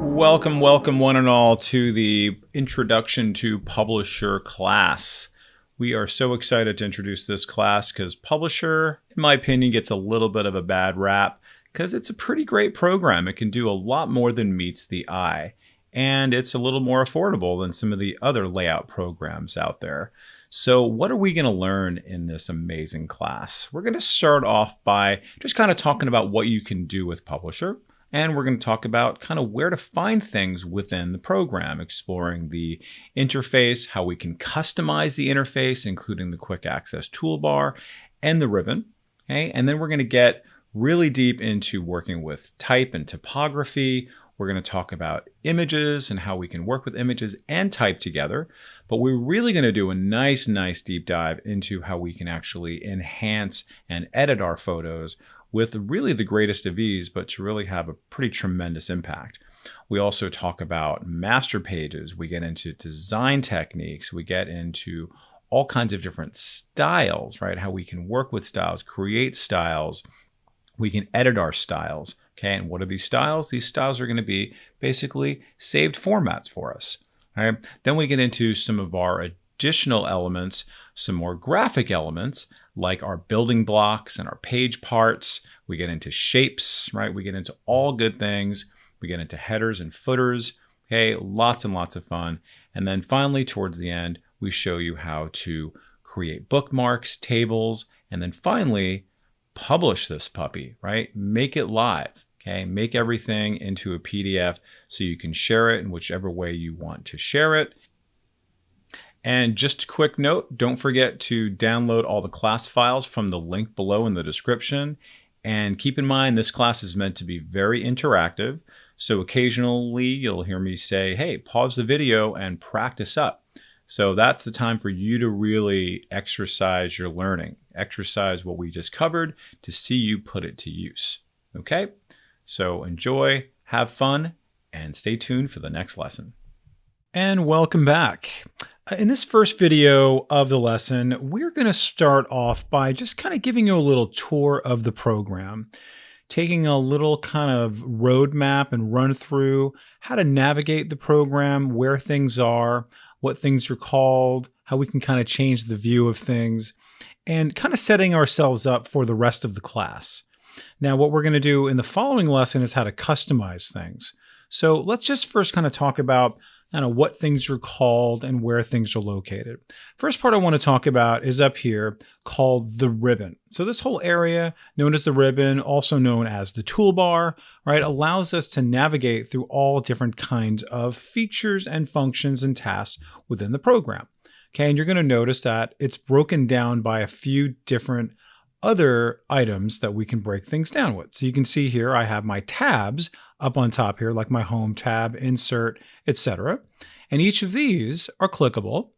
Welcome, welcome one and all to the Introduction to Publisher class. We are so excited to introduce this class because Publisher, in my opinion, gets a little bit of a bad rap because it's a pretty great program. It can do a lot more than meets the eye, and it's a little more affordable than some of the other layout programs out there. So what are we going to learn in this amazing class? We're going to start off by just kind of talking about what you can do with Publisher. And we're going to talk about kind of where to find things within the program, exploring the interface, how we can customize the interface, including the quick access toolbar and the ribbon. Okay? And then we're going to get really deep into working with type and typography. We're going to talk about images and how we can work with images and type together. But we're really going to do a nice deep dive into how we can actually enhance and edit our photos with really the greatest of ease, but to really have a pretty tremendous impact. We also talk about master pages. We get into design techniques. We get into all kinds of different styles, right? How we can work with styles, create styles. We can edit our styles, okay? And what are these styles? These styles are going to be basically saved formats for us, all right? Then we get into some of our additional elements, some more graphic elements like our building blocks and our page parts. We get into shapes, right? We get into all good things. We get into headers and footers. Okay, lots and lots of fun. And then finally, towards the end, we show you how to create bookmarks, tables, and then finally, publish this puppy, right? Make it live, okay? Make everything into a PDF so you can share it in whichever way you want to share it. And just a quick note, don't forget to download all the class files from the link below in the description. And keep in mind, this class is meant to be very interactive. So occasionally you'll hear me say, hey, pause the video and practice up. So that's the time for you to really exercise your learning, exercise what we just covered to see you put it to use. Okay? So enjoy, have fun, and stay tuned for the next lesson. And welcome back. In this first video of the lesson, we're going to start off by just kind of giving you a little tour of the program, taking a little kind of roadmap and run through how to navigate the program, where things are, what things are called, how we can kind of change the view of things, and kind of setting ourselves up for the rest of the class. Now, what we're going to do in the following lesson is how to customize things. So let's just first kind of talk about what things are called and where things are located. First part I want to talk about is up here called the ribbon. So this whole area known as the ribbon, also known as the toolbar, right, allows us to navigate through all different kinds of features and functions and tasks within the program. Okay, and you're going to notice that it's broken down by a few different other items that we can break things down with. So you can see here I have my tabs up on top here, like my home tab, insert, etc. And each of these are clickable.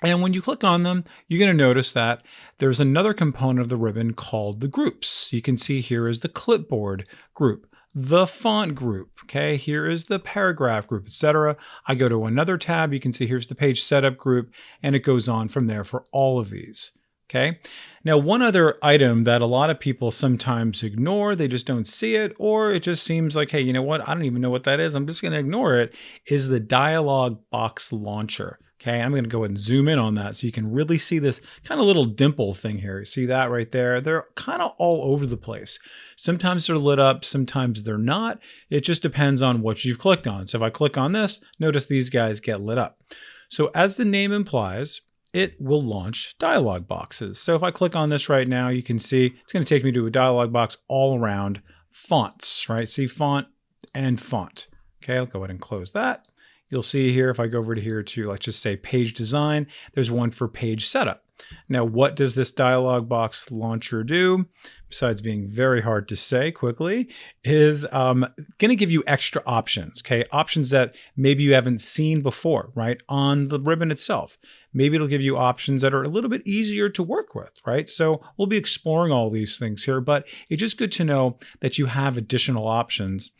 And when you click on them, you're going to notice that there's another component of the ribbon called the groups. You can see here is the clipboard group, the font group, okay? Here is the paragraph group, etc. I go to another tab, you can see here's the page setup group, and it goes on from there for all of these. Okay. Now, one other item that a lot of people sometimes ignore, they just don't see it, or it just seems like, hey, you know what? I don't even know what that is. I'm just going to ignore it, is the dialog box launcher. Okay. I'm going to go ahead and zoom in on that so you can really see this kind of little dimple thing here. You see that right there? They're kind of all over the place. Sometimes they're lit up, sometimes they're not. It just depends on what you've clicked on. So if I click on this, notice these guys get lit up. So as the name implies, it will launch dialog boxes. So if I click on this right now, you can see it's going to take me to a dialog box all around fonts, right? See font and font. Okay, I'll go ahead and close that. You'll see here, if I go over to here to, let's just say page design, there's one for page setup. Now, what does this dialog box launcher do? Besides being very hard to say quickly, is going to give you extra options, okay? Options that maybe you haven't seen before, right? On the ribbon itself. Maybe it'll give you options that are a little bit easier to work with, right? So we'll be exploring all these things here, but it's just good to know that you have additional options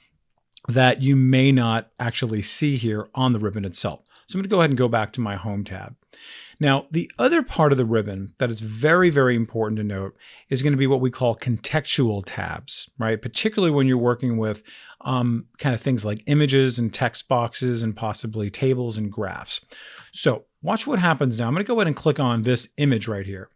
that you may not actually see here on the ribbon itself. So I'm going to go ahead and go back to my Home tab. Now, the other part of the ribbon that is very, very important to note is going to be what we call contextual tabs, right? Particularly when you're working with kind of things like images and text boxes and possibly tables and graphs. So watch what happens now. I'm going to go ahead and click on this image right here.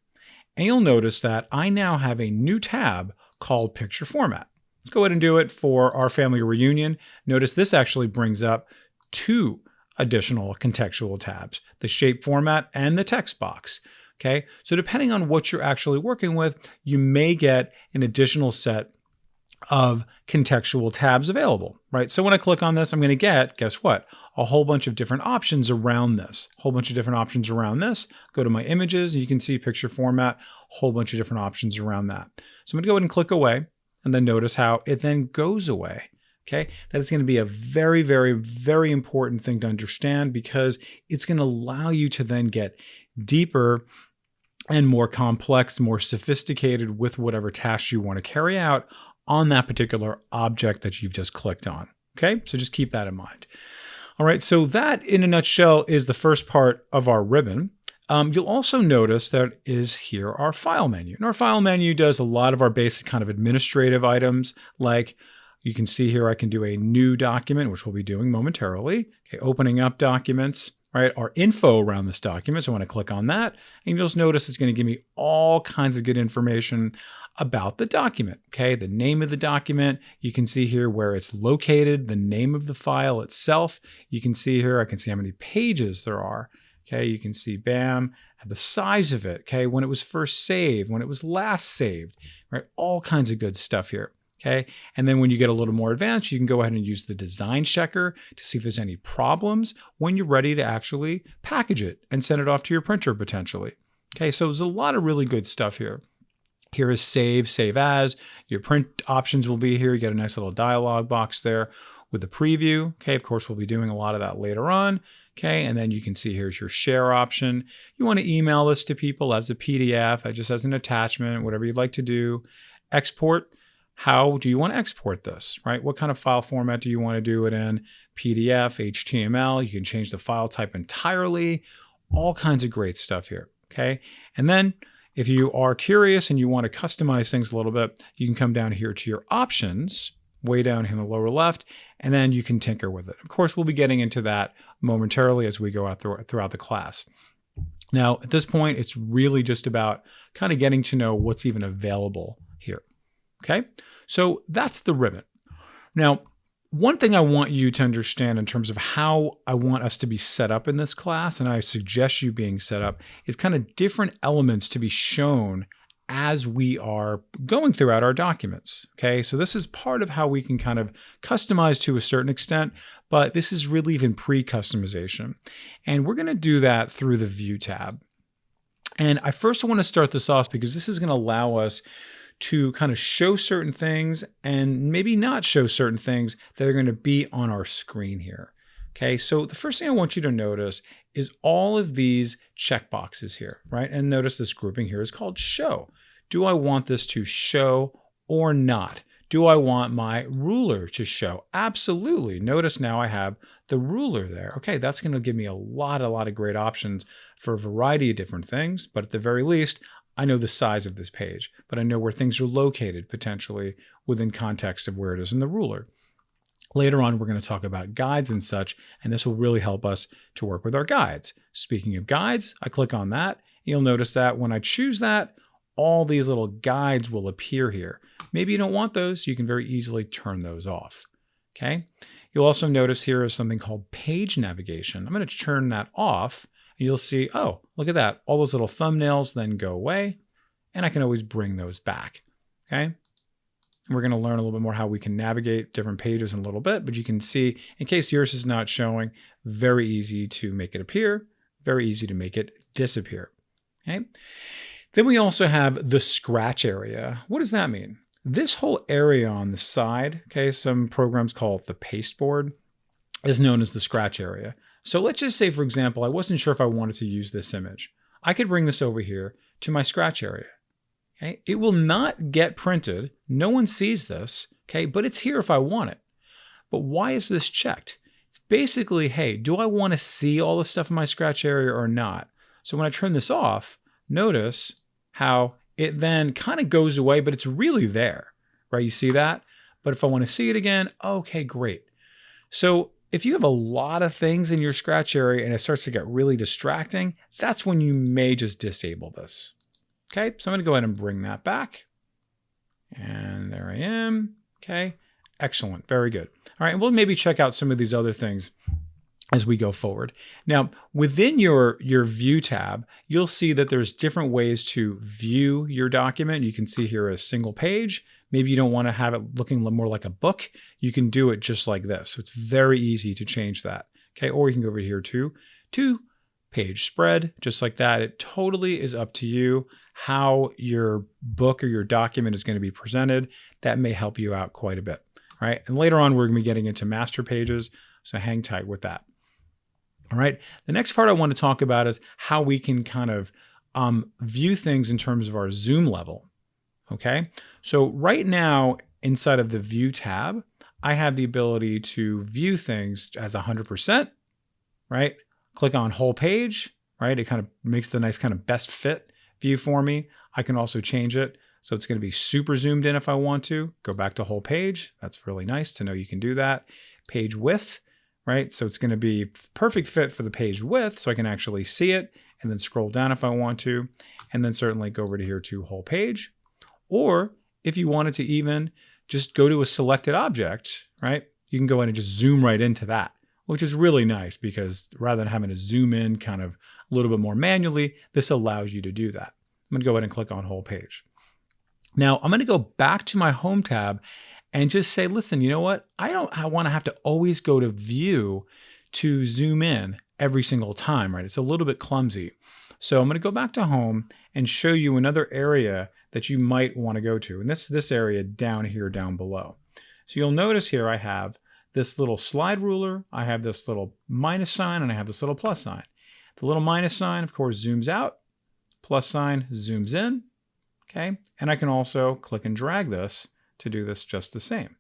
And you'll notice that I now have a new tab called Picture Format. Let's go ahead and do it for our family reunion. Notice this actually brings up two additional contextual tabs, the shape format and the text box. Okay, so depending on what you're actually working with, you may get an additional set of contextual tabs available, right? So when I click on this, I'm going to get, guess what? A whole bunch of different options around this, Go to my images, and you can see picture format, a whole bunch of different options around that. So I'm going to go ahead and click away, and then notice how it then goes away. Okay, that is going to be a very, very, very important thing to understand, because it's going to allow you to then get deeper and more complex, more sophisticated with whatever tasks you want to carry out on that particular object that you've just clicked on. Okay, so just keep that in mind. All right, so that in a nutshell is the first part of our ribbon. You'll also notice that is here our file menu. And our file menu does a lot of our basic kind of administrative items, like you can see here, I can do a new document, which we'll be doing momentarily. Okay, opening up documents, right? Our info around this document. So I want to click on that, and you'll just notice it's going to give me all kinds of good information about the document. Okay, the name of the document. You can see here where it's located, the name of the file itself. You can see here, I can see how many pages there are. Okay, you can see, bam, the size of it. Okay, when it was first saved, when it was last saved, right? All kinds of good stuff here. Okay, and then when you get a little more advanced, you can go ahead and use the design checker to see if there's any problems when you're ready to actually package it and send it off to your printer potentially. Okay, so there's a lot of really good stuff here. Here is save as. Your print options will be here. You get a nice little dialog box there with the preview. Okay, of course, we'll be doing a lot of that later on. Okay, and then you can see here's your share option. You want to email this to people as a PDF, just as an attachment, whatever you'd like to do. Export. How do you want to export this, right? What kind of file format do you want to do it in? PDF, HTML, you can change the file type entirely, all kinds of great stuff here, okay? And then if you are curious and you want to customize things a little bit, you can come down here to your options, way down here in the lower left, and then you can tinker with it. Of course, we'll be getting into that momentarily as we go out throughout the class. Now, at this point, it's really just about kind of getting to know what's even available here. Okay, so that's the ribbon. Now, one thing I want you to understand in terms of how I want us to be set up in this class, and I suggest you being set up, is kind of different elements to be shown as we are going throughout our documents. Okay, so this is part of how we can kind of customize to a certain extent, but this is really even pre-customization. And we're going to do that through the View tab. And I first want to start this off because this is going to allow us to kind of show certain things and maybe not show certain things that are going to be on our screen here. Okay, so the first thing I want you to notice is all of these checkboxes here, right? And notice this grouping here is called show. Do I want this to show or not? Do I want my ruler to show? Absolutely. Notice now I have the ruler there. Okay, that's going to give me a lot of great options for a variety of different things, but at the very least, I know the size of this page, but I know where things are located potentially within context of where it is in the ruler. Later on, we're going to talk about guides and such, and this will really help us to work with our guides. Speaking of guides, I click on that. You'll notice that when I choose that, all these little guides will appear here. Maybe you don't want those. You can very easily turn those off. Okay. You'll also notice here is something called page navigation. I'm going to turn that off. And you'll see, oh, look at that. All those little thumbnails then go away, and I can always bring those back, okay? And we're going to learn a little bit more how we can navigate different pages in a little bit, but you can see, in case yours is not showing, very easy to make it appear, very easy to make it disappear, okay? Then we also have the scratch area. What does that mean? This whole area on the side, okay, some programs call it the pasteboard, is known as the scratch area. So let's just say, for example, I wasn't sure if I wanted to use this image. I could bring this over here to my scratch area. Okay? It will not get printed. No one sees this, okay? But it's here if I want it. But why is this checked? It's basically, hey, do I want to see all the stuff in my scratch area or not? So when I turn this off, notice how it then kind of goes away, but it's really there, right? You see that? But if I want to see it again, okay, great. So if you have a lot of things in your scratch area and it starts to get really distracting, that's when you may just disable this. Okay, so I'm going to go ahead and bring that back. And there I am. Okay, excellent, very good. All right, and we'll maybe check out some of these other things as we go forward. Now, within your View tab, you'll see that there's different ways to view your document. You can see here a single page. Maybe you don't want to have it looking more like a book. You can do it just like this. So it's very easy to change that. Okay, or you can go over here to page spread, just like that. It totally is up to you how your book or your document is going to be presented. That may help you out quite a bit. All right, and later on, we're going to be getting into master pages, so hang tight with that. All right, the next part I want to talk about is how we can kind of view things in terms of our zoom level. Okay, so right now inside of the View tab, I have the ability to view things as 100%, right? Click on whole page, right? It kind of makes the nice kind of best fit view for me. I can also change it. So it's going to be super zoomed in if I want to. Go back to whole page. That's really nice to know you can do that. Page width, right? So it's going to be perfect fit for the page width so I can actually see it and then scroll down if I want to. And then certainly go over to here to whole page. Or if you wanted to even just go to a selected object, right? You can go in and just zoom right into that, which is really nice because rather than having to zoom in kind of a little bit more manually, this allows you to do that. I'm going to go ahead and click on whole page. Now I'm going to go back to my home tab and just say, listen, you know what? I want to have to always go to view to zoom in every single time, right? It's a little bit clumsy. So I'm going to go back to home and show you another area that you might want to go to. And this area down here, down below. So you'll notice here I have this little slide ruler, I have this little minus sign, and I have this little plus sign. The little minus sign, of course, zooms out. Plus sign zooms in. Okay, and I can also click and drag this to do this just the same.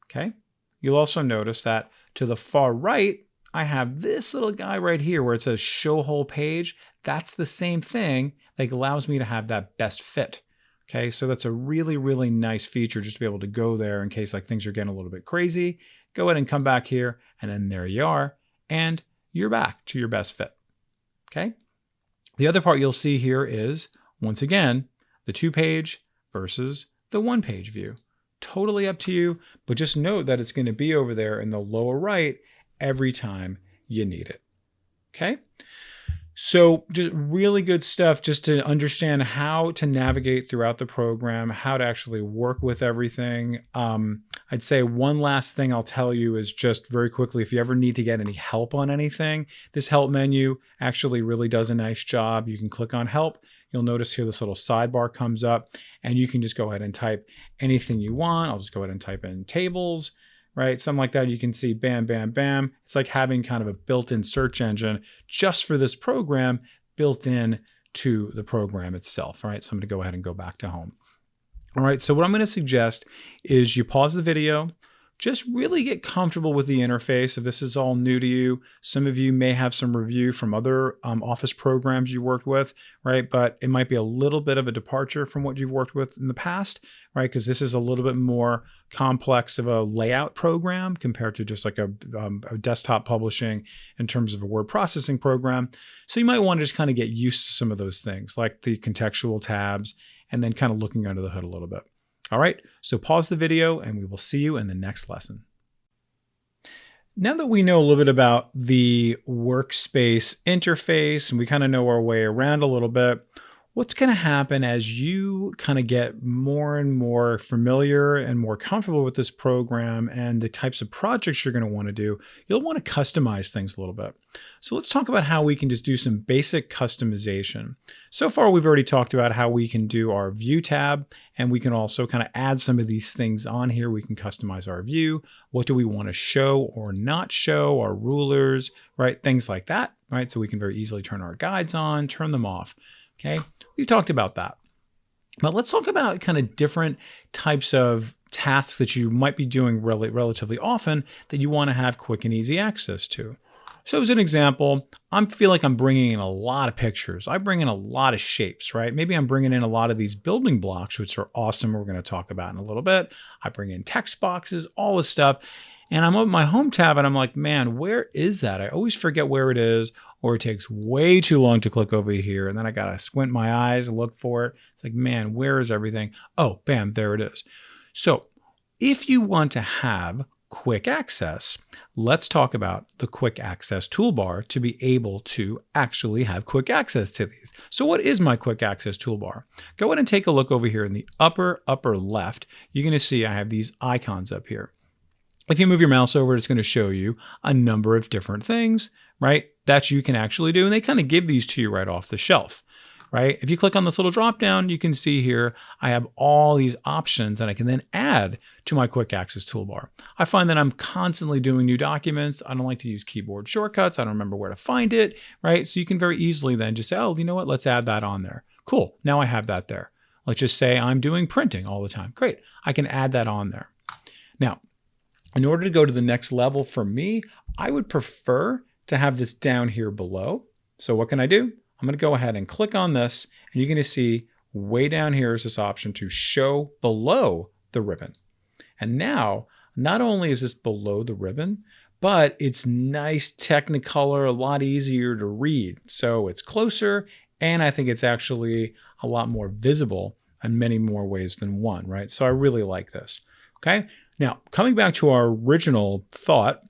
Okay, you'll also notice that to the far right, I have this little guy right here where it says show whole page. That's the same thing that allows me to have that best fit. Okay, so that's a really, really nice feature just to be able to go there in case like things are getting a little bit crazy. Go ahead and come back here, and then there you are, and you're back to your best fit. Okay, the other part you'll see here is, once again, the 2-page versus the 1-page view. Totally up to you, but just note that it's going to be over there in the lower right every time you need it. Okay? So just really good stuff just to understand how to navigate throughout the program, how to actually work with everything. I'd say one last thing I'll tell you is just very quickly, if you ever need to get any help on anything, this help menu actually really does a nice job. You can click on help. You'll notice here this little sidebar comes up and you can just go ahead and type anything you want. I'll just go ahead and type in tables, right? Something like that. You can see bam, bam, bam. It's like having kind of a built-in search engine just for this program built in to the program itself. All right, so I'm going to go ahead and go back to home. All right, so what I'm going to suggest is you pause the video, just really get comfortable with the interface. If this is all new to you, some of you may have some review from other Office programs you worked with, right? But it might be a little bit of a departure from what you've worked with in the past, right? Because this is a little bit more complex of a layout program compared to just like a desktop publishing in terms of a word processing program. So you might want to just kind of get used to some of those things, like the contextual tabs, and then kind of looking under the hood a little bit. All right, so pause the video and we will see you in the next lesson. Now that we know a little bit about the workspace interface and we kind of know our way around a little bit, what's going to happen as you kind of get more and more familiar and more comfortable with this program and the types of projects you're going to want to do, you'll want to customize things a little bit. So let's talk about how we can just do some basic customization. So far, we've already talked about how we can do our view tab, and we can also kind of add some of these things on here. We can customize our view. What do we want to show or not show, our rulers, right? Things like that, right? So we can very easily turn our guides on, turn them off. Okay, we've talked about that. But let's talk about kind of different types of tasks that you might be doing relatively often that you want to have quick and easy access to. So as an example, I feel like I'm bringing in a lot of pictures. I bring in a lot of shapes, right? Maybe I'm bringing in a lot of these building blocks, which are awesome. We're going to talk about in a little bit. I bring in text boxes, all this stuff. And I'm on my home tab and I'm like, man, where is that? I always forget where it is, or it takes way too long to click over here. And then I got to squint my eyes and look for it. It's like, man, where is everything? Oh, bam, there it is. So if you want to have quick access, let's talk about the quick access toolbar to be able to actually have quick access to these. So what is my quick access toolbar? Go ahead and take a look over here in the upper left. You're going to see I have these icons up here. If you move your mouse over, it's going to show you a number of different things, right, that you can actually do. And they kind of give these to you right off the shelf, right? If you click on this little drop down, you can see here, I have all these options that I can then add to my quick access toolbar. I find that I'm constantly doing new documents. I don't like to use keyboard shortcuts. I don't remember where to find it, right? So you can very easily then just say, oh, you know what? Let's add that on there. Cool. Now I have that there. Let's just say I'm doing printing all the time. Great. I can add that on there. Now, in order to go to the next level for me, I would prefer to have this down here below. So what can I do? I'm going to go ahead and click on this, and you're going to see way down here is this option to show below the ribbon. And now, not only is this below the ribbon, but it's nice Technicolor, a lot easier to read. So it's closer, and I think it's actually a lot more visible in many more ways than one, right? So I really like this, okay? Now, coming back to our original thought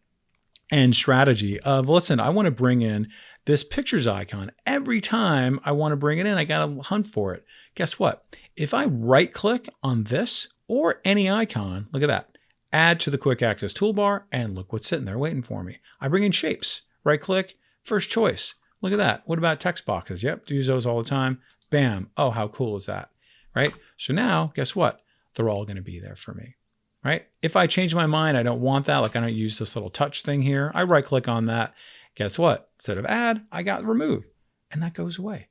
and strategy of, listen, I want to bring in this pictures icon. Every time I want to bring it in, I got to hunt for it. Guess what? If I right click on this or any icon, look at that, add to the quick access toolbar, and look what's sitting there waiting for me. I bring in shapes, right click, first choice. Look at that. What about text boxes? Yep, use those all the time. Bam. Oh, how cool is that? Right? So now, guess what? They're all going to be there for me. Right? If I change my mind, I don't want that. Like I don't use this little touch thing here. I right click on that. Guess what? Instead of add, I got remove, and that goes away.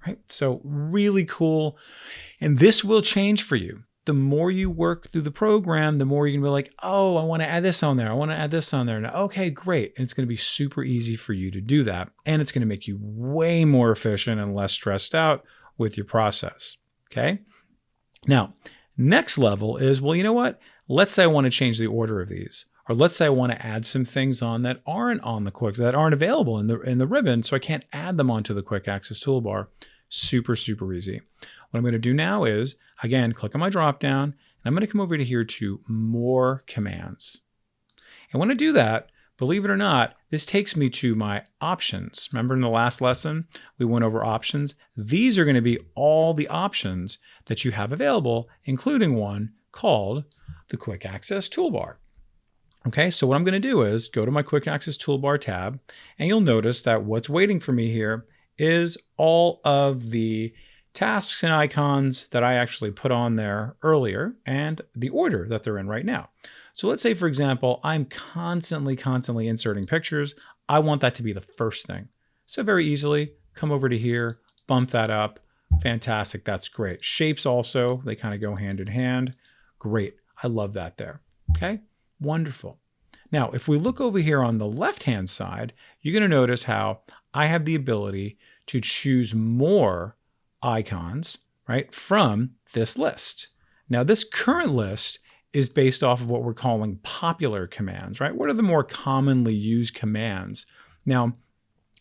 Right? So really cool. And this will change for you. The more you work through the program, the more you can be like, oh, I want to add this on there. I want to add this on there. Now, okay, great. And it's going to be super easy for you to do that. And it's going to make you way more efficient and less stressed out with your process. Okay. Now, next level is, well, you know what? Let's say I want to change the order of these, or let's say I want to add some things on that aren't on the quick, that aren't available in the ribbon, so I can't add them onto the quick access toolbar. Super, super easy. What I'm going to do now is, again, click on my drop down, and I'm going to come over to here to more commands. And when I do that, believe it or not, this takes me to my options. Remember in the last lesson, we went over options. These are going to be all the options that you have available, including one called the Quick Access Toolbar. Okay, so what I'm going to do is go to my Quick Access Toolbar tab, and you'll notice that what's waiting for me here is all of the tasks and icons that I actually put on there earlier and the order that they're in right now. So let's say, for example, I'm constantly inserting pictures. I want that to be the first thing. So very easily come over to here, bump that up. Fantastic, that's great. Shapes also, they kind of go hand in hand. Great, I love that there. Okay, wonderful. Now, if we look over here on the left-hand side, you're going to notice how I have the ability to choose more icons, right, from this list. Now, this current list is based off of what we're calling popular commands, right? What are the more commonly used commands? Now,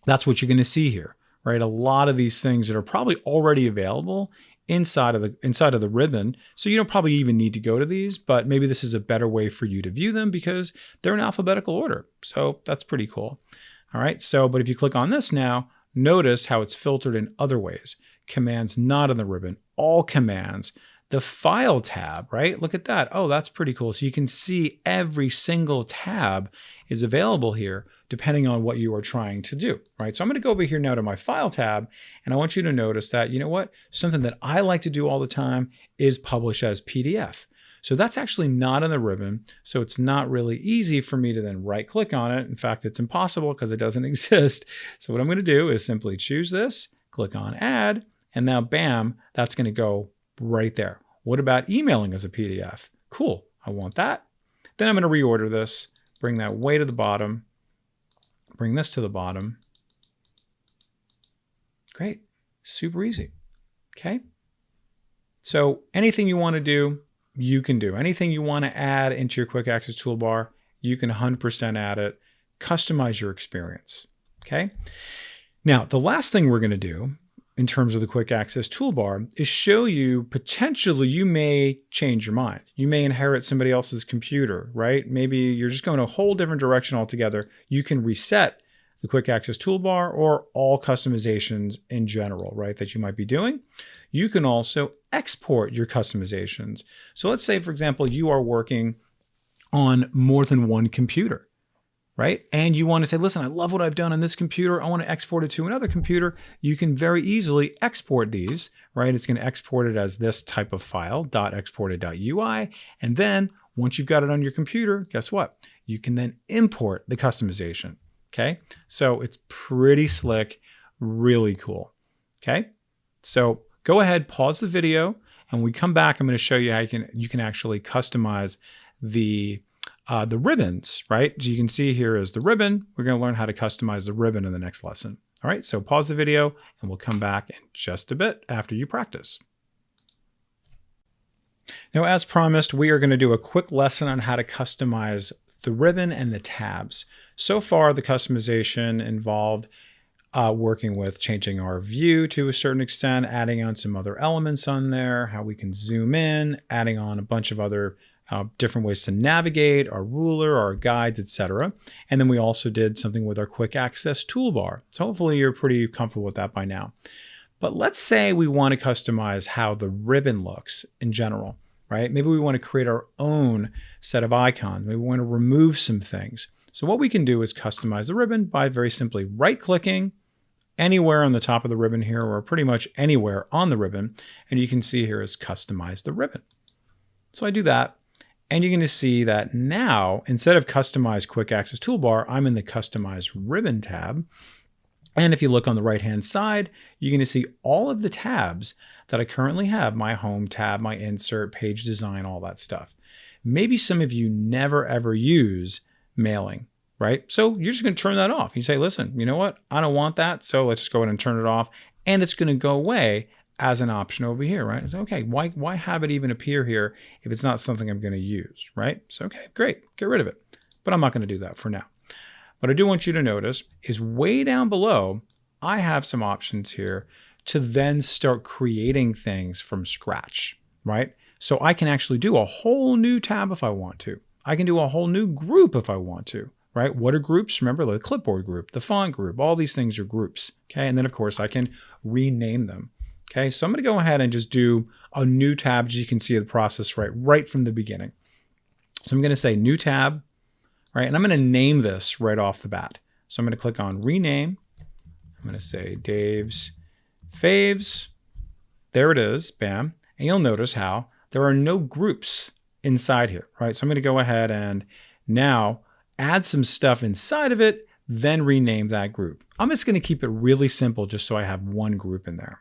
that's what you're going to see here, right? A lot of these things that are probably already available inside of the ribbon. So you don't probably even need to go to these, but maybe this is a better way for you to view them because they're in alphabetical order. So that's pretty cool. All right. So, but if you click on this now, notice how it's filtered in other ways. Commands not in the ribbon, all commands. The file tab, right? Look at that. Oh, that's pretty cool. So you can see every single tab is available here depending on what you are trying to do, right? So I'm going to go over here now to my file tab, and I want you to notice that, you know what? Something that I like to do all the time is publish as PDF. So that's actually not in the ribbon. So it's not really easy for me to then right click on it. In fact, it's impossible because it doesn't exist. So what I'm going to do is simply choose this, click on add, and now bam, that's going to go right there. What about emailing as a PDF? Cool. I want that. Then I'm going to reorder this, bring that way to the bottom, bring this to the bottom. Great. Super easy. Okay. So anything you want to do, you can do. Anything you want to add into your quick access toolbar, you can 100% add it. Customize your experience. Okay. Now, the last thing we're going to do in terms of the quick access toolbar is show you potentially you may change your mind. You may inherit somebody else's computer, right? Maybe you're just going a whole different direction altogether. You can reset the quick access toolbar or all customizations in general, right, that you might be doing. You can also export your customizations. So let's say, for example, you are working on more than one computer, right? And you want to say, listen, I love what I've done on this computer. I want to export it to another computer. You can very easily export these, right? It's going to export it as this type of file, .exported.ui. And then once you've got it on your computer, guess what? You can then import the customization. Okay. So it's pretty slick, really cool. Okay. So go ahead, pause the video. And when we come back, I'm going to show you how you can actually customize the ribbons, right? So you can see here is the ribbon. We're going to learn how to customize the ribbon in the next lesson. All right, so pause the video and we'll come back in just a bit after you practice. Now, as promised, we are going to do a quick lesson on how to customize the ribbon and the tabs. So far, the customization involved working with changing our view to a certain extent, adding on some other elements on there, how we can zoom in, adding on a bunch of other different ways to navigate, our ruler, our guides, etc. And then we also did something with our quick access toolbar. So hopefully you're pretty comfortable with that by now. But let's say we want to customize how the ribbon looks in general, right? Maybe we want to create our own set of icons. Maybe we want to remove some things. So what we can do is customize the ribbon by very simply right-clicking anywhere on the top of the ribbon here, or pretty much anywhere on the ribbon. And you can see here is customize the ribbon. So I do that. And you're going to see that now, instead of Customize Quick Access Toolbar, I'm in the Customize Ribbon tab. And if you look on the right-hand side, you're going to see all of the tabs that I currently have, my Home tab, my Insert, Page Design, all that stuff. Maybe some of you never, ever use mailing, right? So you're just going to turn that off. You say, listen, you know what? I don't want that, so let's just go ahead and turn it off. And it's going to go away as an option over here, right? So, okay, why have it even appear here if it's not something I'm going to use, right? So, okay, great, get rid of it. But I'm not going to do that for now. What I do want you to notice is way down below, I have some options here to then start creating things from scratch, right? So I can actually do a whole new tab if I want to. I can do a whole new group if I want to, right? What are groups? Remember the clipboard group, the font group, all these things are groups, okay? And then of course I can rename them. Okay, so I'm going to go ahead and just do a new tab, as you can see the process right from the beginning. So I'm going to say new tab, right? And I'm going to name this right off the bat. So I'm going to click on rename. I'm going to say Dave's Faves. There it is, bam. And you'll notice how there are no groups inside here, right? So I'm going to go ahead and now add some stuff inside of it, then rename that group. I'm just going to keep it really simple just so I have one group in there.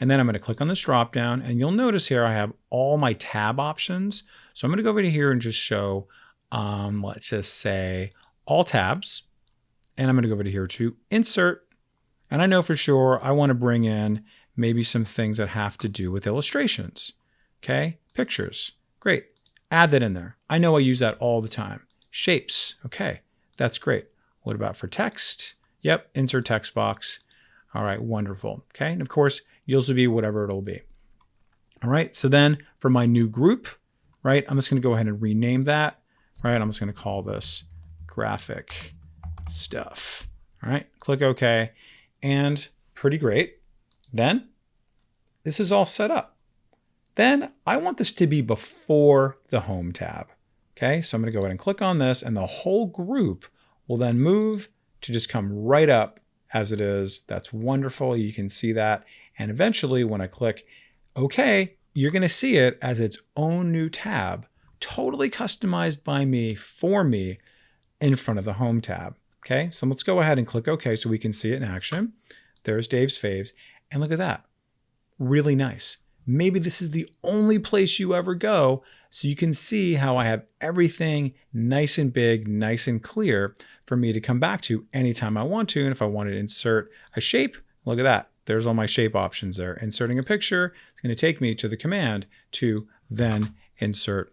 And then I'm going to click on this drop down and you'll notice here I have all my tab options. So I'm going to go over to here and just show, let's just say all tabs. And I'm going to go over to here to insert. And I know for sure I want to bring in maybe some things that have to do with illustrations. Okay, pictures, great. Add that in there. I know I use that all the time. Shapes, okay, that's great. What about for text? Yep, insert text box. All right, wonderful. Okay, and of course, yours will be whatever it'll be. All right, so then for my new group, right, I'm just going to go ahead and rename that, right? I'm just going to call this graphic stuff. All right, click OK, and pretty great. Then this is all set up. Then I want this to be before the Home tab. Okay, so I'm going to go ahead and click on this, and the whole group will then move to just come right up as it is. That's wonderful. You can see that. And eventually when I click OK, you're going to see it as its own new tab, totally customized by me, for me, in front of the Home tab. Okay, so let's go ahead and click OK so we can see it in action. There's Dave's Faves. And look at that. Really nice. maybe this is the only place you ever go. So you can see how I have everything nice and big, nice and clear for me to come back to anytime I want to. And if I wanted to insert a shape, look at that. There's all my shape options there. Inserting a picture is going to take me to the command to then insert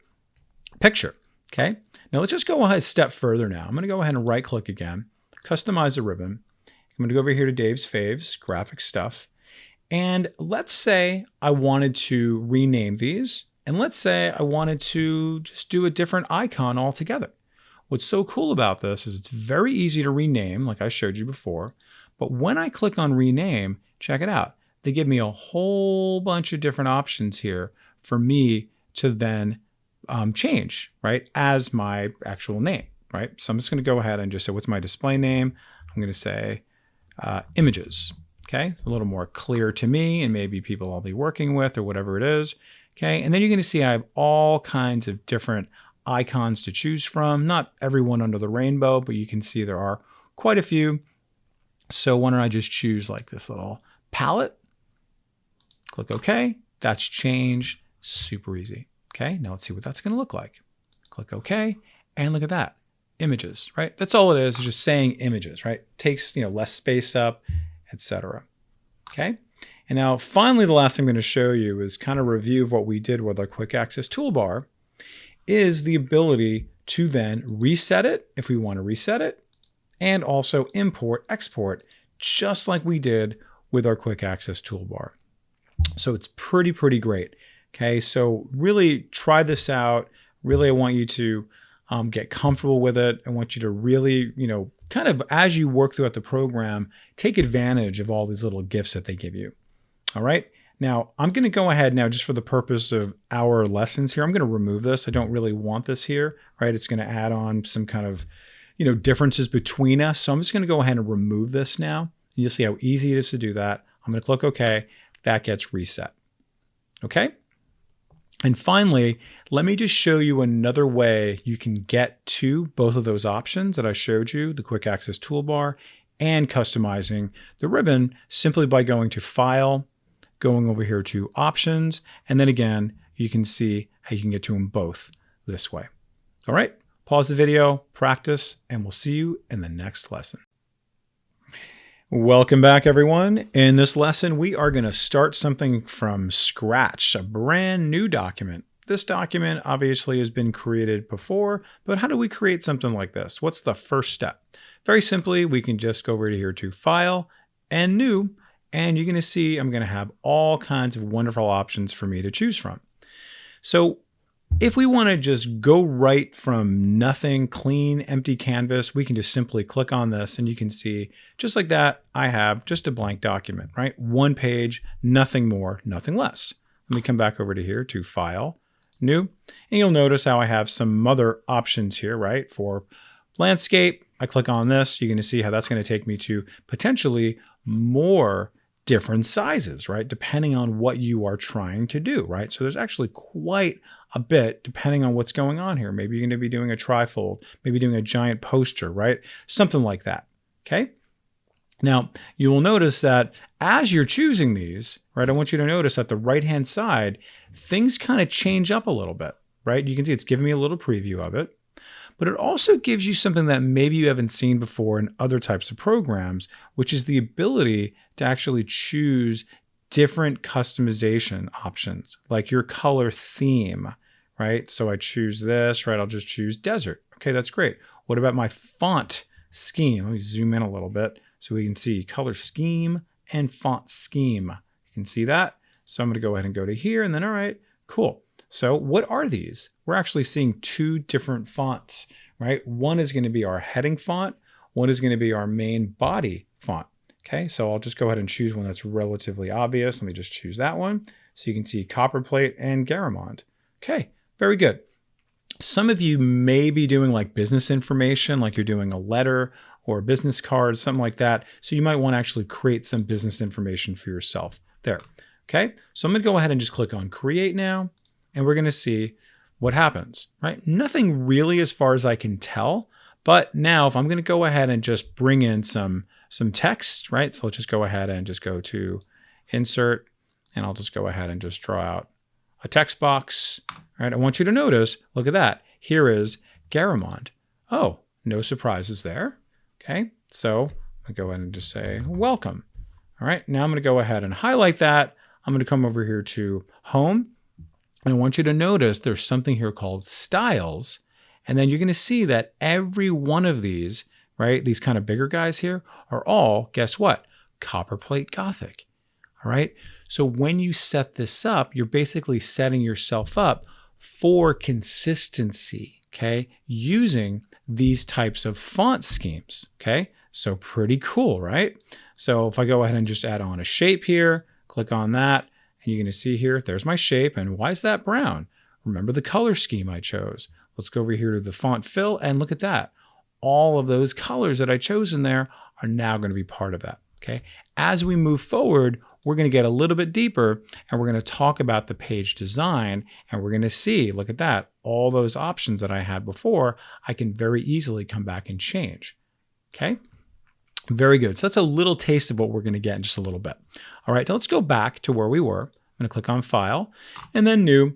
picture. Okay. Now let's just go ahead a step further now. I'm going to go ahead and right click again, customize the ribbon. I'm going to go over here to Dave's Faves, graphic stuff. And let's say I wanted to rename these. And let's say I wanted to just do a different icon altogether. What's so cool about this is it's very easy to rename, like I showed you before. But when I click on rename, check it out. They give me a whole bunch of different options here for me to then change, right, as my actual name, right? So I'm just going to go ahead and just say, what's my display name? I'm going to say images. Okay, it's a little more clear to me and maybe people I'll be working with or whatever it is. Okay, and then you're going to see I have all kinds of different icons to choose from. Not everyone under the rainbow, but you can see there are quite a few. So why don't I just choose like this little palette? Click OK. That's changed. Super easy. Okay, now let's see what that's going to look like. Click OK, and look at that. Images, right? That's all it is just saying images, right? Takes less space up, etc. Okay. And now finally, the last thing I'm going to show you is kind of review of what we did with our quick access toolbar is the ability to then reset it if we want to reset it, and also import, export, just like we did with our quick access toolbar. So it's pretty great. Okay. So really try this out. Really, I want you to get comfortable with it. I want you to really, kind of as you work throughout the program, take advantage of all these little gifts that they give you. All right. Now I'm going to go ahead now just for the purpose of our lessons here. I'm going to remove this. I don't really want this here, right? It's going to add on some kind of, differences between us. So I'm just going to go ahead and remove this now. And you'll see how easy it is to do that. I'm going to click OK. That gets reset. Okay. And finally, let me just show you another way you can get to both of those options that I showed you, the quick access toolbar and customizing the ribbon, simply by going to File, going over here to Options, and then again, you can see how you can get to them both this way. All right, pause the video, practice, and we'll see you in the next lesson. Welcome back, everyone. In this lesson, we are going to start something from scratch, a brand new document. This document obviously has been created before, but how do we create something like this? What's the first step? Very simply, we can just go over here to File and New, and you're going to see I'm going to have all kinds of wonderful options for me to choose from. So if we want to just go right from nothing, clean, empty canvas, we can just simply click on this and you can see just like that, I have just a blank document, right? One page, nothing more, nothing less. Let me come back over to here to File, New, and you'll notice how I have some other options here, right? For landscape, I click on this, you're going to see how that's going to take me to potentially more different sizes, right? Depending on what you are trying to do, right? So there's actually quite a bit depending on what's going on here. Maybe you're going to be doing a trifold, maybe doing a giant poster, right? Something like that, okay? Now, you will notice that as you're choosing these, right, I want you to notice at the right-hand side, things kind of change up a little bit, right? You can see it's giving me a little preview of it, but it also gives you something that maybe you haven't seen before in other types of programs, which is the ability to actually choose different customization options, like your color theme, right? So I choose this, right? I'll just choose desert. Okay, that's great. What about my font scheme? Let me zoom in a little bit so we can see color scheme and font scheme. You can see that. So I'm going to go ahead and go to here and then, all right, cool. So what are these? We're actually seeing two different fonts, right? One is going to be our heading font. One is going to be our main body font. Okay, so I'll just go ahead and choose one that's relatively obvious. Let me just choose that one. So you can see Copperplate and Garamond. Okay, very good. Some of you may be doing like business information, like you're doing a letter or a business card, something like that. So you might want to actually create some business information for yourself there. Okay, so I'm going to go ahead and just click on Create now, and we're going to see what happens, right? Nothing really as far as I can tell, but now if I'm going to go ahead and just bring in some text, right? So let's just go ahead and just go to Insert, and I'll just go ahead and just draw out a text box. All right, I want you to notice, look at that. Here is Garamond. Oh, no surprises there. Okay, so I go ahead and just say welcome. All right, now I'm going to go ahead and highlight that. I'm going to come over here to home, and I want you to notice there's something here called styles. And then you're going to see that every one of these, right, these kind of bigger guys here are all, guess what? Copperplate Gothic. All right. So when you set this up, you're basically setting yourself up for consistency, okay, using these types of font schemes. Okay. So pretty cool, right? So if I go ahead and just add on a shape here, click on that, and you're going to see here, there's my shape. And why is that brown? Remember the color scheme I chose. Let's go over here to the font fill and look at that. All of those colors that I chose in there are now going to be part of that. Okay. As we move forward, we're going to get a little bit deeper and we're going to talk about the page design, and we're going to see, look at that, all those options that I had before, I can very easily come back and change. Okay. Very good. So that's a little taste of what we're going to get in just a little bit. All right, now let's go back to where we were. I'm going to click on File and then New.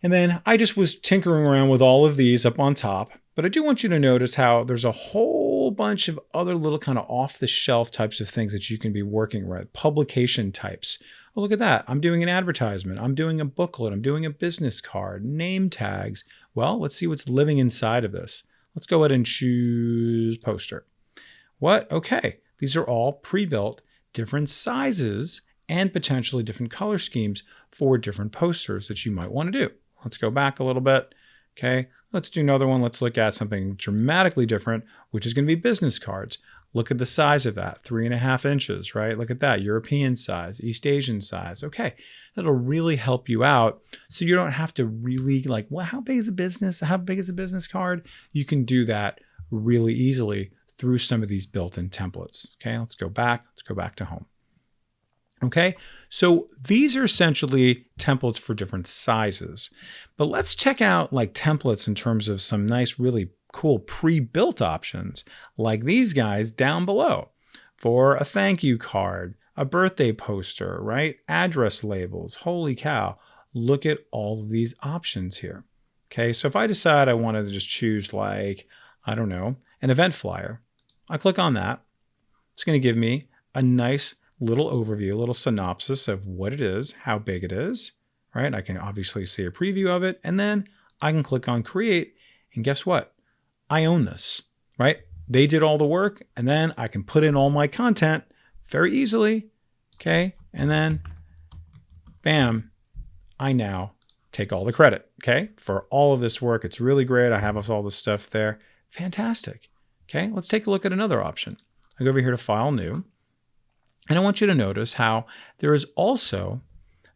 And then I just was tinkering around with all of these up on top. But I do want you to notice how there's a whole bunch of other little kind of off-the-shelf types of things that you can be working with. Publication types. Oh, look at that. I'm doing an advertisement. I'm doing a booklet. I'm doing a business card. Name tags. Well, let's see what's living inside of this. Let's go ahead and choose poster. What? Okay. These are all pre-built, different sizes, and potentially different color schemes for different posters that you might want to do. Let's go back a little bit. Okay. Let's do another one. Let's look at something dramatically different, which is going to be business cards. Look at the size of that, 3.5 inches, right? Look at that, European size, East Asian size. Okay. That'll really help you out. So you don't have to really like, well, how big is a business? How big is a business card? You can do that really easily through some of these built-in templates. Okay, let's go back to home. Okay, so these are essentially templates for different sizes, but let's check out like templates in terms of some nice, really cool pre-built options like these guys down below for a thank you card, a birthday poster, right? Address labels. Holy cow, look at all of these options here. Okay, so if I decide I wanted to just choose like, I don't know, an event flyer, I click on that. It's going to give me a nice little overview, a little synopsis of what it is, how big it is, right? I can obviously see a preview of it, and then I can click on create, and guess what? I own this, right? They did all the work, and then I can put in all my content very easily, okay? And then, bam, I now take all the credit, okay? For all of this work. It's really great. I have all this stuff there. Fantastic. Okay, let's take a look at another option. I go over here to File, New, and I want you to notice how there is also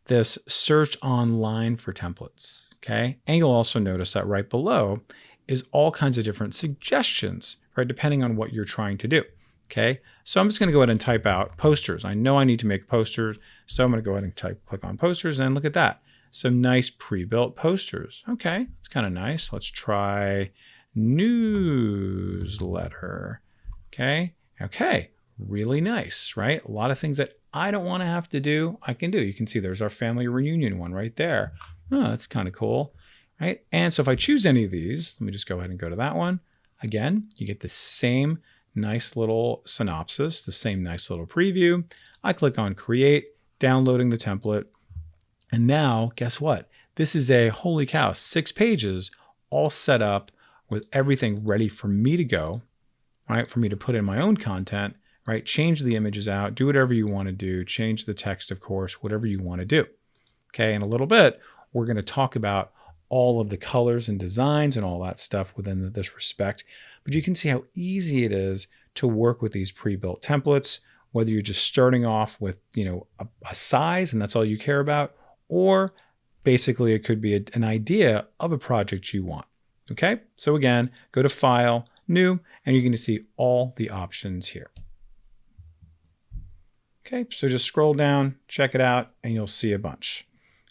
this search online for templates, okay? And you'll also notice that right below is all kinds of different suggestions, right, depending on what you're trying to do, okay? So I'm just gonna go ahead and type out posters. I know I need to make posters, so I'm gonna go ahead and click on posters, and look at that. Some nice pre-built posters. Okay, it's kind of nice. Let's try newsletter. Okay. Really nice, right? A lot of things that I don't want to have to do, I can do. You can see there's our family reunion one right there. Oh, that's kind of cool, right? And so if I choose any of these, let me just go ahead and go to that one. Again, you get the same nice little synopsis, the same nice little preview. I click on create, downloading the template. And now, guess what? This is a, holy cow, 6 pages all set up with everything ready for me to go, right? For me to put in my own content, right? Change the images out, do whatever you want to do, change the text, of course, whatever you want to do. Okay, in a little bit, we're going to talk about all of the colors and designs and all that stuff within this respect. But you can see how easy it is to work with these pre-built templates, whether you're just starting off with, you know, a size and that's all you care about, or basically it could be an idea of a project you want. Okay, so again, go to File, New, and you're going to see all the options here. Okay, so just scroll down, check it out, and you'll see a bunch.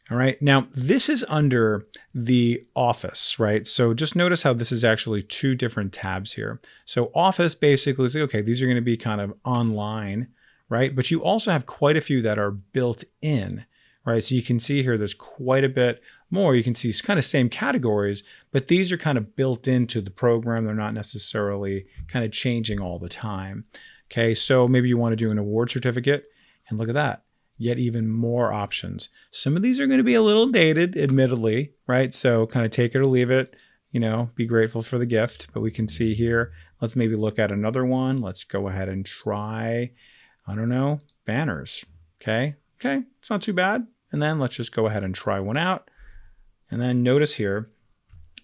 All right, now this is under the Office, right? So just notice how this is actually 2 different tabs here. So Office basically is, okay, these are going to be kind of online, right? But you also have quite a few that are built in, right? So you can see here, there's quite a bit more. You can see kind of same categories, but these are kind of built into the program. They're not necessarily kind of changing all the time. Okay, so maybe you want to do an award certificate, and look at that, yet even more options. Some of these are going to be a little dated, admittedly, right? So kind of take it or leave it, be grateful for the gift. But we can see here, let's maybe look at another one. Let's go ahead and try, I don't know, banners. Okay, it's not too bad. And then let's just go ahead and try one out. And then notice here,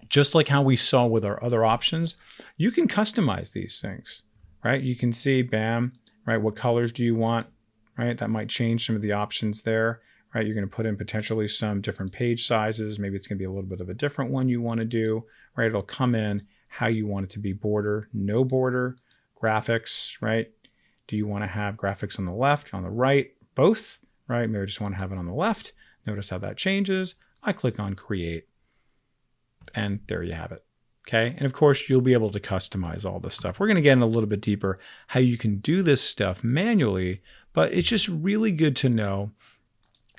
just like how we saw with our other options, you can customize these things, right? You can see, bam, right? What colors do you want, right? That might change some of the options there, right? You're going to put in potentially some different page sizes. Maybe it's going to be a little bit of a different one you want to do, right? It'll come in how you want it to be: border, no border, graphics, right? Do you want to have graphics on the left, on the right, both, right? Maybe I just want to have it on the left. Notice how that changes. I click on create, and there you have it. Okay. And of course, you'll be able to customize all this stuff. We're going to get in a little bit deeper how you can do this stuff manually, but it's just really good to know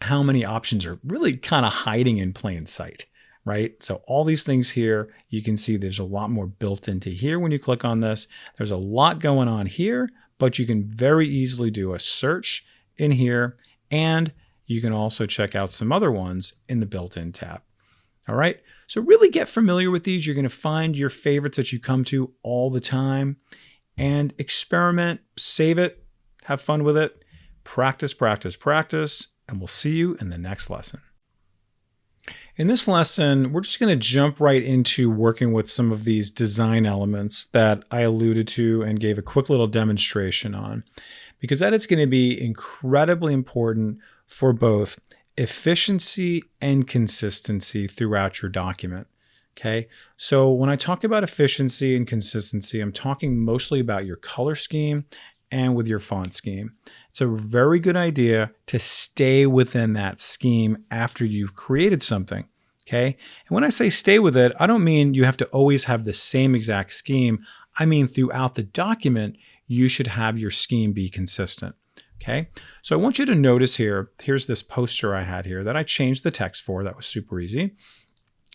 how many options are really kind of hiding in plain sight, right? So all these things here, you can see there's a lot more built into here when you click on this. There's a lot going on here, but you can very easily do a search in here, and you can also check out some other ones in the built-in tab. All right, so really get familiar with these. You're going to find your favorites that you come to all the time, and experiment, save it, have fun with it, practice, practice, practice, and we'll see you in the next lesson. In this lesson, we're just going to jump right into working with some of these design elements that I alluded to and gave a quick little demonstration on, because that is going to be incredibly important for both efficiency and consistency throughout your document. Okay, so when I talk about efficiency and consistency, I'm talking mostly about your color scheme and with your font scheme. It's a very good idea to stay within that scheme after you've created something. Okay, and when I say stay with it, I don't mean you have to always have the same exact scheme. I mean, throughout the document, you should have your scheme be consistent. Okay, so I want you to notice here, here's this poster I had here that I changed the text for. That was super easy.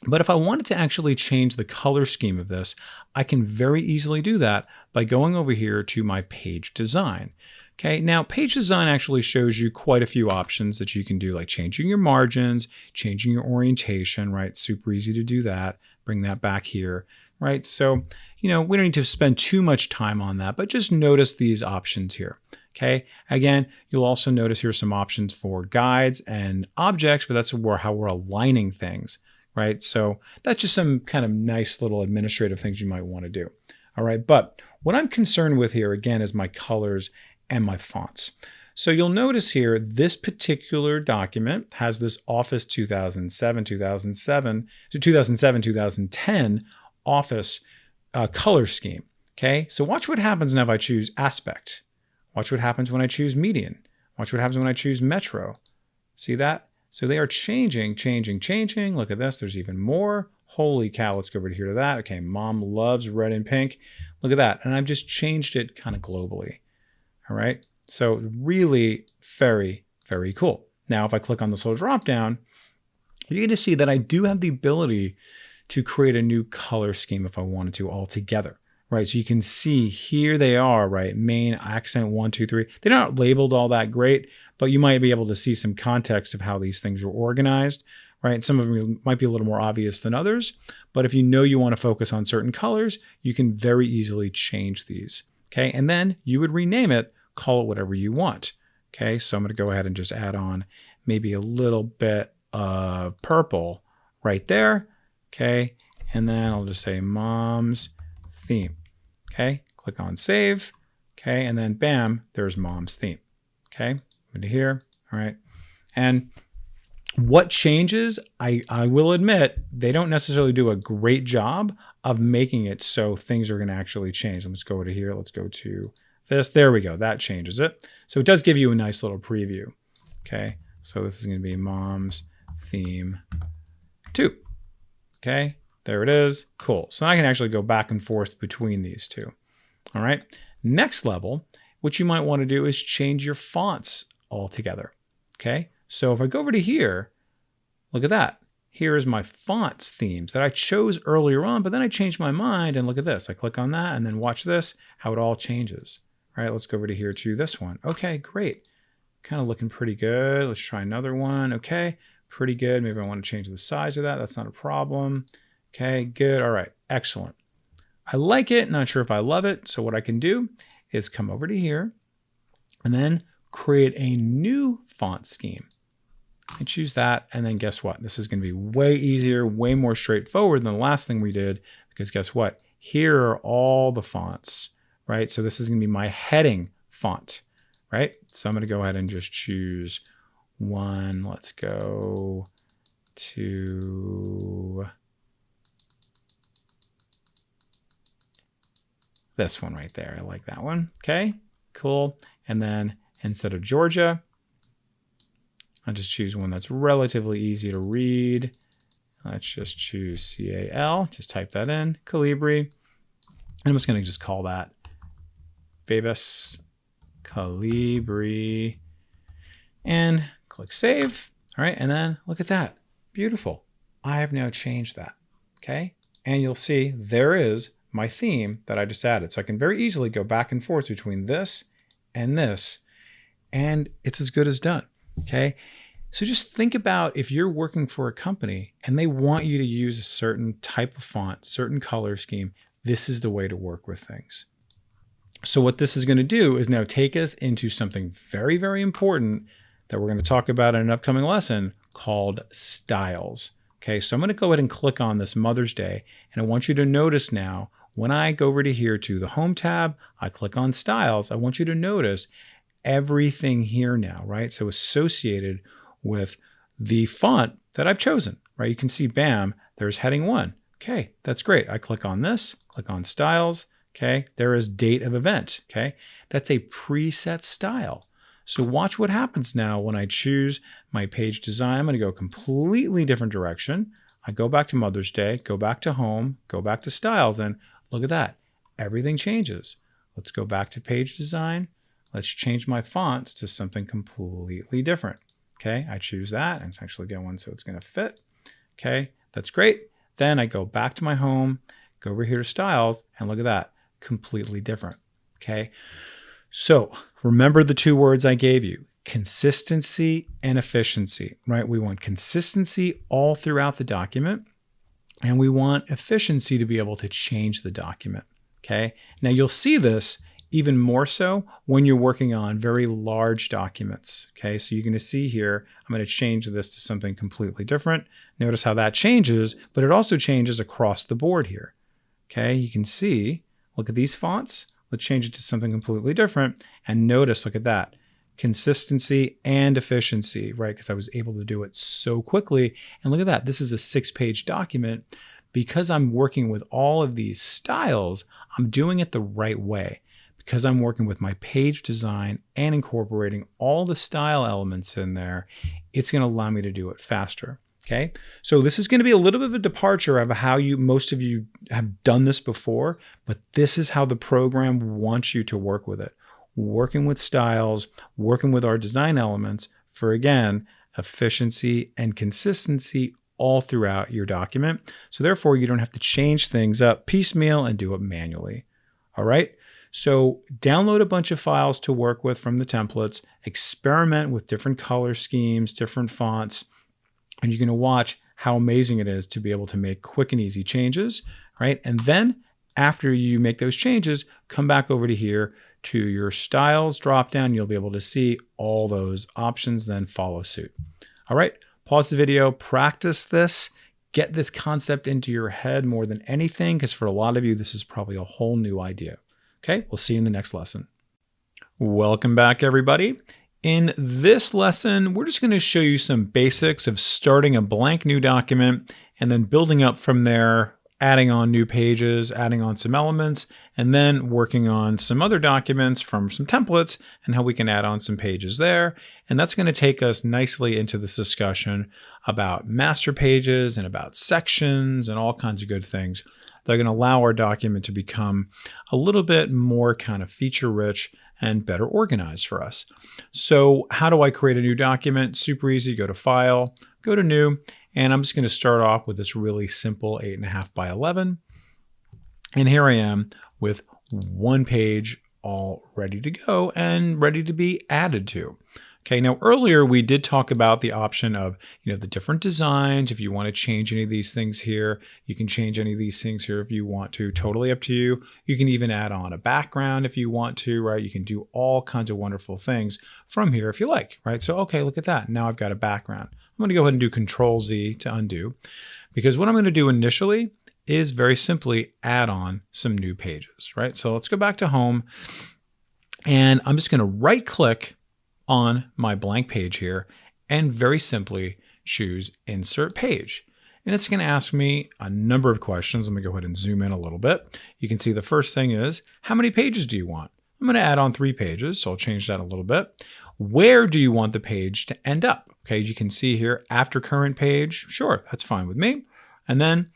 But if I wanted to actually change the color scheme of this, I can very easily do that by going over here to my page design. Okay, now page design actually shows you quite a few options that you can do, like changing your margins, changing your orientation, right? Super easy to do that. Bring that back here, right? So, we don't need to spend too much time on that, but just notice these options here. Okay, again, you'll also notice here some options for guides and objects, but that's how we're aligning things, right? So that's just some kind of nice little administrative things you might want to do. All right, but what I'm concerned with here, again, is my colors and my fonts. So you'll notice here, this particular document has this Office 2007-2010 Office color scheme. Okay, so watch what happens now if I choose Aspect. Watch what happens when I choose Median. Watch what happens when I choose Metro. See that? So they are changing. Look at this. There's even more. Holy cow. Let's go over here to that. Okay, Mom loves red and pink. Look at that. And I've just changed it kind of globally. All right. So really very, very cool. Now, if I click on this little drop down, you're going to see that I do have the ability to create a new color scheme if I wanted to altogether. Right, so you can see here they are, right? Main, accent, 1, 2, 3. They're not labeled all that great, but you might be able to see some context of how these things are organized, right? Some of them might be a little more obvious than others, but if you know you want to focus on certain colors, you can very easily change these, okay? And then you would rename it, call it whatever you want, okay? So I'm going to go ahead and just add on maybe a little bit of purple right there, okay? And then I'll just say Mom's Theme. Okay, click on save. Okay, and then bam, there's Mom's Theme. Okay, into here. All right. And what changes, I will admit, they don't necessarily do a great job of making it so things are going to actually change. Let's go to here. Let's go to this. There we go. That changes it. So it does give you a nice little preview. Okay, so this is going to be Mom's Theme 2. Okay. There it is. Cool. So now I can actually go back and forth between these two. All right. Next level, what you might want to do is change your fonts altogether. Okay. So if I go over to here, look at that. Here is my fonts themes that I chose earlier on, but then I changed my mind, and look at this. I click on that and then watch this, how it all changes. All right, let's go over to here to this one. Okay, great. Kind of looking pretty good. Let's try another one. Okay, pretty good. Maybe I want to change the size of that. That's not a problem. Okay, good. All right, excellent. I like it, not sure if I love it. So what I can do is come over to here and then create a new font scheme. I choose that, and then guess what? This is going to be way easier, way more straightforward than the last thing we did, because guess what? Here are all the fonts, right? So this is going to be my heading font, right? So I'm going to go ahead and just choose one. Let's go to this one right there. I like that one. Okay, cool. And then instead of Georgia, I'll just choose one that's relatively easy to read. Let's just choose CAL, just type that in, Calibri. And I'm just going to just call that Babus Calibri and click save. All right, and then look at that. Beautiful. I have now changed that, okay? And you'll see there is my theme that I just added. So I can very easily go back and forth between this, and it's as good as done. Okay, so just think about if you're working for a company and they want you to use a certain type of font, certain color scheme, this is the way to work with things. So what this is going to do is now take us into something very, very important that we're going to talk about in an upcoming lesson called styles. Okay, so I'm going to go ahead and click on this Mother's Day, and I want you to notice now when I go over to here to the Home tab, I click on styles. I want you to notice everything here now, right? So associated with the font that I've chosen, right? You can see, bam, there's heading 1. Okay, that's great. I click on this, click on styles. Okay, there is date of event. Okay, that's a preset style. So watch what happens now when I choose my page design. I'm going to go a completely different direction. I go back to Mother's Day, go back to home, go back to styles, and look at that. Everything changes. Let's go back to page design. Let's change my fonts to something completely different. Okay, I choose that and actually get one so it's going to fit. Okay, that's great. Then I go back to my home, go over here to styles, and look at that, completely different. Okay, so remember the 2 words I gave you, consistency and efficiency, right? We want consistency all throughout the document, and we want efficiency to be able to change the document. Okay, now you'll see this even more so when you're working on very large documents. Okay, so you're going to see here, I'm going to change this to something completely different. Notice how that changes, but it also changes across the board here. Okay, you can see, look at these fonts. Let's change it to something completely different. And notice, look at that, consistency and efficiency, right? Because I was able to do it so quickly. And look at that, this is a 6-page document. Because I'm working with all of these styles, I'm doing it the right way. Because I'm working with my page design and incorporating all the style elements in there, it's going to allow me to do it faster. Okay, so this is going to be a little bit of a departure of how most of you have done this before, but this is how the program wants you to work with it. Working with styles, working with our design elements for, again, efficiency and consistency all throughout your document. So therefore, you don't have to change things up piecemeal and do it manually. All right. So download a bunch of files to work with from the templates, experiment with different color schemes, different fonts, and you're going to watch how amazing it is to be able to make quick and easy changes, right? And then after you make those changes, come back over to here to your styles dropdown. You'll be able to see all those options, then follow suit. All right, pause the video, practice this, get this concept into your head more than anything, because for a lot of you, this is probably a whole new idea. Okay, we'll see you in the next lesson. Welcome back, everybody. In this lesson, we're just going to show you some basics of starting a blank new document and then building up from there adding on new pages, adding on some elements, and then working on some other documents from some templates and how we can add on some pages there. And that's going to take us nicely into this discussion about master pages and about sections and all kinds of good things that are going to allow our document to become a little bit more kind of feature rich and better organized for us. So how do I create a new document? Super easy. Go to File, go to New, and I'm just going to start off with this really simple 8.5 by 11. And here I am with one page all ready to go and ready to be added to. Okay, now earlier we did talk about the option of, the different designs. If you want to change any of these things here, you can change any of these things here if you want to, totally up to you. You can even add on a background if you want to, right? You can do all kinds of wonderful things from here if you like, right? So, okay, look at that. Now I've got a background. I'm going to go ahead and do Control Z to undo, because what I'm going to do initially is very simply add on some new pages, right? So let's go back to Home, and I'm just going to right click on my blank page here and very simply choose Insert Page. And it's going to ask me a number of questions. Let me go ahead and zoom in a little bit. You can see the first thing is, how many pages do you want? I'm going to add on 3 pages, so I'll change that a little bit. Where do you want the page to end up? Okay, you can see here, after current page. Sure, that's fine with me. And then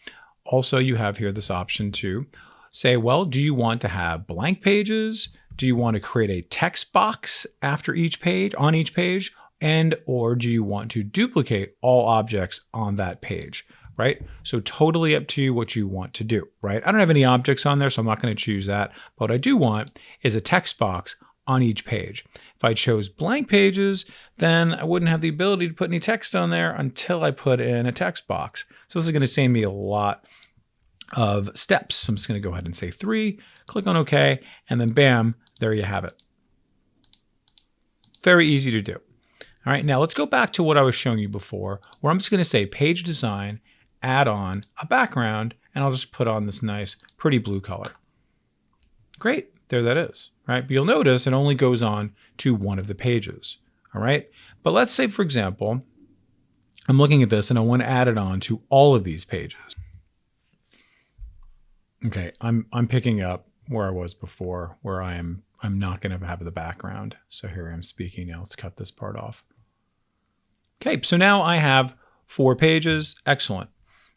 also you have here this option to say, well, do you want to have blank pages? Do you want to create a text box after each page, on each page? Or do you want to duplicate all objects on that page, right? So totally up to you what you want to do, right? I don't have any objects on there, so I'm not going to choose that. But what I do want is a text box on each page. If I chose blank pages, then I wouldn't have the ability to put any text on there until I put in a text box. So this is going to save me a lot of steps. So I'm just going to go ahead and say 3, click on OK, and then bam, there you have it. Very easy to do. All right, now let's go back to what I was showing you before, where I'm just going to say Page Design, add on a background, and I'll just put on this nice, pretty blue color. Great, there that is, right? But you'll notice it only goes on to one of the pages, all right? But let's say, for example, I'm looking at this and I want to add it on to all of these pages. Okay, I'm picking up where I was before, where I'm not going to have the background. So here I'm speaking now. Let's cut this part off. Okay, so now I have 4 pages. Excellent.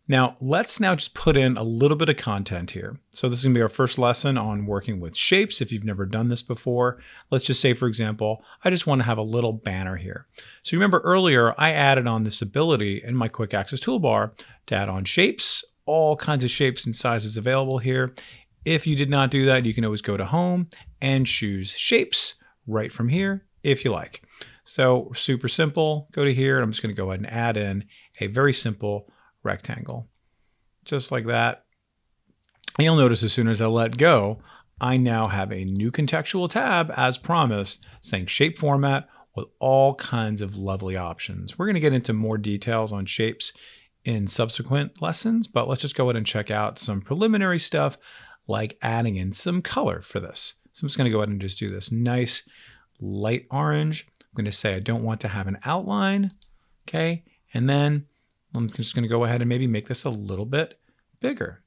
Now let's just put in a little bit of content here. So this is going to be our first lesson on working with shapes. If you've never done this before, let's just say, for example, I just want to have a little banner here. So remember earlier, I added on this ability in my quick access toolbar to add on shapes, all kinds of shapes and sizes available here. If you did not do that, you can always go to Home and choose Shapes right from here if you like. So super simple. Go to here and I'm just going to go ahead and add in a very simple rectangle. Just like that. And you'll notice as soon as I let go, I now have a new contextual tab as promised, saying Shape Format with all kinds of lovely options. We're going to get into more details on shapes in subsequent lessons, but let's just go ahead and check out some preliminary stuff like adding in some color for this. So I'm just going to go ahead and just do this nice light orange. I'm going to say I don't want to have an outline. Okay. And then I'm just going to go ahead and maybe make this a little bit bigger.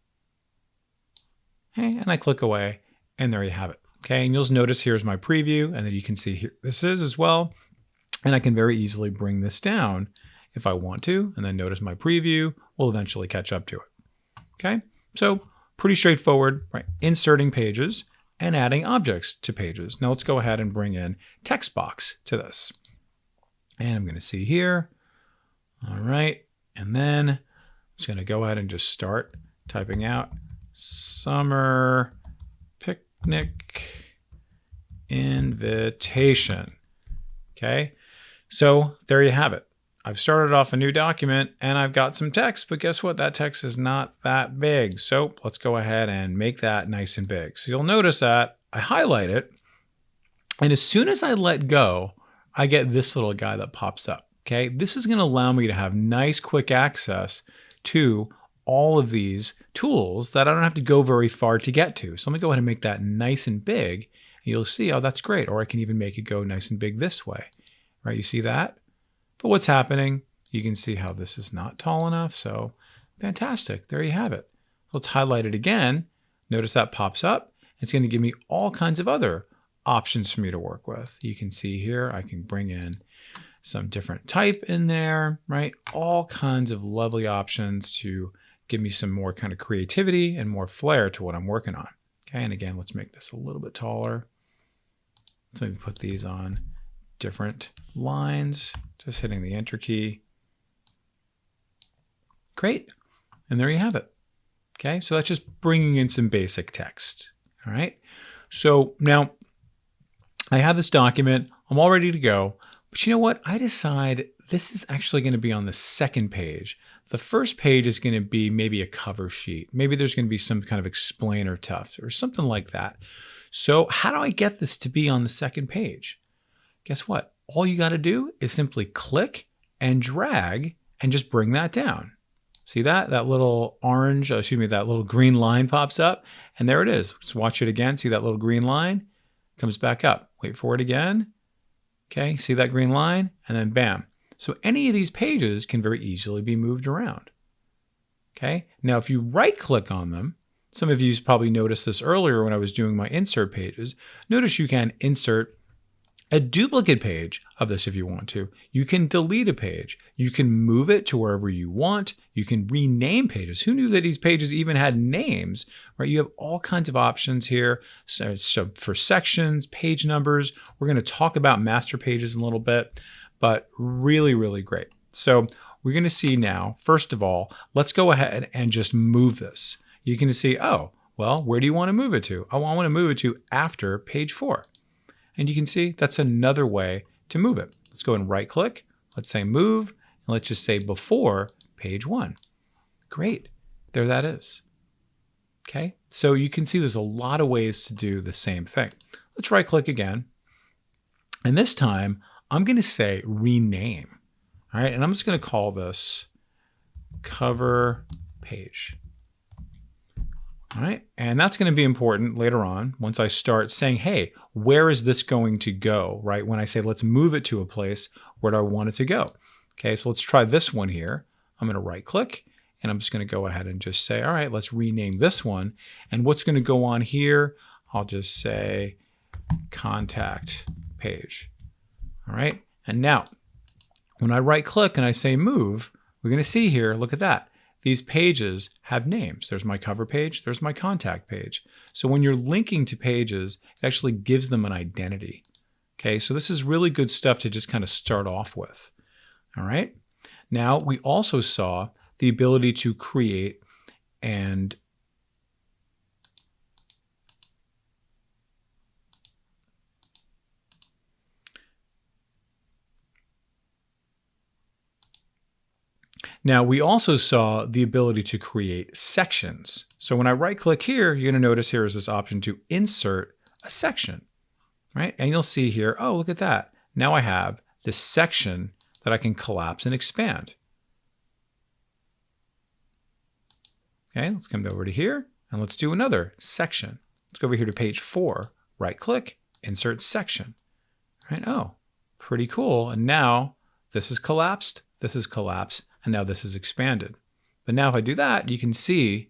Okay. And I click away and there you have it. Okay. And you'll notice here's my preview and then you can see here this is as well. And I can very easily bring this down if I want to. And then notice my preview will eventually catch up to it. Okay. So pretty straightforward, right? Inserting pages and adding objects to pages. Now let's go ahead and bring in text box to this. And I'm going to see here. All right. And then I'm just going to go ahead and just start typing out summer picnic invitation. Okay. So there you have it. I've started off a new document and I've got some text, but guess what? That text is not that big. So let's go ahead and make that nice and big. So you'll notice that I highlight it. And as soon as I let go, I get this little guy that pops up. Okay. This is going to allow me to have nice, quick access to all of these tools that I don't have to go very far to get to. So let me go ahead and make that nice and big. And you'll see, oh, that's great. Or I can even make it go nice and big this way, right? You see that? But what's happening? You can see how this is not tall enough. So fantastic. There you have it. Let's highlight it again. Notice that pops up. It's going to give me all kinds of other options for me to work with. You can see here, I can bring in some different type in there, right? All kinds of lovely options to give me some more kind of creativity and more flair to what I'm working on. Okay, and again, let's make this a little bit taller. So maybe put these on different lines, just hitting the Enter key. Great, and there you have it. Okay, so that's just bringing in some basic text. All right, so now I have this document, I'm all ready to go, but you know what? I decide this is actually going to be on the second page. The first page is going to be maybe a cover sheet. Maybe there's going to be some kind of explainer text or something like that. So how do I get this to be on the second page? Guess what? All you got to do is simply click and drag and just bring that down. See that? That little orange, that little green line pops up, and there it is. Just watch it again. See that little green line? Comes back up. Wait for it again. Okay, see that green line? And then bam. So any of these pages can very easily be moved around. Okay, now if you right click on them, some of you probably noticed this earlier when I was doing my insert pages. Notice you can insert a duplicate page of this if you want to. You can delete a page. You can move it to wherever you want. You can rename pages. Who knew that these pages even had names, right? You have all kinds of options here. So for sections, page numbers, we're going to talk about master pages in a little bit, but really, really great. So we're going to see now, first of all, let's go ahead and just move this. You can see, oh, well, where do you want to move it to? Oh, I want to move it to after page 4. And you can see that's another way to move it. Let's go and right click. Let's say move. And let's just say before page 1. Great. There that is. Okay. So you can see there's a lot of ways to do the same thing. Let's right click again. And this time I'm going to say rename. All right. And I'm just going to call this cover page. All right, and that's going to be important later on once I start saying, hey, where is this going to go, right? When I say, let's move it to a place, where do I want it to go? Okay, so let's try this one here. I'm going to right click and I'm just going to go ahead and just say, all right, let's rename this one. And what's going to go on here? I'll just say contact page. All right, and now when I right click and I say move, we're going to see here, look at that. These pages have names. There's my cover page, there's my contact page. So when you're linking to pages, it actually gives them an identity. Okay, so this is really good stuff to just kind of start off with. All right, now we also saw the ability to create and Now, we also saw the ability to create sections. So when I right click here, you're going to notice here is this option to insert a section, right? And you'll see here, oh, look at that. Now I have this section that I can collapse and expand. Okay, let's come over to here and let's do another section. Let's go over here to page 4, right click, insert section. Right? Oh, pretty cool. And now this is collapsed, and now this is expanded. But now if I do that, you can see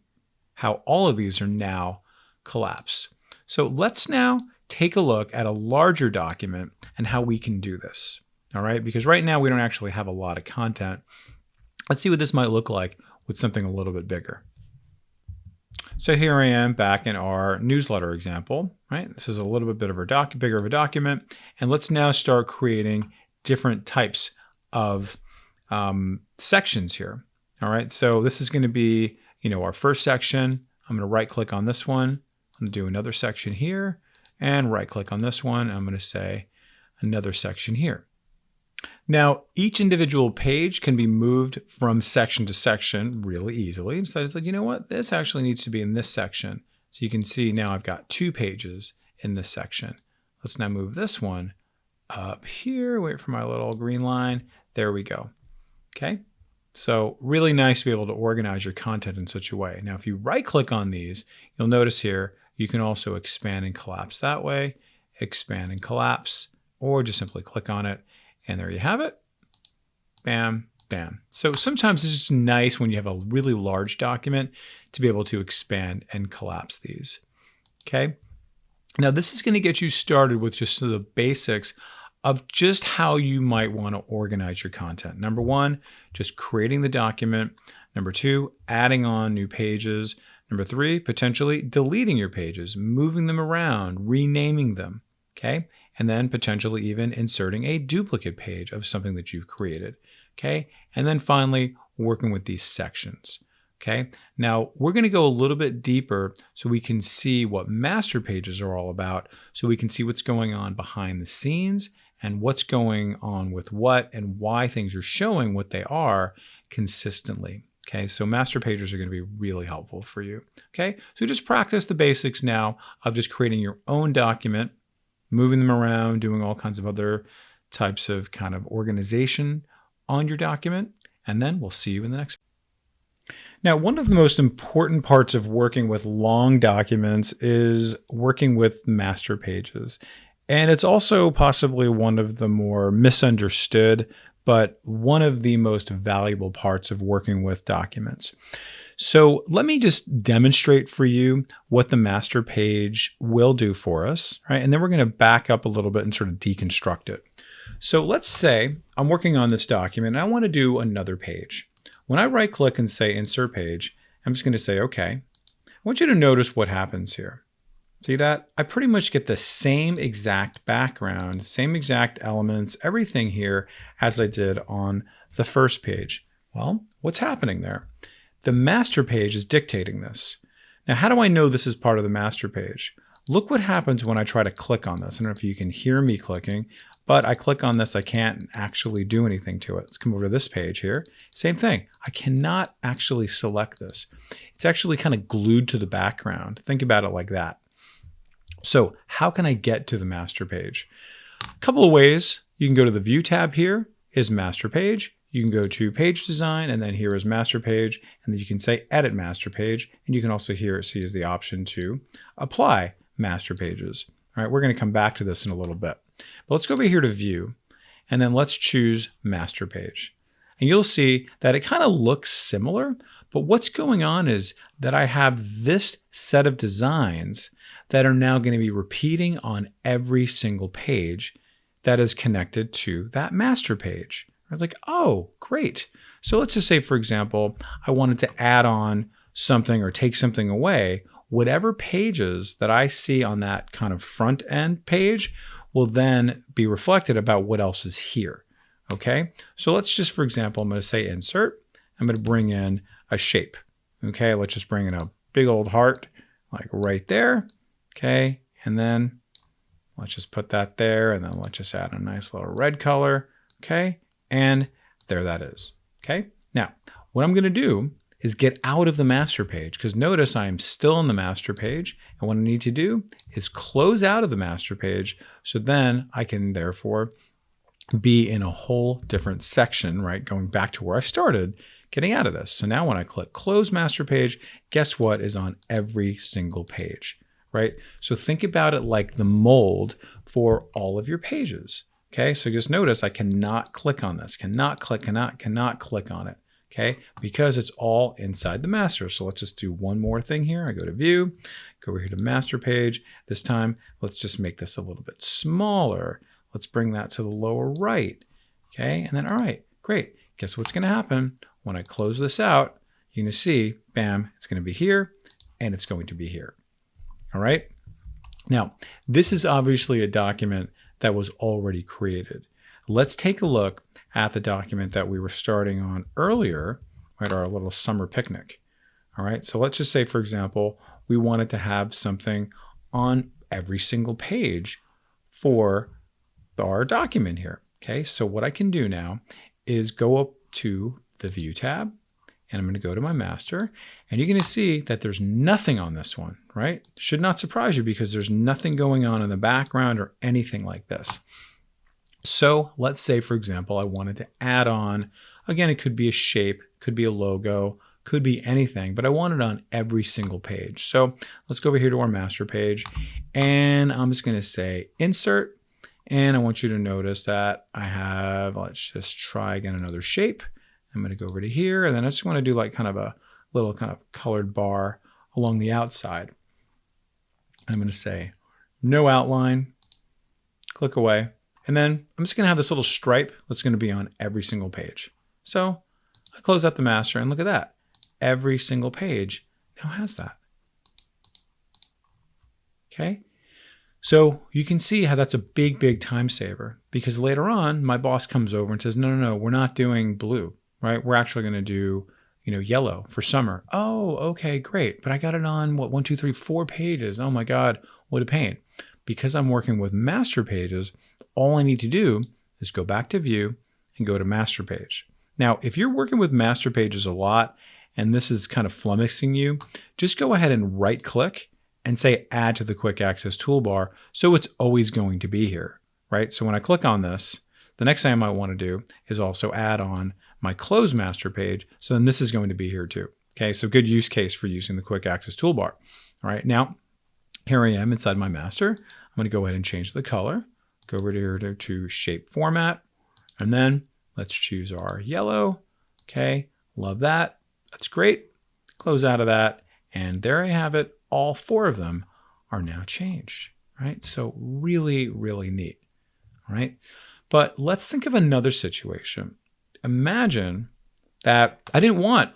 how all of these are now collapsed. So let's now take a look at a larger document and how we can do this. All right, because right now we don't actually have a lot of content. Let's see what this might look like with something a little bit bigger. So here I am back in our newsletter example, right? This is a little bit bigger of a document. And let's now start creating different types of sections here. All right, so this is going to be, our first section. I'm going to right click on this one. I'm going to do another section here and right click on this one. I'm going to say another section here. Now, each individual page can be moved from section to section really easily. So I was like, you know what? This actually needs to be in this section. So you can see now I've got 2 pages in this section. Let's now move this one up here. Wait for my little green line. There we go. Okay, so really nice to be able to organize your content in such a way. Now, if you right click on these, you'll notice here, you can also expand and collapse that way, expand and collapse, or just simply click on it. And there you have it. Bam, expand. So sometimes it's just nice when you have a really large document to be able to expand and collapse these. Okay. Now this is going to get you started with just the basics of just how you might want to organize your content. Number one, just creating the document. Number two, adding on new pages. Number three, potentially deleting your pages, moving them around, renaming them, okay? And then potentially even inserting a duplicate page of something that you've created, okay? And then finally, working with these sections, okay? Now, we're going to go a little bit deeper so we can see what master pages are all about, so we can see what's going on behind the scenes and what's going on with what and why things are showing what they are consistently. Okay, so master pages are going to be really helpful for you. Okay, so just practice the basics now of just creating your own document, moving them around, doing all kinds of other types of kind of organization on your document, and then we'll see you in the next. Now, one of the most important parts of working with long documents is working with master pages. And it's also possibly one of the more misunderstood, but one of the most valuable parts of working with documents. So let me just demonstrate for you what the master page will do for us, right? And then we're going to back up a little bit and sort of deconstruct it. So let's say I'm working on this document and I want to do another page. When I right click and say insert page, I'm just going to say, okay, I want you to notice what happens here. See that? I pretty much get the same exact background, same exact elements, everything here as I did on the first page. Well, what's happening there? The master page is dictating this. Now, how do I know this is part of the master page? Look what happens when I try to click on this. I don't know if you can hear me clicking, but I click on this, I can't actually do anything to it. Let's come over to this page here. Same thing. I cannot actually select this. It's actually kind of glued to the background. Think about it like that. So how can I get to the master page? A couple of ways. You can go to the View tab. Here is Master Page. You can go to Page Design, and then here is Master Page, and then you can say Edit Master Page, and you can also here see is the option to apply master pages. All right, we're going to come back to this in a little bit. But let's go over here to View, and then let's choose Master Page. And you'll see that it kind of looks similar, but what's going on is that I have this set of designs that are now going to be repeating on every single page that is connected to that master page. I was like, oh, great. So let's just say, for example, I wanted to add on something or take something away. Whatever pages that I see on that kind of front end page will then be reflected about what else is here. Okay, so let's just, for example, I'm going to say insert. I'm going to bring in a shape. Okay, let's just bring in a big old heart like right there. Okay, and then let's just put that there, and then let's just add a nice little red color. Okay, and there that is. Okay, now what I'm going to do is get out of the master page, because notice I am still in the master page, and what I need to do is close out of the master page, so then I can therefore be in a whole different section, right? Going back to where I started, getting out of this. So now when I click close master page, guess what is on every single page, right? So think about it like the mold for all of your pages. Okay, so just notice I cannot click on this, cannot click on it, okay? Because it's all inside the master. So let's just do one more thing here. I go to View, go over here to Master Page. This time, let's just make this a little bit smaller. Let's bring that to the lower right, okay? And then, all right, great. Guess what's gonna happen? When I close this out, you're gonna see, bam, it's gonna be here, and it's going to be here, all right? Now, this is obviously a document that was already created. Let's take a look at the document that we were starting on earlier, right, our little summer picnic, all right? So let's just say, for example, we wanted to have something on every single page for our document here, okay? So what I can do now is go up to the View tab, and I'm going to go to my master, and you're going to see that there's nothing on this one, right? Should not surprise you, because there's nothing going on in the background or anything like this. So let's say, for example, I wanted to add on, again, it could be a shape, could be a logo, could be anything, but I want it on every single page. So let's go over here to our master page, and I'm just going to say insert. And I want you to notice that I have, let's just try again, another shape. I'm going to go over to here, and then I just want to do like kind of a little kind of colored bar along the outside. I'm going to say no outline, click away, and then I'm just going to have this little stripe that's going to be on every single page. So I close out the master, and look at that. Every single page now has that. Okay. So you can see how that's a big, big time saver, because later on my boss comes over and says, no, we're not doing blue, right? We're actually going to do, yellow for summer. Oh, okay, great. But I got it on 1, 2, 3, 4 pages. Oh my God, what a pain. Because I'm working with master pages, all I need to do is go back to view and go to master page. Now, if you're working with master pages a lot and this is kind of flummoxing you, just go ahead and right click and say add to the quick access toolbar, so it's always going to be here, right? So when I click on this, the next thing I might want to do is also add on my close master page, so then this is going to be here too. Okay, so good use case for using the quick access toolbar. All right, now here I am inside my master. I'm going to go ahead and change the color, go over here to shape format, and then let's choose our yellow. Okay, love that. That's great. Close out of that, and there I have it. All 4 of them are now changed, right? So really, really neat, all right? But let's think of another situation. Imagine that I didn't want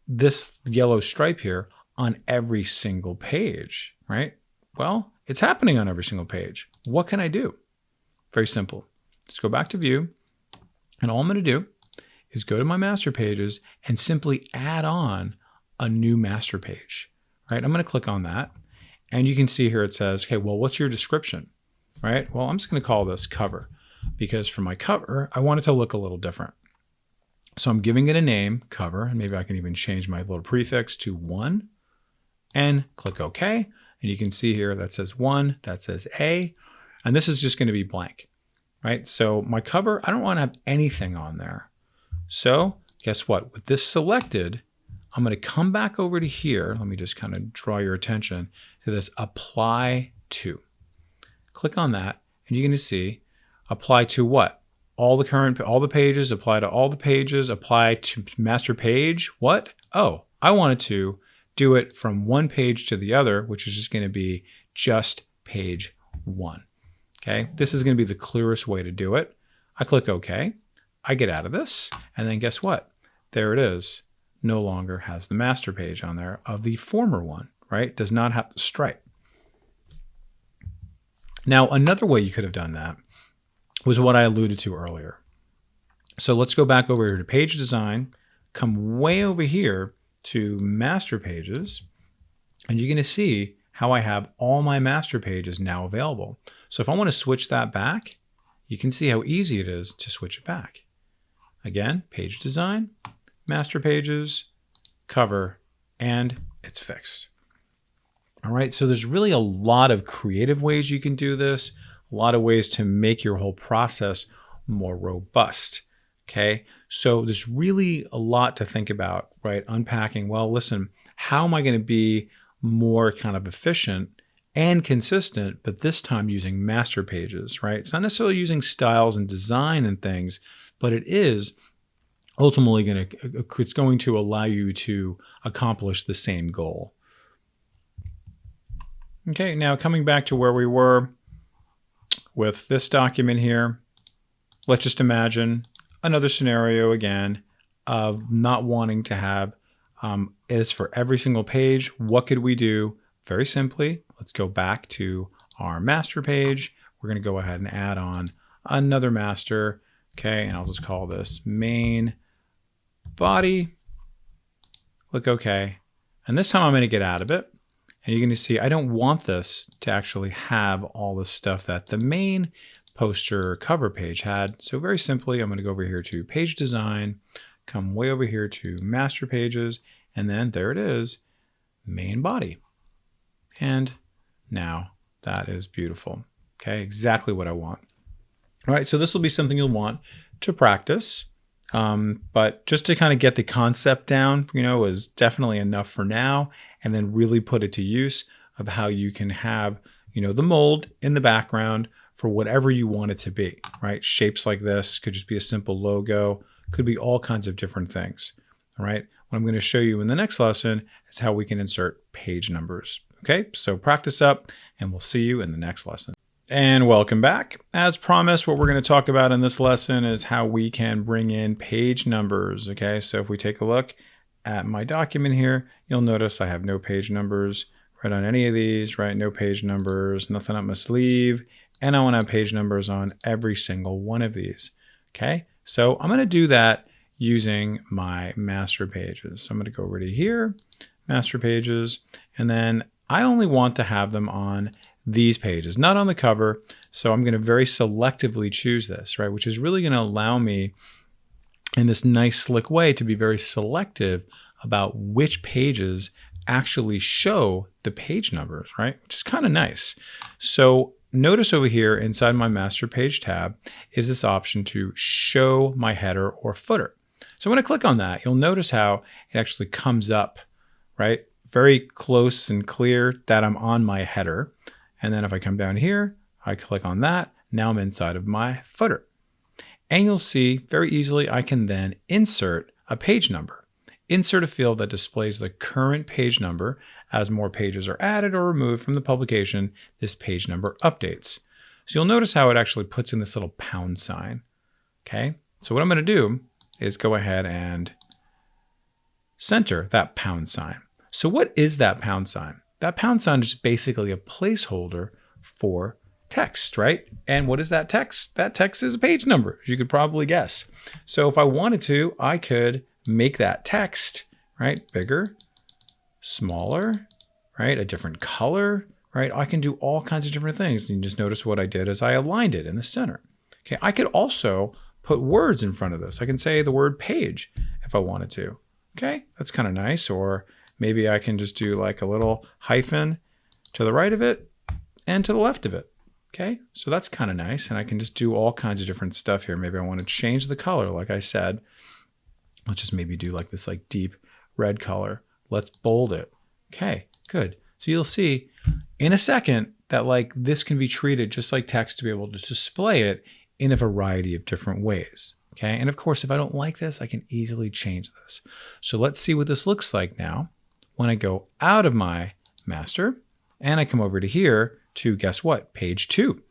this yellow stripe here on every single page, right? Well, it's happening on every single page. What can I do? Very simple. Let's go back to view, and all I'm going to do is go to my master pages and simply add on a new master page. Right, I'm going to click on that, and you can see here it says, okay, well, what's your description? Right, well, I'm just going to call this cover, because for my cover, I want it to look a little different. So I'm giving it a name, cover, and maybe I can even change my little prefix to 1, and click OK. And you can see here that says 1, that says A, and this is just going to be blank. Right, so my cover, I don't want to have anything on there. So guess what? With this selected, I'm going to come back over to here. Let me just kind of draw your attention to this apply to. Click on that, and you're going to see apply to what? All the pages, apply to all the pages, apply to master page. What? Oh, I wanted to do it from one page to the other, which is just going to be just page 1. Okay, this is going to be the clearest way to do it. I click OK. I get out of this, and then guess what? There it is. No longer has the master page on there of the former one, right? Does not have the stripe. Now, another way you could have done that was what I alluded to earlier. So let's go back over here to page design, come way over here to master pages, and you're going to see how I have all my master pages now available. So if I want to switch that back, you can see how easy it is to switch it back. Again, page design, master pages, cover, and it's fixed. All right, so there's really a lot of creative ways you can do this, a lot of ways to make your whole process more robust. Okay, so there's really a lot to think about, right? Unpacking, well, listen, how am I going to be more kind of efficient and consistent, but this time using master pages, right? It's not necessarily using styles and design and things, but it is ultimately it's going to allow you to accomplish the same goal. Okay, now coming back to where we were with this document here, let's just imagine another scenario again of not wanting to have is for every single page. What could we do? Very simply, let's go back to our master page. We're going to go ahead and add on another master. Okay, and I'll just call this main body. Click OK. And this time I'm going to get out of it. And you're going to see I don't want this to actually have all the stuff that the main poster cover page had. So very simply, I'm going to go over here to page design, come way over here to master pages, and then there it is, main body. And now that is beautiful. Okay, exactly what I want. All right, so this will be something you'll want to practice. But just to kind of get the concept down, is definitely enough for now, and then really put it to use of how you can have, the mold in the background for whatever you want it to be, right? Shapes like this could just be a simple logo, Could be all kinds of different things. All right. What I'm going to show you in the next lesson is how we can insert page numbers. Okay, so practice up and we'll see you in the next lesson. And welcome back. As promised, what we're going to talk about in this lesson is how we can bring in page numbers. Okay, so if we take a look at my document here, you'll notice I have no page numbers right on any of these, right? No page numbers, nothing up my sleeve. And I want to have page numbers on every single one of these. Okay, so I'm going to do that using my master pages. So I'm going to go over to here, master pages, and then I only want to have them on these pages, not on the cover. So I'm going to very selectively choose this, right? Which is really going to allow me in this nice slick way to be very selective about which pages actually show the page numbers, right? Which is kind of nice. So notice over here inside my master page tab is this option to show my header or footer. So when I click on that, you'll notice how it actually comes up, right? Very close and clear that I'm on my header. And then if I come down here, I click on that. Now I'm inside of my footer. And you'll see very easily I can then insert a page number. Insert a field that displays the current page number. As more pages are added or removed from the publication, this page number updates. So you'll notice how it actually puts in this little pound sign. Okay, so what I'm going to do is go ahead and center that pound sign. So what is that pound sign? That pound sign is basically a placeholder for text, right? And what is that text? That text is a page number, as you could probably guess. So if I wanted to, I could make that text, right, bigger, smaller, right, a different color, right? I can do all kinds of different things. And you just notice what I did is I aligned it in the center. Okay, I could also put words in front of this. I can say the word page if I wanted to. Okay, that's kind of nice. Or maybe I can just do like a little hyphen to the right of it and to the left of it. Okay, so that's kind of nice. And I can just do all kinds of different stuff here. Maybe I want to change the color, like I said. Let's just maybe do like this like deep red color. Let's bold it. Okay, good. So you'll see in a second that like this can be treated just like text to be able to display it in a variety of different ways. Okay, and of course, if I don't like this, I can easily change this. So let's see what this looks like now when I go out of my master and I come over to here to, guess what, page 2.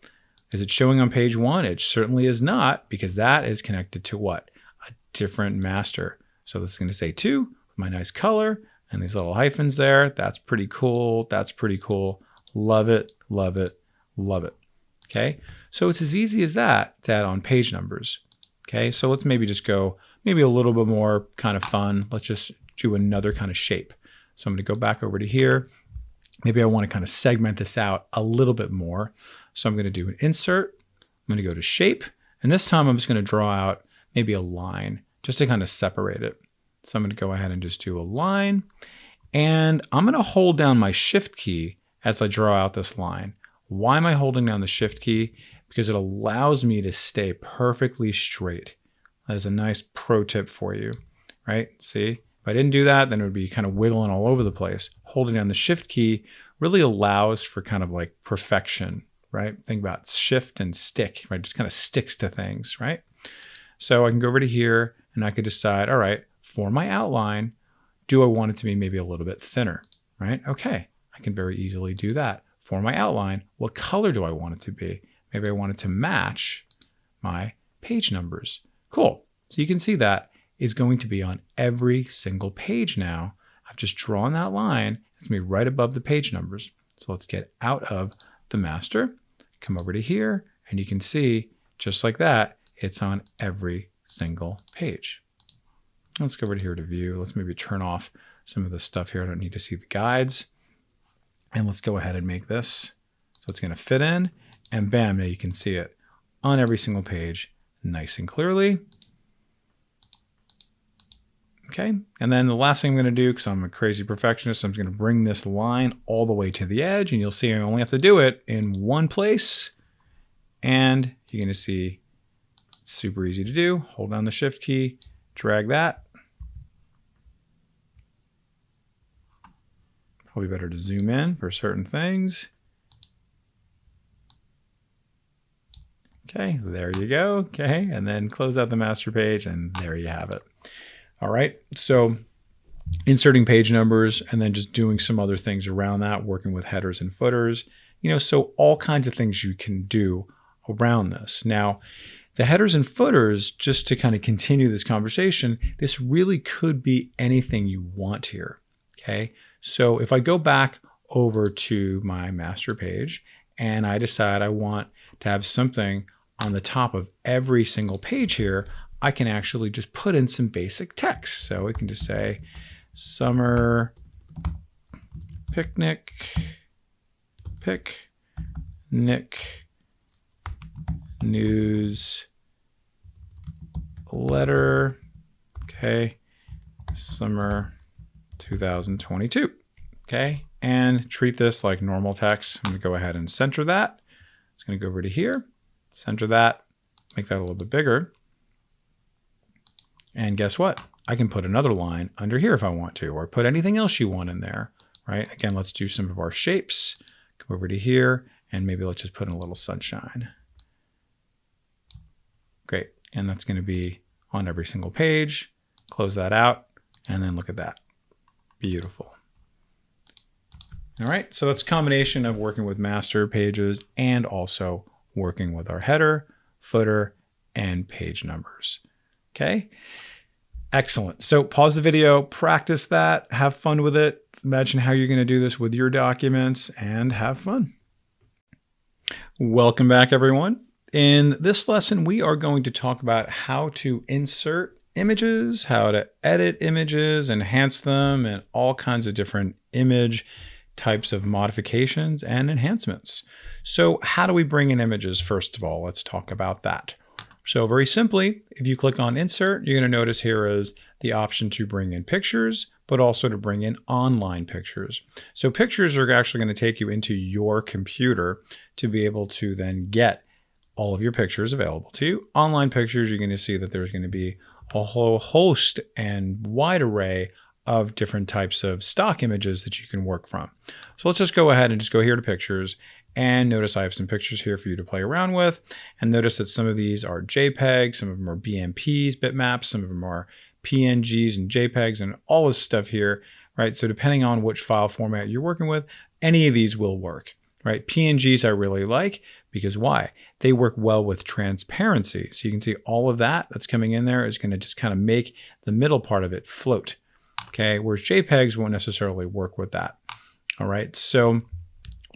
Is it showing on page 1? It certainly is not, because that is connected to what? A different master. So this is going to say 2, my nice color and these little hyphens there. That's pretty cool. That's pretty cool. Love it, love it, love it. Okay, so it's as easy as that to add on page numbers. Okay, so let's maybe just go maybe a little bit more kind of fun. Let's just do another kind of shape. So I'm going to go back over to here. Maybe I want to kind of segment this out a little bit more. So I'm going to do an insert. I'm going to go to shape. And this time I'm just going to draw out maybe a line just to kind of separate it. So I'm going to go ahead and just do a line. And I'm going to hold down my shift key as I draw out this line. Why am I holding down the shift key? Because it allows me to stay perfectly straight. That is a nice pro tip for you, right? See, if I didn't do that, then it would be kind of wiggling all over the place. Holding down the shift key really allows for kind of like perfection, right? Think about shift and stick, right? Just kind of sticks to things, right? So I can go over to here and I could decide, all right, for my outline, do I want it to be maybe a little bit thinner, right? Okay, I can very easily do that. For my outline, what color do I want it to be? Maybe I want it to match my page numbers. Cool. So you can see that is going to be on every single page now. I've just drawn that line. It's going to be right above the page numbers. So let's get out of the master, come over to here, and you can see just like that, it's on every single page. Let's go over to here to view. Let's maybe turn off some of the stuff here. I don't need to see the guides. And let's go ahead and make this. So it's going to fit in, and bam, now you can see it on every single page nice and clearly. Okay, and then the last thing I'm going to do, because I'm a crazy perfectionist, I'm going to bring this line all the way to the edge, and you'll see I only have to do it in one place. And you're going to see it's super easy to do. Hold down the shift key, drag that. Probably better to zoom in for certain things. Okay, there you go. Okay, and then close out the master page, and there you have it. All right, so inserting page numbers and then just doing some other things around that, working with headers and footers, so all kinds of things you can do around this. Now, the headers and footers, just to kind of continue this conversation, this really could be anything you want here. Okay, so if I go back over to my master page and I decide I want to have something on the top of every single page here, I can actually just put in some basic text. So we can just say summer picnic news letter, okay, summer 2022, okay, and treat this like normal text. I'm gonna go ahead and center that. It's gonna go over to here, center that, make that a little bit bigger. And guess what? I can put another line under here if I want to, or put anything else you want in there, right? Again, let's do some of our shapes. Come over to here, and maybe let's just put in a little sunshine. Great, and that's gonna be on every single page. Close that out, and then look at that. Beautiful. All right, so that's a combination of working with master pages and also working with our header, footer, and page numbers. Okay, excellent. So pause the video, practice that, have fun with it. Imagine how you're going to do this with your documents and have fun. Welcome back, everyone. In this lesson, we are going to talk about how to insert images, how to edit images, enhance them, and all kinds of different image types of modifications and enhancements. So how do we bring in images? First of all, let's talk about that. So very simply, if you click on Insert, you're going to notice here is the option to bring in pictures, but also to bring in online pictures. So pictures are actually going to take you into your computer to be able to then get all of your pictures available to you. Online pictures, you're going to see that there's going to be a whole host and wide array of different types of stock images that you can work from. So let's just go ahead and just go here to pictures, and notice I have some pictures here for you to play around with. And notice that some of these are JPEG, some of them are BMPs, bitmaps, some of them are PNGs and JPEGs and all this stuff here, right? So depending on which file format you're working with, any of these will work, right? PNGs I really like because why? They work well with transparency. So you can see all of that that's coming in there is going to just kind of make the middle part of it float. Okay, whereas JPEGs won't necessarily work with that. All right, so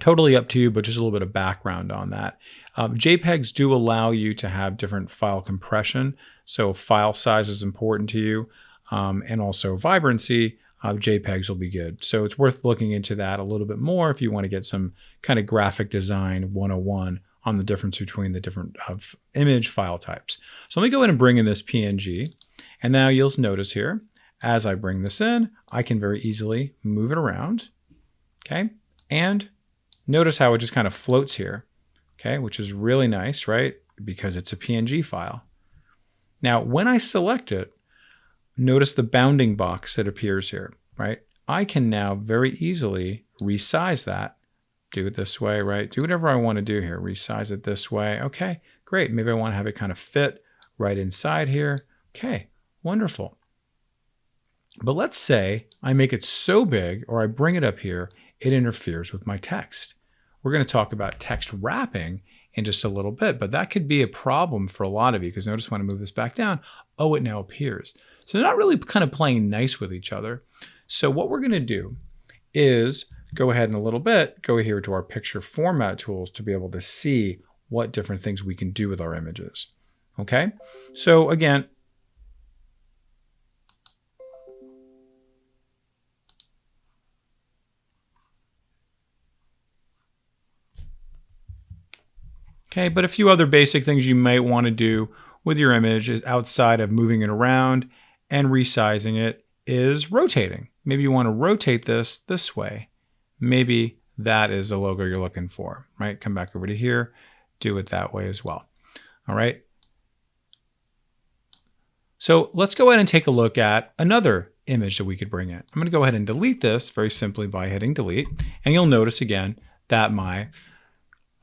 totally up to you, but just a little bit of background on that. JPEGs do allow you to have different file compression. So file size is important to you, and also vibrancy. JPEGs will be good. So it's worth looking into that a little bit more if you want to get some kind of graphic design 101 on the difference between the different image file types. So let me go ahead and bring in this PNG. And now you'll notice here, as I bring this in, I can very easily move it around, okay? And notice how it just kind of floats here, okay? Which is really nice, right? Because it's a PNG file. Now, when I select it, notice the bounding box that appears here, right? I can now very easily resize that, do it this way, right? Do whatever I want to do here, resize it this way. Okay, great. Maybe I want to have it kind of fit right inside here. Okay, wonderful. But let's say I make it so big, or I bring it up here, it interferes with my text. We're going to talk about text wrapping in just a little bit, but that could be a problem for a lot of you because notice when I move this back down, oh, it now appears. So they're not really kind of playing nice with each other. So what we're going to do is go ahead in a little bit, go here to our picture format tools to be able to see what different things we can do with our images. Okay, so again, okay, but a few other basic things you might want to do with your image is outside of moving it around and resizing it is rotating. Maybe you want to rotate this way. Maybe that is the logo you're looking for, right? Come back over to here, do it that way as well. All right. So let's go ahead and take a look at another image that we could bring in. I'm going to go ahead and delete this very simply by hitting delete. And you'll notice again that my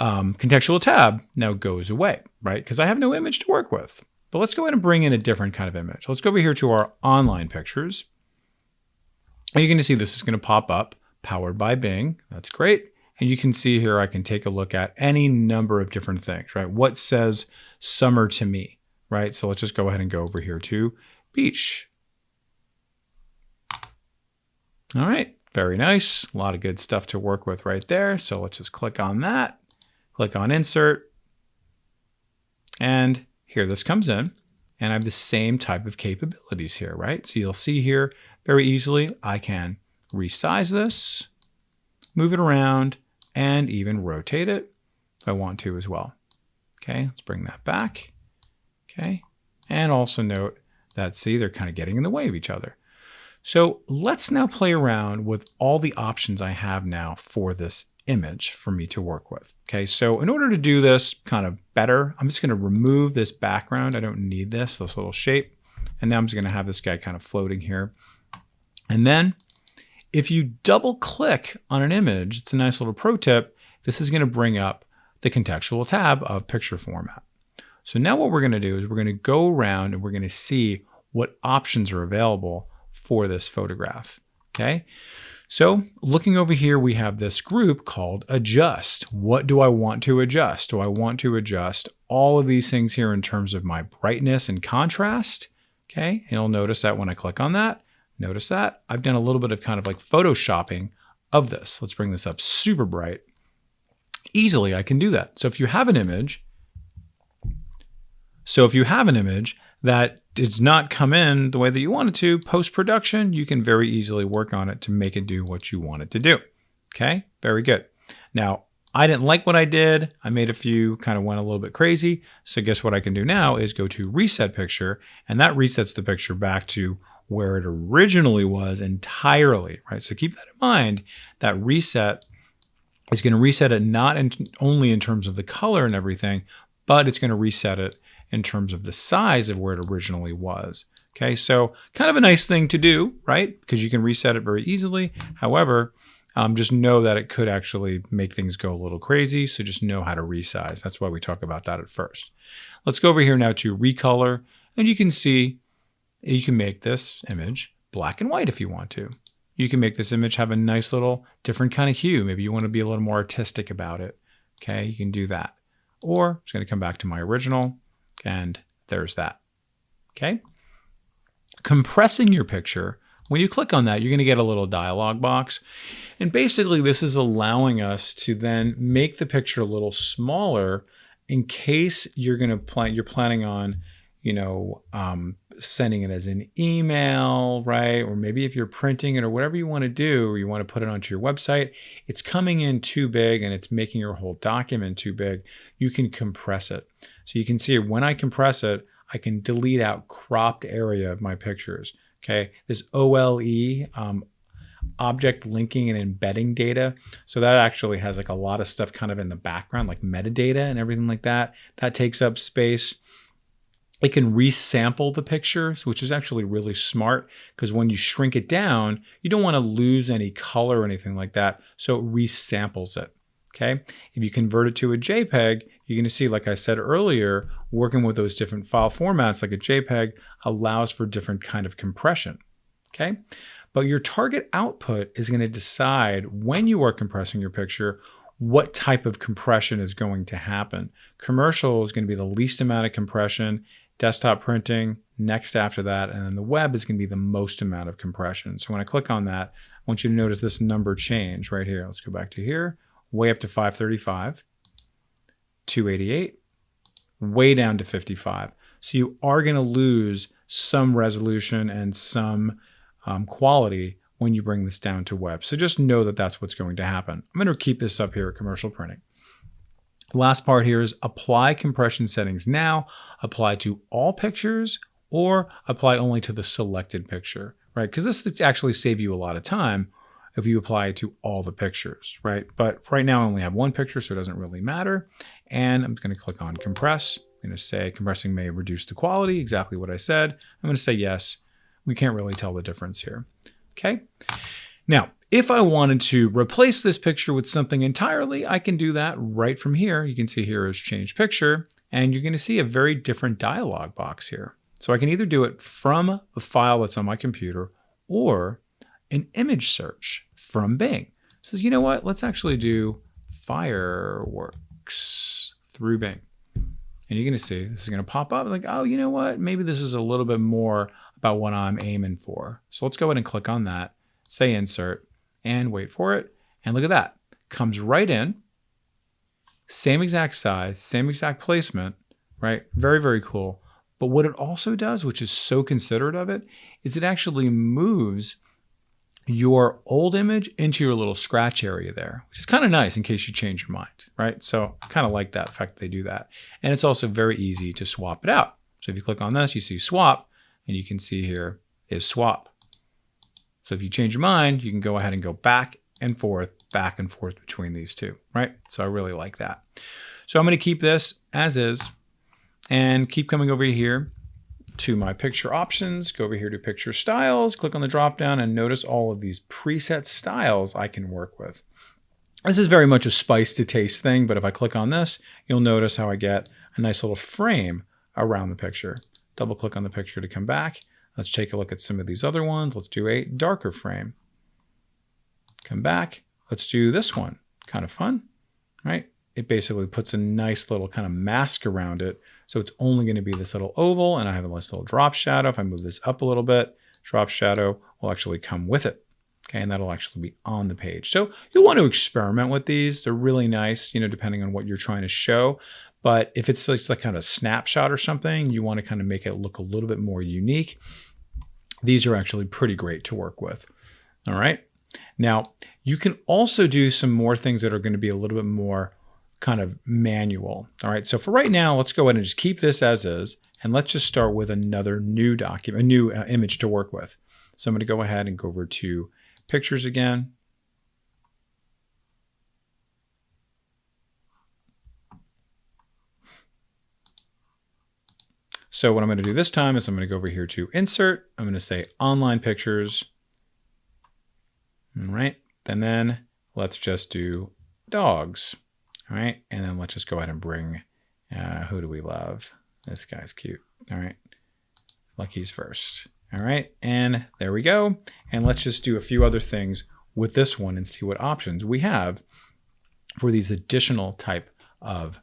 contextual tab now goes away, right? Because I have no image to work with. But let's go ahead and bring in a different kind of image. Let's go over here to our online pictures. And you're going to see this is going to pop up, powered by Bing. That's great. And you can see here, I can take a look at any number of different things, right? What says summer to me, right? So let's just go ahead and go over here to beach. All right, very nice. A lot of good stuff to work with right there. So let's just click on that, click on insert. And here this comes in. And I have the same type of capabilities here, right? So you'll see here very easily, I can resize this, move it around, and even rotate it if I want to as well. Okay, let's bring that back. Okay, and also note that, see, they're kind of getting in the way of each other. So let's now play around with all the options I have now for this image for me to work with. Okay, so in order to do this kind of better, I'm just going to remove this background. I don't need this little shape. And now I'm just going to have this guy kind of floating here. And then if you double click on an image, it's a nice little pro tip, this is going to bring up the contextual tab of picture format. So now what we're going to do is we're going to go around and we're going to see what options are available for this photograph. Okay. So looking over here, we have this group called adjust. What do I want to adjust? Do I want to adjust all of these things here in terms of my brightness and contrast? Okay. And you'll notice that when I click on that, notice that I've done a little bit of kind of like photoshopping of this. Let's bring this up super bright. Easily I can do that. So if you have an image, that does not come in the way that you want it to, post-production, you can very easily work on it to make it do what you want it to do. Okay, very good. Now, I didn't like what I did. I made a few, kind of went a little bit crazy. So guess what I can do now is go to reset picture, and that resets the picture back to where it originally was entirely, right? So keep that in mind, that reset is going to reset it not only in terms of the color and everything, but it's going to reset it in terms of the size of where it originally was. Okay, so kind of a nice thing to do, right? Because you can reset it very easily. However, just know that it could actually make things go a little crazy. So just know how to resize. That's why we talk about that at first. Let's go over here now to recolor, and you can see you can make this image black and white if you want to. You can make this image have a nice little different kind of hue. Maybe you want to be a little more artistic about it. Okay, you can do that. Or I'm just going to come back to my original, and there's that. Okay. Compressing your picture, when you click on that, you're going to get a little dialog box. And basically this is allowing us to then make the picture a little smaller in case you're planning on, sending it as an email, right? Or maybe if you're printing it or whatever you want to do, or you want to put it onto your website, it's coming in too big and it's making your whole document too big. You can compress it. So you can see when I compress it, I can delete out cropped area of my pictures. Okay, this OLE, object linking and embedding data. So that actually has like a lot of stuff kind of in the background, like metadata and everything like that. That takes up space. It can resample the pictures, which is actually really smart because when you shrink it down, you don't want to lose any color or anything like that. So it resamples it. Okay. If you convert it to a JPEG, you're going to see, like I said earlier, working with those different file formats like a JPEG allows for different kind of compression. Okay. But your target output is going to decide when you are compressing your picture, what type of compression is going to happen. Commercial is going to be the least amount of compression. Desktop printing, next after that, and then the web is going to be the most amount of compression. So when I click on that, I want you to notice this number change right here. Let's go back to here, way up to 535, 288, way down to 55. So you are going to lose some resolution and some quality when you bring this down to web. So just know that that's what's going to happen. I'm going to keep this up here at commercial printing. Last part here is apply compression settings now, apply to all pictures or apply only to the selected picture, right? Because this will actually save you a lot of time if you apply it to all the pictures, right? But right now I only have one picture, so it doesn't really matter. And I'm going to click on compress. I'm going to say compressing may reduce the quality, exactly what I said. I'm going to say yes. We can't really tell the difference here. Okay. Now, If I wanted to replace this picture with something entirely, I can do that right from here. You can see here is change picture, and you're going to see a very different dialog box here. So I can either do it from a file that's on my computer or an image search from Bing. So you know what? Let's actually do fireworks through Bing. And you're going to see this is going to pop up like, oh, you know what? Maybe this is a little bit more about what I'm aiming for. So let's go ahead and click on that, say insert, and wait for it. And look at that. Comes right in. Same exact size, same exact placement, right? Very, very cool. But what it also does, which is so considerate of it, is it actually moves your old image into your little scratch area there, which is kind of nice in case you change your mind, right? So I kind of like that fact that they do that. And it's also very easy to swap it out. So if you click on this, you see swap, and you can see here is swap. So if you change your mind, you can go ahead and go back and forth between these two, right? So I really like that. So I'm going to keep this as is and keep coming over here to my picture options, go over here to picture styles, click on the drop down, and notice all of these preset styles I can work with. This is very much a spice to taste thing, but if I click on this, you'll notice how I get a nice little frame around the picture. Double click on the picture to come back. Let's take a look at some of these other ones. Let's do a darker frame. Come back. Let's do this one. Kind of fun, right? It basically puts a nice little kind of mask around it. So it's only going to be this little oval, and I have a nice little drop shadow. If I move this up a little bit, drop shadow will actually come with it. Okay, and that'll actually be on the page. So you'll want to experiment with these. They're really nice, you know, depending on what you're trying to show. But if it's like kind of a snapshot or something, you want to kind of make it look a little bit more unique. These are actually pretty great to work with. All right. Now, you can also do some more things that are going to be a little bit more kind of manual. All right. So for right now, let's go ahead and just keep this as is. And let's just start with another new document, a new image to work with. So I'm going to go ahead and go over to pictures again. So what I'm going to do this time is I'm going to go over here to insert. I'm going to say online pictures. All right. And then let's just do dogs. All right. And then let's just go ahead and bring, who do we love? This guy's cute. All right. Lucky's first. All right. And there we go. And let's just do a few other things with this one and see what options we have for these additional type of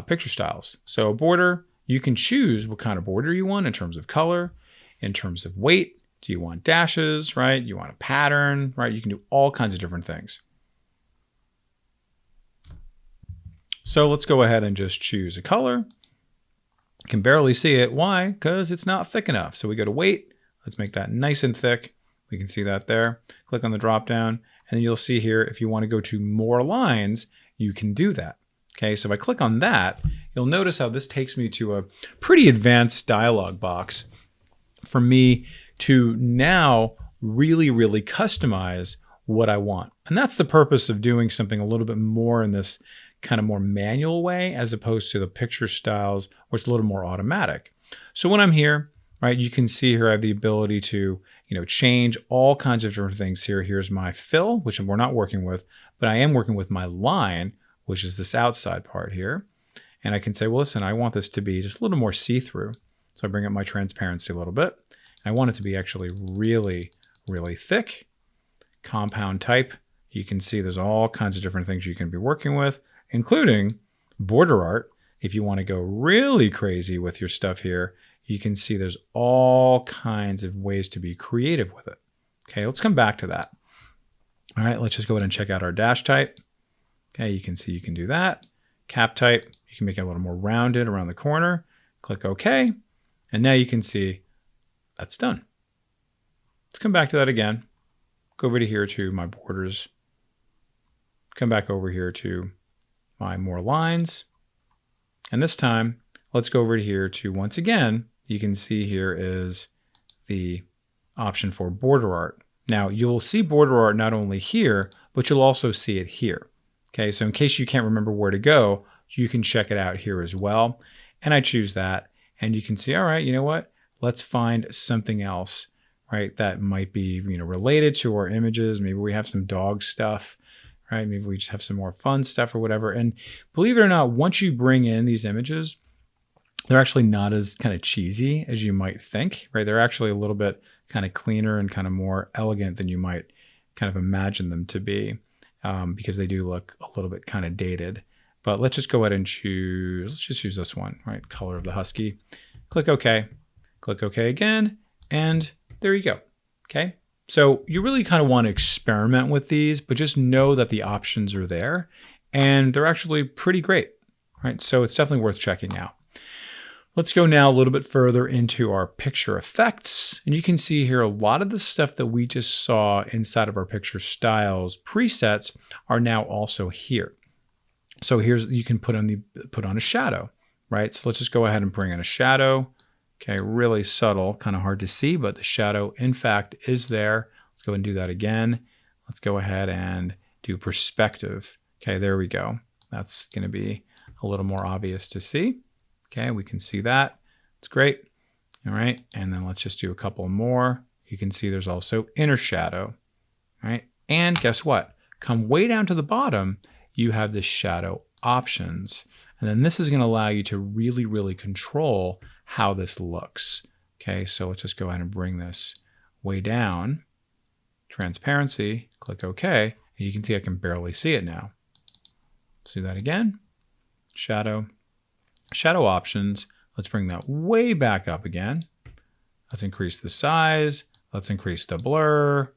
picture styles. So border, you can choose what kind of border you want in terms of color, in terms of weight. Do you want dashes, right? You want a pattern, right? You can do all kinds of different things. So let's go ahead and just choose a color. You can barely see it. Why? Because it's not thick enough. So we go to weight. Let's make that nice and thick. We can see that there. Click on the drop down, and then you'll see here, if you want to go to more lines, you can do that. Okay, so if I click on that, you'll notice how this takes me to a pretty advanced dialog box for me to now really, really customize what I want. And that's the purpose of doing something a little bit more in this kind of more manual way, as opposed to the picture styles, which is a little more automatic. So when I'm here, right, you can see here I have the ability to, you know, change all kinds of different things here. Here's my fill, which we're not working with, but I am working with my line, which is this outside part here. And I can say, well, listen, I want this to be just a little more see-through. So I bring up my transparency a little bit. I want it to be actually really, really thick. Compound type. You can see there's all kinds of different things you can be working with, including border art. If you want to go really crazy with your stuff here, you can see there's all kinds of ways to be creative with it. Okay, let's come back to that. All right, let's just go ahead and check out our dash type. Okay, you can see you can do that. Cap type, you can make it a little more rounded around the corner. Click OK. And now you can see that's done. Let's come back to that again. Go over to here to my borders. Come back over here to my more lines. And this time, let's go over here to, once again, you can see here is the option for border art. Now, you'll see border art not only here, but you'll also see it here. Okay, so in case you can't remember where to go, you can check it out here as well. And I choose that, and you can see, all right, you know what? Let's find something else right? That might be, related to our images. Maybe we have some dog stuff, right? Maybe we just have some more fun stuff or whatever. And believe it or not, once you bring in these images, they're actually not as kind of cheesy as you might think, right? They're actually a little bit kind of cleaner and kind of more elegant than you might kind of imagine them to be, because they do look a little bit kind of dated. But let's just go ahead and let's just use this one, right? Color of the Husky. Click OK. Click OK again. And there you go. Okay. So you really kind of want to experiment with these, but just know that the options are there and they're actually pretty great, right? So it's definitely worth checking out. Let's go now a little bit further into our picture effects. And you can see here a lot of the stuff that we just saw inside of our picture styles presets are now also here. So you can put on a shadow, right? So let's just go ahead and bring in a shadow. Okay, really subtle, kind of hard to see, but the shadow in fact is there. Let's go and do that again. Let's go ahead and do perspective. Okay, there we go. That's going to be a little more obvious to see. Okay, we can see that. It's great. All right, and then let's just do a couple more. You can see there's also inner shadow, right? And guess what? Come way down to the bottom, you have the shadow options. And then this is going to allow you to really, really control how this looks. Okay, so let's just go ahead and bring this way down. Transparency, click OK, and you can see I can barely see it now. Let's do that again. Shadow options. Let's bring that way back up again. Let's increase the size. Let's increase the blur,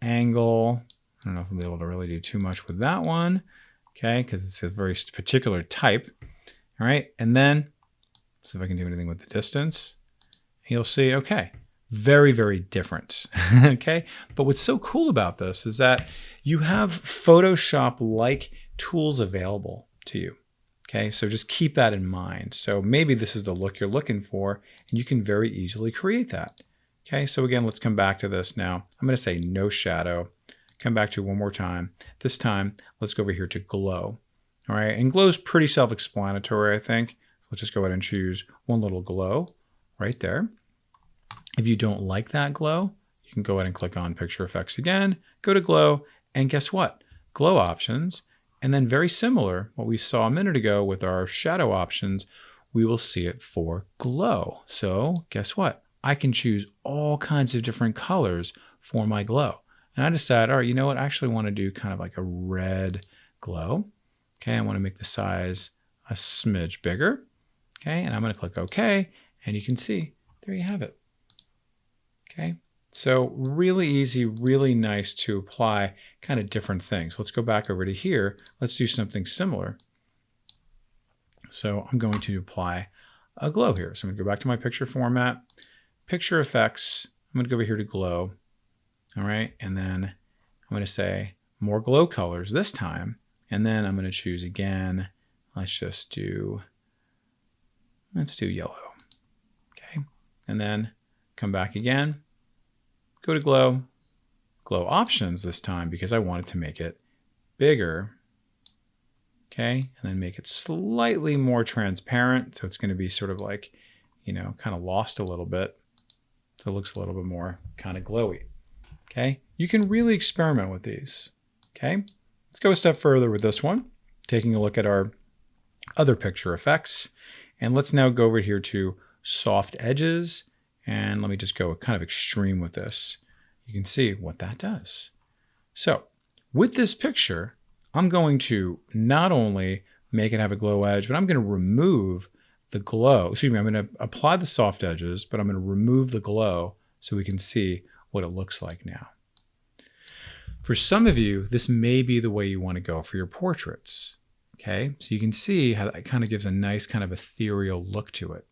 angle. I don't know if I'll be able to really do too much with that one. Okay, because it's a very particular type. All right, and then see if I can do anything with the distance. You'll see, okay, very, very different. Okay, but what's so cool about this is that you have Photoshop-like tools available to you. Okay, so just keep that in mind. So maybe this is the look you're looking for, and you can very easily create that. Okay, so again, let's come back to this now. I'm going to say no shadow. Come back to it one more time. This time, let's go over here to glow. All right, and glow is pretty self-explanatory, I think. So let's just go ahead and choose one little glow right there. If you don't like that glow, you can go ahead and click on Picture Effects again, go to glow, and guess what? Glow options. And then very similar, what we saw a minute ago with our shadow options, we will see it for glow. So guess what? I can choose all kinds of different colors for my glow. And I decided, all right, you know what? I actually want to do kind of like a red glow. Okay, I want to make the size a smidge bigger. Okay, and I'm going to click OK, and you can see, there you have it. Okay, so really easy, really nice to apply kind of different things. Let's go back over to here. Let's do something similar. So I'm going to apply a glow here. So I'm going to go back to my picture format, picture effects. I'm going to go over here to glow. All right, and then I'm going to say more glow colors this time. And then I'm going to choose again. Let's do yellow. Okay, and then come back again, go to glow options this time because I wanted to make it bigger. Okay, and then make it slightly more transparent. So it's going to be sort of like, kind of lost a little bit. So it looks a little bit more kind of glowy. Okay, you can really experiment with these. Okay, let's go a step further with this one, taking a look at our other picture effects. And let's now go over here to soft edges. And let me just go kind of extreme with this. You can see what that does. So with this picture, I'm going to not only make it have a glow edge, but I'm going to remove the glow. Excuse me, I'm going to apply the soft edges, but I'm going to remove the glow so we can see what it looks like now. For some of you, this may be the way you want to go for your portraits. Okay, so you can see how that kind of gives a nice kind of ethereal look to it.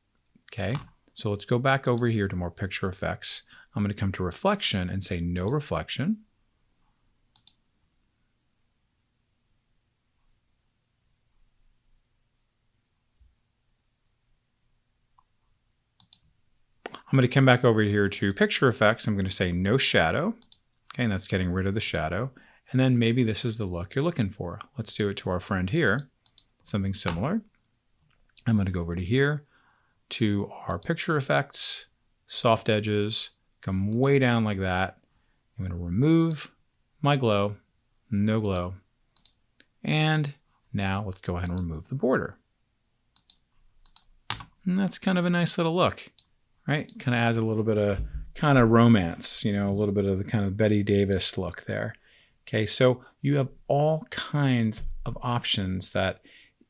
Okay, so let's go back over here to more picture effects. I'm going to come to reflection and say no reflection. I'm going to come back over here to picture effects. I'm going to say no shadow. Okay, and that's getting rid of the shadow. And then maybe this is the look you're looking for. Let's do it to our friend here. Something similar. I'm going to go over to here to our picture effects, soft edges, come way down like that. I'm going to remove my glow, no glow. And now let's go ahead and remove the border. And that's kind of a nice little look, right? Kind of adds a little bit of kind of romance, you know, a little bit of the kind of Betty Davis look there. Okay, so you have all kinds of options that,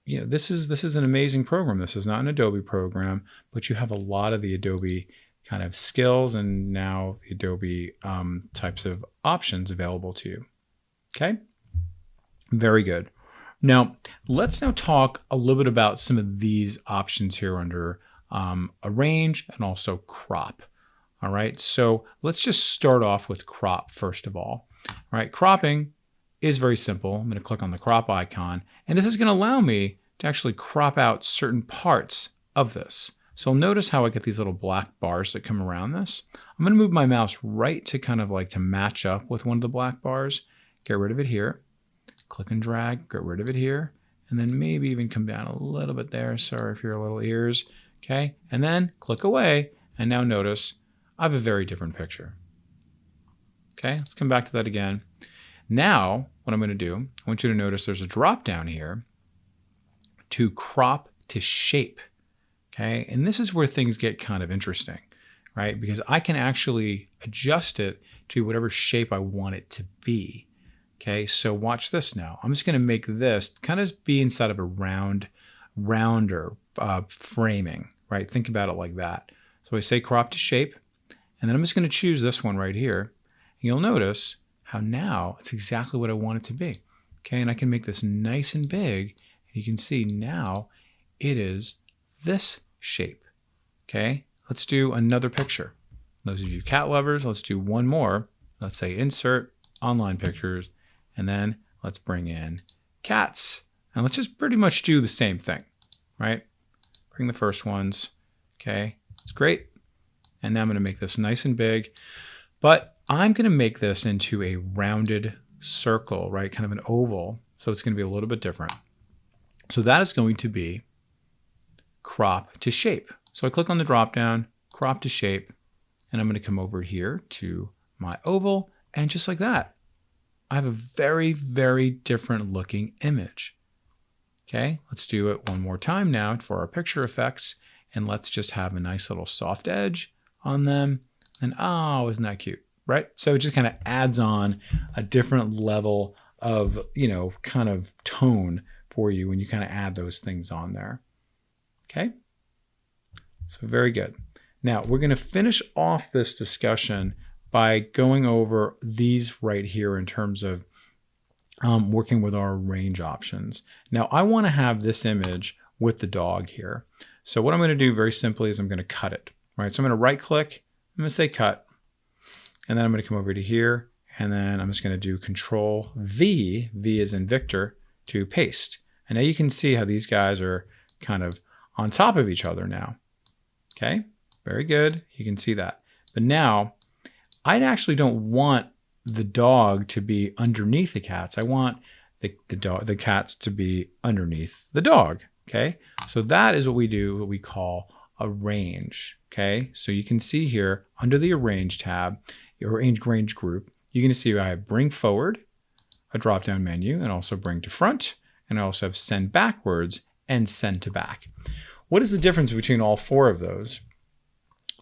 you know, this is an amazing program. This is not an Adobe program, but you have a lot of the Adobe kind of skills and now the Adobe types of options available to you. Okay, very good. Now, let's now talk a little bit about some of these options here under Arrange and also Crop. All right, so let's just start off with Crop first of all. All right, cropping is very simple. I'm going to click on the crop icon, and this is going to allow me to actually crop out certain parts of this. So notice how I get these little black bars that come around this. I'm going to move my mouse right to kind of like to match up with one of the black bars. Get rid of it here. Click and drag, get rid of it here, and then maybe even come down a little bit there. Sorry for your little ears. Okay, and then click away, and now notice I have a very different picture. Okay, let's come back to that again. Now, what I'm going to do, I want you to notice there's a drop down here to crop to shape. Okay, and this is where things get kind of interesting, right? Because I can actually adjust it to whatever shape I want it to be. Okay, so watch this now. I'm just going to make this kind of be inside of a rounder framing, right? Think about it like that. So I say crop to shape, and then I'm just going to choose this one right here. You'll notice how now it's exactly what I want it to be. Okay, and I can make this nice and big, and you can see now it is this shape. Okay, let's do another picture. Those of you cat lovers, let's do one more. Let's say insert online pictures, and then let's bring in cats. And let's just pretty much do the same thing, right? Bring the first ones. Okay, it's great. And now I'm going to make this nice and big, but I'm going to make this into a rounded circle, right? Kind of an oval. So it's going to be a little bit different. So that is going to be crop to shape. So I click on the drop down, crop to shape, and I'm going to come over here to my oval, and just like that, I have a very, very different looking image. Okay, let's do it one more time now for our picture effects, and let's just have a nice little soft edge on them. And oh, isn't that cute, right? So it just kind of adds on a different level of, you know, kind of tone for you when you kind of add those things on there. Okay, so very good. Now we're going to finish off this discussion by going over these right here in terms of working with our range options. Now I want to have this image with the dog here. So what I'm going to do very simply is I'm going to cut it, right? So I'm going to right click, I'm going to say cut, and then I'm going to come over to here, and then I'm just going to do Control V, V as in Victor, to paste. And now you can see how these guys are kind of on top of each other now. Okay, very good. You can see that. But now I actually don't want the dog to be underneath the cats. I want the cats to be underneath the dog. Okay, so that is what we do, what we call arrange. Okay, so you can see here under the Arrange tab, your Arrange group, you're going to see I have Bring Forward, a drop-down menu, and also Bring to Front, and I also have Send Backwards and Send to Back. What is the difference between all four of those?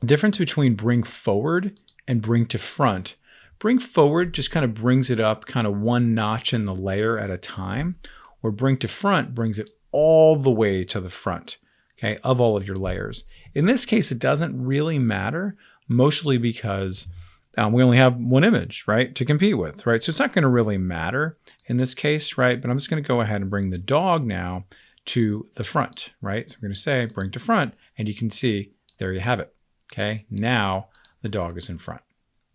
The difference between Bring Forward and Bring to Front. Bring Forward just kind of brings it up kind of one notch in the layer at a time, where Bring to Front brings it all the way to the front, okay, of all of your layers. In this case, it doesn't really matter, mostly because we only have one image, right, to compete with, right? So it's not going to really matter in this case, right? But I'm just going to go ahead and bring the dog now to the front, right? So I'm going to say Bring to Front, and you can see there you have it. Okay, now the dog is in front.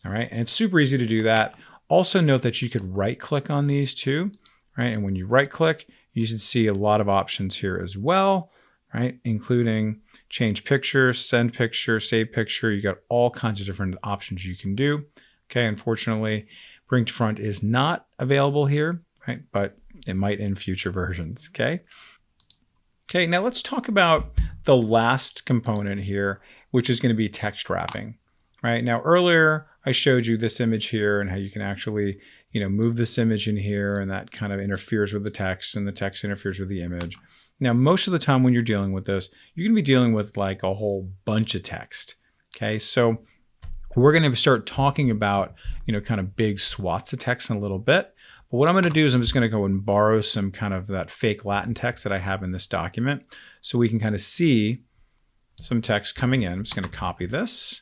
All right, and it's super easy to do that. Also note that you could right click on these too, right? And when you right click, you should see a lot of options here as well, right? Including change picture, send picture, save picture. You got all kinds of different options you can do. Okay, unfortunately, Bring to Front is not available here, right? But it might in future versions, okay? Okay, now let's talk about the last component here, which is going to be text wrapping. right? Now earlier I showed you this image here and how you can actually, move this image in here, and that kind of interferes with the text, and the text interferes with the image. Now, most of the time when you're dealing with this, you're going to be dealing with like a whole bunch of text. Okay, so we're going to start talking about, kind of big swaths of text in a little bit. But what I'm going to do is I'm just going to go and borrow some kind of that fake Latin text that I have in this document so we can kind of see some text coming in. I'm just going to copy this.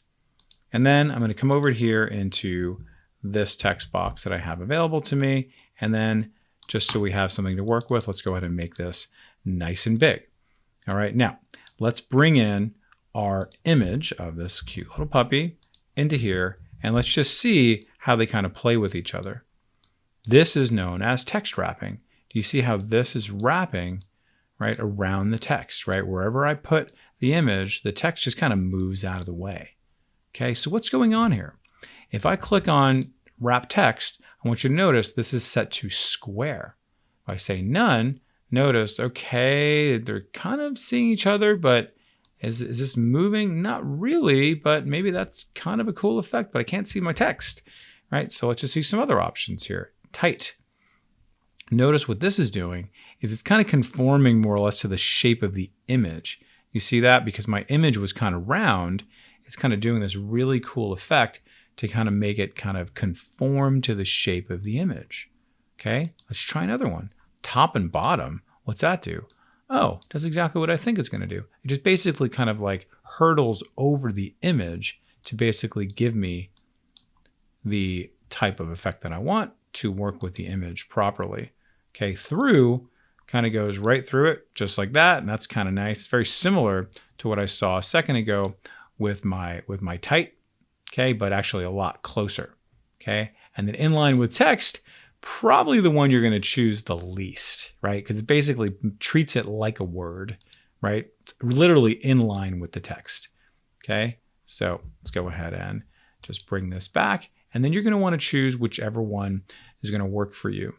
And then I'm going to come over here into this text box that I have available to me. And then just so we have something to work with, let's go ahead and make this nice and big. All right, now let's bring in our image of this cute little puppy into here, and let's just see how they kind of play with each other. This is known as text wrapping. Do you see how this is wrapping right around the text, right? Wherever I put the image, the text just kind of moves out of the way. Okay, so what's going on here? If I click on wrap text, I want you to notice this is set to square. If I say none, notice, okay, they're kind of seeing each other, but is this moving? Not really, but maybe that's kind of a cool effect, but I can't see my text, right? So let's just see some other options here. Tight. Notice what this is doing is it's kind of conforming more or less to the shape of the image. You see that? Because my image was kind of round, it's kind of doing this really cool effect to kind of make it kind of conform to the shape of the image. Okay, let's try another one. Top and bottom, what's that do? Oh, does exactly what I think it's going to do. It just basically kind of like hurdles over the image to basically give me the type of effect that I want to work with the image properly. Okay, through kind of goes right through it just like that, and that's kind of nice. It's very similar to what I saw a second ago with my tight, okay, but actually a lot closer. Okay, and then inline with text, probably the one you're going to choose the least, right? Because it basically treats it like a word, right? It's literally in line with the text. Okay, so let's go ahead and just bring this back, and then you're going to want to choose whichever one is going to work for you.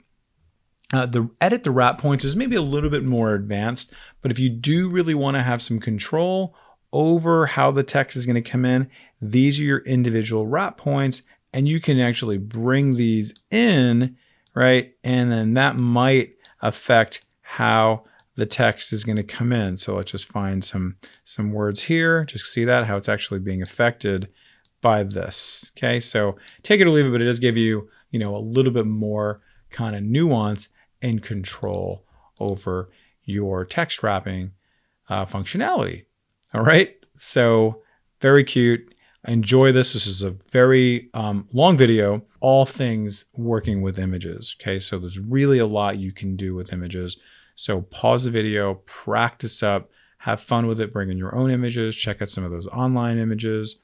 The edit the wrap points is maybe a little bit more advanced, but if you do really want to have some control over how the text is going to come in, these are your individual wrap points, and you can actually bring these in, right? And then that might affect how the text is going to come in. So let's just find some words here. Just see that, how it's actually being affected by this. Okay, so take it or leave it, but it does give you, a little bit more kind of nuance and control over your text wrapping functionality. All right, so very cute. Enjoy this. This is a very long video, all things working with images. Okay, so there's really a lot you can do with images. So pause the video, practice up, have fun with it, bring in your own images, check out some of those online images,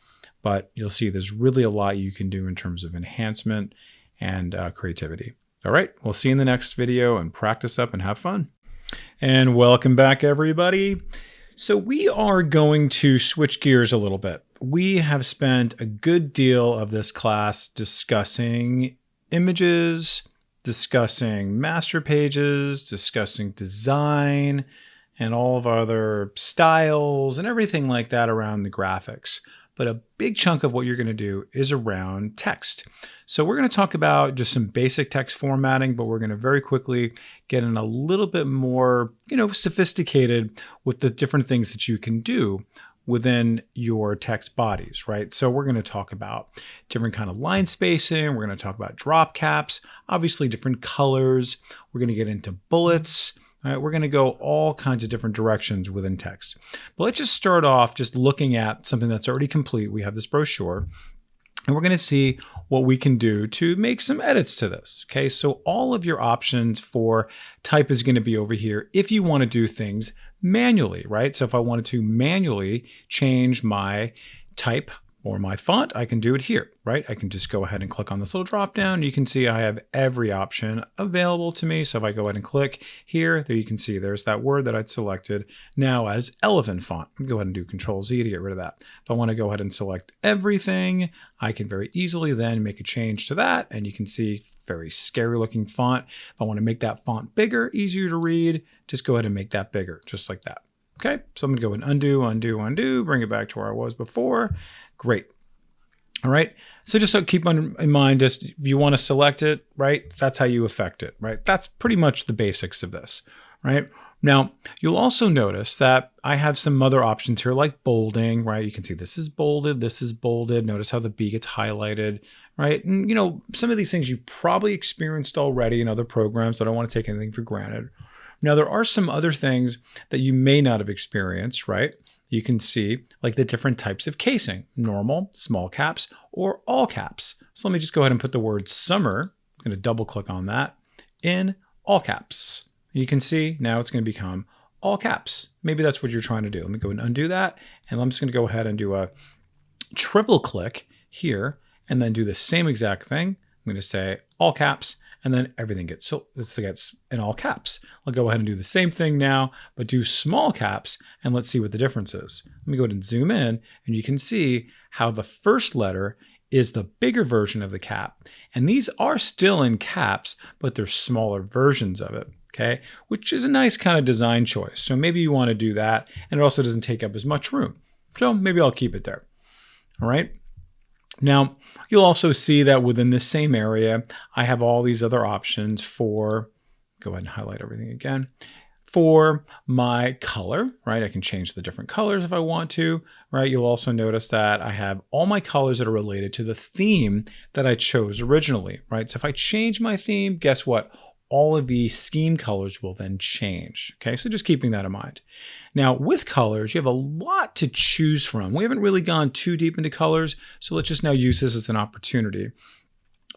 but you'll see there's really a lot you can do in terms of enhancement and creativity. All right, we'll see you in the next video, and practice up and have fun. And welcome back, everybody. So we are going to switch gears a little bit. We have spent a good deal of this class discussing images, discussing master pages, discussing design, and all of our other styles and everything like that around the graphics. But a big chunk of what you're going to do is around text. So we're going to talk about just some basic text formatting, but we're going to very quickly get in a little bit more, sophisticated with the different things that you can do within your text bodies, right? So we're going to talk about different kind of line spacing. We're going to talk about drop caps, obviously different colors. We're going to get into bullets. All right, we're going to go all kinds of different directions within text. But let's just start off just looking at something that's already complete. We have this brochure, and we're going to see what we can do to make some edits to this. Okay, so all of your options for type is going to be over here if you want to do things manually, right? So if I wanted to manually change my type or my font, I can do it here, right? I can just go ahead and click on this little drop down. You can see I have every option available to me. So if I go ahead and click here, there you can see there's that word that I'd selected now as elephant font. Go ahead and do Control Z to get rid of that. If I want to go ahead and select everything, I can very easily then make a change to that. And you can see very scary looking font. If I want to make that font bigger, easier to read, just go ahead and make that bigger, just like that. Okay, so I'm going to go and undo, bring it back to where I was before. Great. All right. So just keep in mind, just if you want to select it, right, that's how you affect it, right? That's pretty much the basics of this, right? Now, you'll also notice that I have some other options here like bolding, right? You can see this is bolded, this is bolded. Notice how the B gets highlighted, right? And, some of these things you probably experienced already in other programs, so I don't want to take anything for granted. Now, there are some other things that you may not have experienced, right? You can see like the different types of casing, normal, small caps, or all caps. So let me just go ahead and put the word summer. I'm going to double click on that in all caps. You can see now it's going to become all caps. Maybe that's what you're trying to do. Let me go and undo that. And I'm just going to go ahead and do a triple click here and then do the same exact thing. I'm going to say all caps. And then everything gets in all caps. I'll go ahead and do the same thing now, but do small caps, and let's see what the difference is. Let me go ahead and zoom in, and you can see how the first letter is the bigger version of the cap. And these are still in caps, but they're smaller versions of it, okay? Which is a nice kind of design choice. So maybe you want to do that, and it also doesn't take up as much room. So maybe I'll keep it there, all right? Now, you'll also see that within this same area, I have all these other options for, go ahead and highlight everything again, for my color, right? I can change the different colors if I want to, right? You'll also notice that I have all my colors that are related to the theme that I chose originally, right? So if I change my theme, guess what? All of the scheme colors will then change. Okay, so just keeping that in mind. Now with colors, you have a lot to choose from. We haven't really gone too deep into colors, so let's just now use this as an opportunity.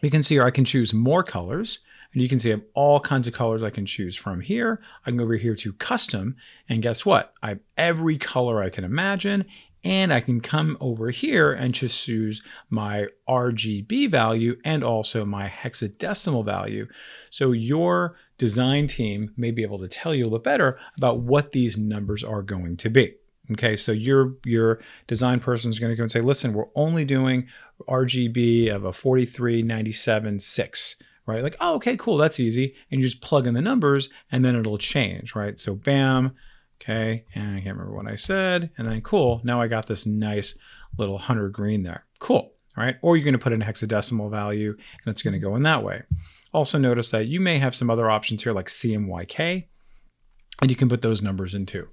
You can see here I can choose more colors, and you can see I have all kinds of colors I can choose from here. I can go over here to custom, and guess what? I have every color I can imagine, and I can come over here and just choose my RGB value and also my hexadecimal value. So your design team may be able to tell you a little bit better about what these numbers are going to be. Okay, so your design person is going to go and say, listen, we're only doing RGB of a 4397.6, right? Like, oh, okay, cool, that's easy. And you just plug in the numbers and then it'll change, right? So bam. Okay, and I can't remember what I said, and then cool, now I got this nice little 100 green there. Cool, all right? Or you're gonna put in a hexadecimal value, and it's gonna go in that way. Also notice that you may have some other options here like CMYK, and you can put those numbers in too.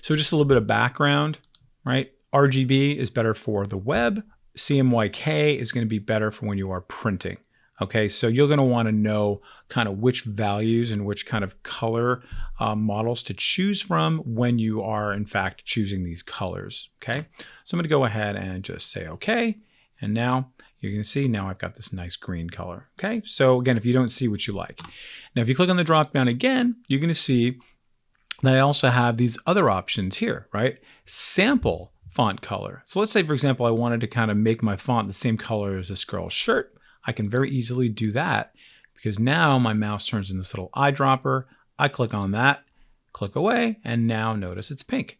So just a little bit of background, right? RGB is better for the web. CMYK is gonna be better for when you are printing. Okay, so you're going to want to know kind of which values and which kind of color models to choose from when you are in fact choosing these colors. Okay, so I'm going to go ahead and just say okay, and now you can see now I've got this nice green color. Okay, so again, if you don't see what you like, now if you click on the drop down again, you're going to see that I also have these other options here, right? Sample font color. So let's say, for example, I wanted to kind of make my font the same color as this girl's shirt. I can very easily do that because now my mouse turns in this little eyedropper. I click on that, click away, and now notice it's pink.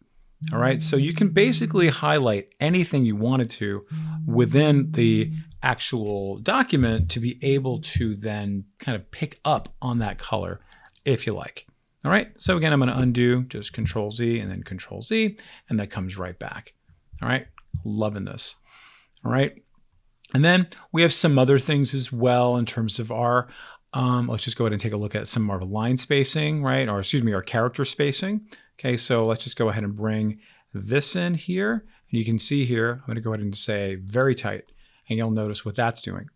All right, so you can basically highlight anything you wanted to within the actual document to be able to then kind of pick up on that color if you like. All right, so again, I'm going to undo, just Control Z and then Control Z, and that comes right back. All right, loving this. All right. And then we have some other things as well in terms of our, let's just go ahead and take a look at some more of line spacing, right? Or excuse me, our character spacing. Okay, so let's just go ahead and bring this in here. And you can see here, I'm gonna go ahead and say very tight, and you'll notice what that's doing.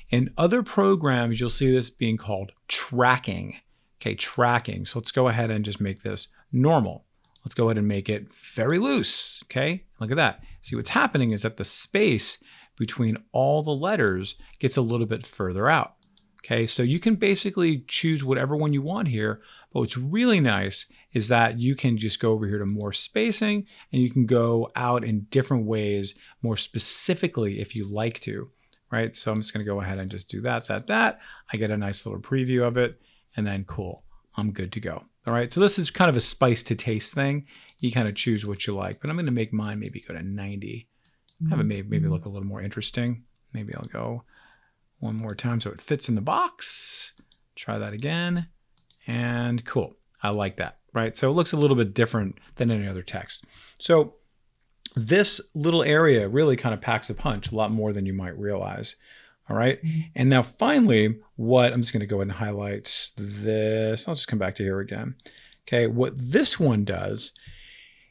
In other programs, you'll see this being called tracking. Okay, tracking. So let's go ahead and just make this normal. Let's go ahead and make it very loose, okay? Look at that. See, what's happening is that the space between all the letters gets a little bit further out. Okay, so you can basically choose whatever one you want here, but what's really nice is that you can just go over here to more spacing and you can go out in different ways, more specifically if you like to, right? So I'm just gonna go ahead and just do that. I get a nice little preview of it and then cool, I'm good to go. All right, so this is kind of a spice to taste thing. You kind of choose what you like, but I'm gonna make mine maybe go to 90. Have it maybe look a little more interesting. Maybe I'll go one more time so it fits in the box. Try that again. And cool. I like that, right? So it looks a little bit different than any other text. So this little area really kind of packs a punch, a lot more than you might realize. All right. And now finally, I'm just going to go ahead and highlight this. I'll just come back to here again. Okay. What this one does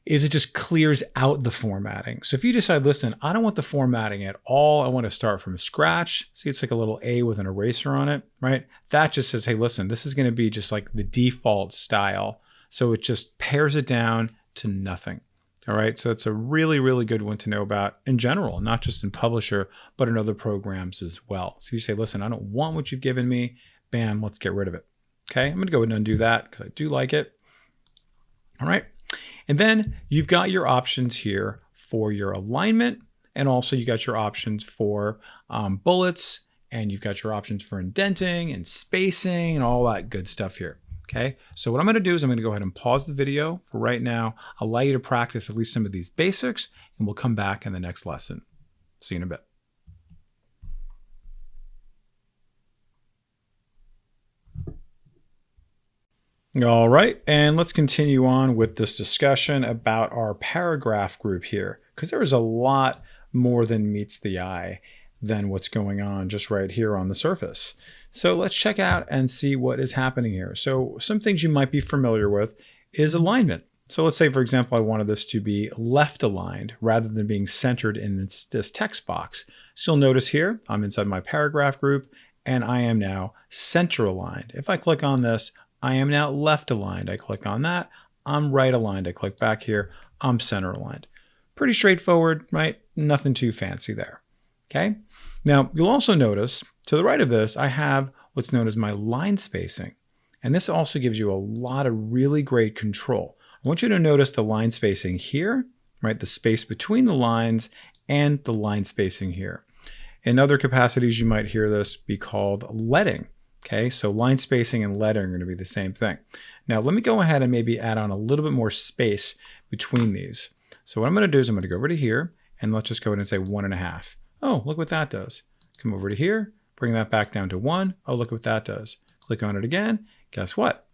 is it just clears out the formatting. So if you decide, listen, I don't want the formatting at all, I want to start from scratch. See, it's like a little A with an eraser on it, right? That just says, hey, listen, this is going to be just like the default style. So it just pares it down to nothing. All right, so it's a really, really good one to know about in general, not just in Publisher, but in other programs as well. So you say, listen, I don't want what you've given me. Bam, let's get rid of it. Okay, I'm going to go ahead and undo that because I do like it. All right. And then you've got your options here for your alignment, and also you got your options for bullets, and you've got your options for indenting and spacing and all that good stuff here. Okay, so what I'm going to do is I'm going to go ahead and pause the video for right now, allow you to practice at least some of these basics, and we'll come back in the next lesson. See you in a bit. All right, and let's continue on with this discussion about our paragraph group here, because there is a lot more than meets the eye than what's going on just right here on the surface. So let's check out and see what is happening here. So some things you might be familiar with is alignment. So let's say, for example, I wanted this to be left aligned rather than being centered in this text box. So you'll notice here, I'm inside my paragraph group, and I am now center aligned. If I click on this, I am now left aligned. I click on that, I'm right aligned. I click back here, I'm center aligned. Pretty straightforward, right? Nothing too fancy there. Okay. Now you'll also notice to the right of this, I have what's known as my line spacing. And this also gives you a lot of really great control. I want you to notice the line spacing here, right? The space between the lines and the line spacing here. In other capacities, you might hear this be called leading. Okay, so line spacing and lettering are going to be the same thing. Now let me go ahead and maybe add on a little bit more space between these. So what I'm going to do is I'm going to go over to here and let's just go ahead and say 1.5. Oh, look what that does. Come over to here, bring that back down to 1. Oh, look what that does. Click on it again. Guess what?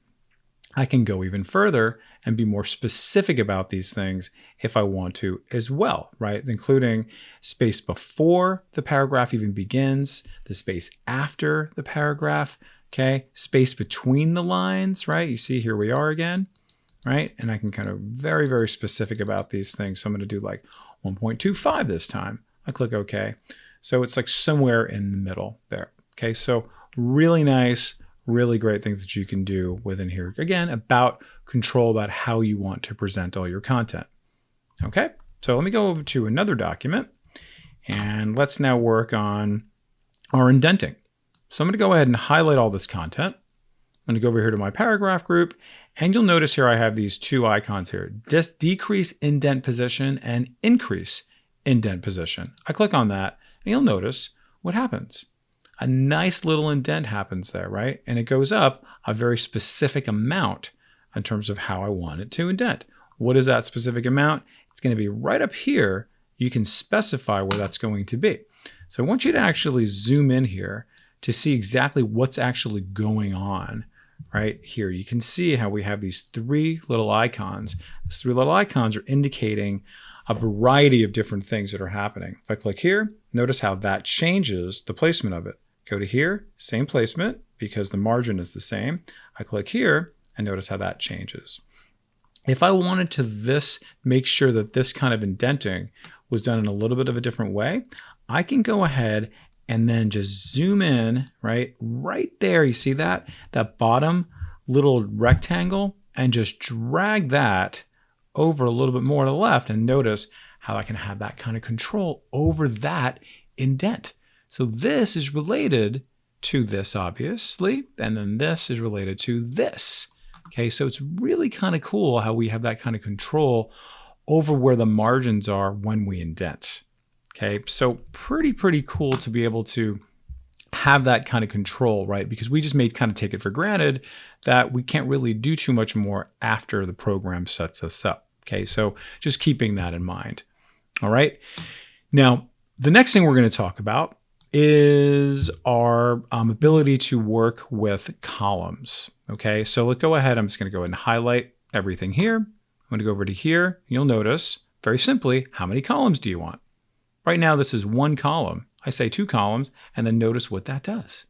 I can go even further and be more specific about these things if I want to as well, right? Including space before the paragraph even begins, the space after the paragraph, okay? Space between the lines, right? You see, here we are again, right? And I can kind of very, very specific about these things. So I'm going to do like 1.25 this time. I click OK. So it's like somewhere in the middle there, okay? So really nice, really great things that you can do within here. Again, about control about how you want to present all your content. Okay, so let me go over to another document and let's now work on our indenting. So I'm going to go ahead and highlight all this content. I'm going to go over here to my paragraph group, and you'll notice here I have these two icons here, decrease indent position and increase indent position. I click on that and you'll notice what happens. A nice little indent happens there, right? And it goes up a very specific amount in terms of how I want it to indent. What is that specific amount? It's going to be right up here. You can specify where that's going to be. So I want you to actually zoom in here to see exactly what's actually going on right here. You can see how we have these three little icons. These three little icons are indicating a variety of different things that are happening. If I click here, notice how that changes the placement of it. Go to here, same placement because the margin is the same. I click here and notice how that changes. If I wanted to make sure that this kind of indenting was done in a little bit of a different way, I can go ahead and then just zoom in, right there. You see that bottom little rectangle, and just drag that over a little bit more to the left, and notice how I can have that kind of control over that indent. So this is related to this, obviously, and then this is related to this. Okay, so it's really kind of cool how we have that kind of control over where the margins are when we indent. Okay, so pretty cool to be able to have that kind of control, right? Because we just kind of take it for granted that we can't really do too much more after the program sets us up. Okay, so just keeping that in mind. All right, now the next thing we're going to talk about is our ability to work with columns. Okay, so let's go ahead. I'm just going to go ahead and highlight everything here. I'm going to go over to here. You'll notice Very simply, how many columns do you want? Right now, this is one column. I say 2 columns, and then notice what that does.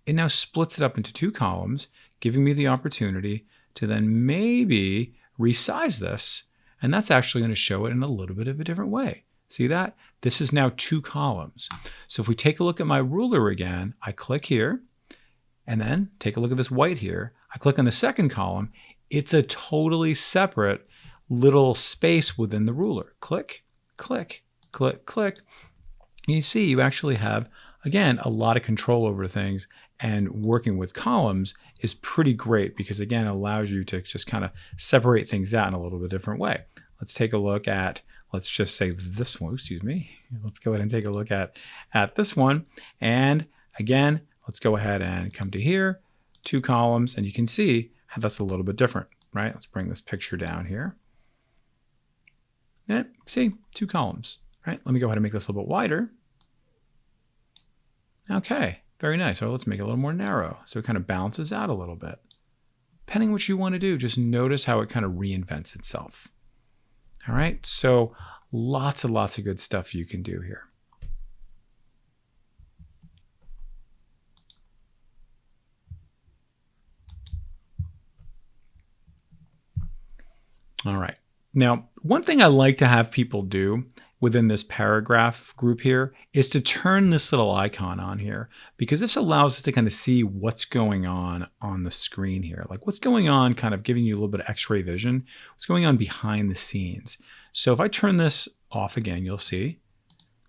It now splits it up into 2 columns, giving me the opportunity to then maybe resize this, and that's actually going to show it in a little bit of a different way. See that? This is now 2 columns. So if we take a look at my ruler again, I click here, and then take a look at this white here. I click on the second column. It's a totally separate little space within the ruler. Click, click, click, click. And you see you actually have, again, a lot of control over things, and working with columns is pretty great because, again, it allows you to just kind of separate things out in a little bit different way. Let's take a look at, let's just say this one, excuse me. Let's go ahead and take a look at this one. And again, let's go ahead and come to here, 2 columns, and you can see how that's a little bit different, right? Let's bring this picture down here. Yeah, see, 2 columns, right? Let me go ahead and make this a little bit wider. Okay, very nice. So let's make it a little more narrow so it kind of balances out a little bit. Depending what you want to do, just notice how it kind of reinvents itself. All right, so lots and lots of good stuff you can do here. All right. Now, one thing I like to have people do within this paragraph group here is to turn this little icon on here, because this allows us to kind of see what's going on the screen here. Like what's going on, kind of giving you a little bit of x-ray vision, what's going on behind the scenes. So if I turn this off again, you'll see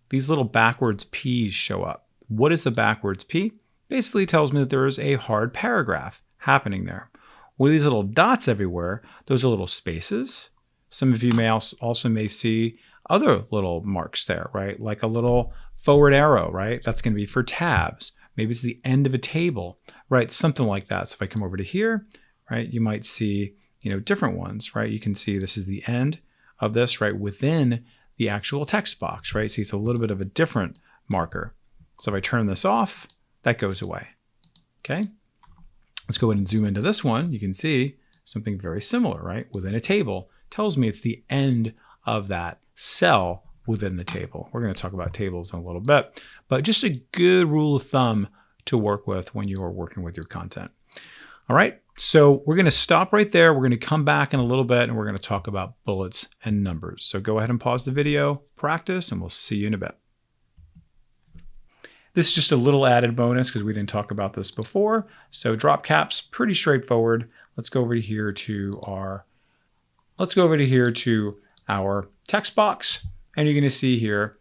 these little backwards P's show up. What is the backwards P? Basically tells me that there is a hard paragraph happening there. What are these little dots everywhere? Those are little spaces. Some of you may also may see other little marks there, right? Like a little forward arrow, right? That's going to be for tabs. Maybe it's the end of a table, right? Something like that. So if I come over to here, right, you might see, different ones, right? You can see this is the end of this, right, within the actual text box, right? See, it's a little bit of a different marker. So if I turn this off, that goes away, okay? Let's go ahead and zoom into this one. You can see something very similar, right? Within a table, tells me it's the end of that cell within the table. We're going to talk about tables in a little bit, but just a good rule of thumb to work with when you are working with your content. All right, so we're going to stop right there. We're going to come back in a little bit and we're going to talk about bullets and numbers. So go ahead and pause the video, practice, and we'll see you in a bit. This is just a little added bonus because we didn't talk about this before. So drop caps, pretty straightforward. Let's go over here to our text box, and you're going to see here,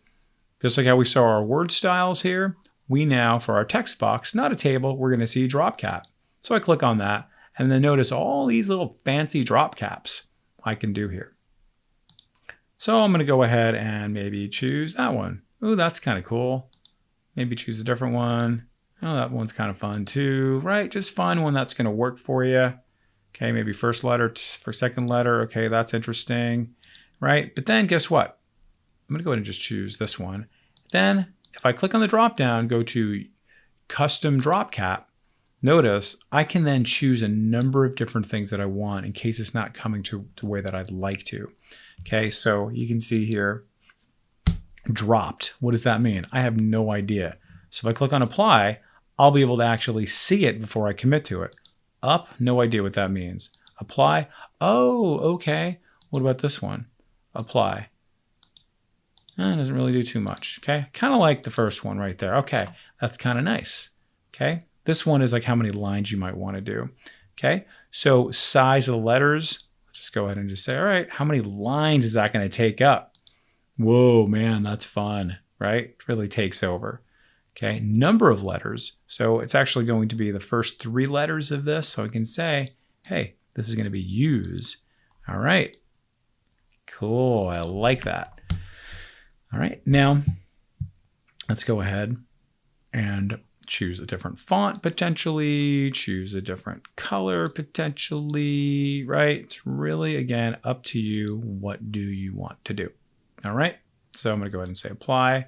just like how we saw our word styles here, we now, for our text box, not a table, we're going to see drop cap. So I click on that, and then notice all these little fancy drop caps I can do here. So I'm going to go ahead and maybe choose that one. Ooh, that's kind of cool. Maybe choose a different one. Oh, that one's kind of fun too, right? Just find one that's going to work for you. Okay, maybe first letter for second letter. Okay, that's interesting, right? But then guess what? I'm going to go ahead and just choose this one. Then if I click on the drop down, go to custom drop cap, notice I can then choose a number of different things that I want in case it's not coming to the way that I'd like to. Okay, so you can see here, dropped. What does that mean? I have no idea. So if I click on apply, I'll be able to actually see it before I commit to it. Up, no idea what that means. Apply, oh, okay. What about this one? Apply. It doesn't really do too much, okay? Kind of like the first one right there. Okay, that's kind of nice, okay? This one is like how many lines you might want to do, okay? So size of the letters, just go ahead and just say, all right, how many lines is that going to take up? Whoa, man, that's fun, right? It really takes over. Okay, number of letters. So it's actually going to be the first 3 letters of this. So I can say, hey, this is going to be use. All right, cool, I like that. All right, now let's go ahead and choose a different font potentially, choose a different color potentially, right? It's really, again, up to you. What do you want to do? All right, so I'm going to go ahead and say apply.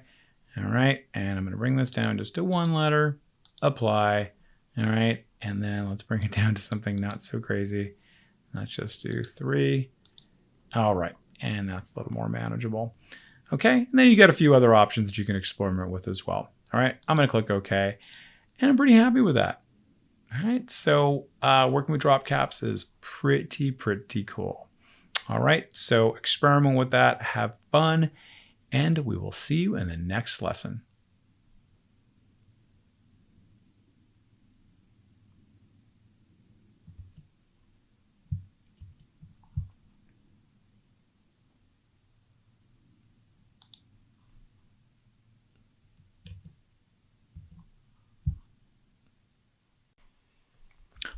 All right, and I'm going to bring this down just to 1 letter, apply. All right, and then let's bring it down to something not so crazy. Let's just do 3. All right, and that's a little more manageable. Okay, and then you got a few other options that you can experiment with as well. All right, I'm going to click OK, and I'm pretty happy with that. All right, so working with drop caps is pretty cool. All right, so experiment with that, have fun, and we will see you in the next lesson.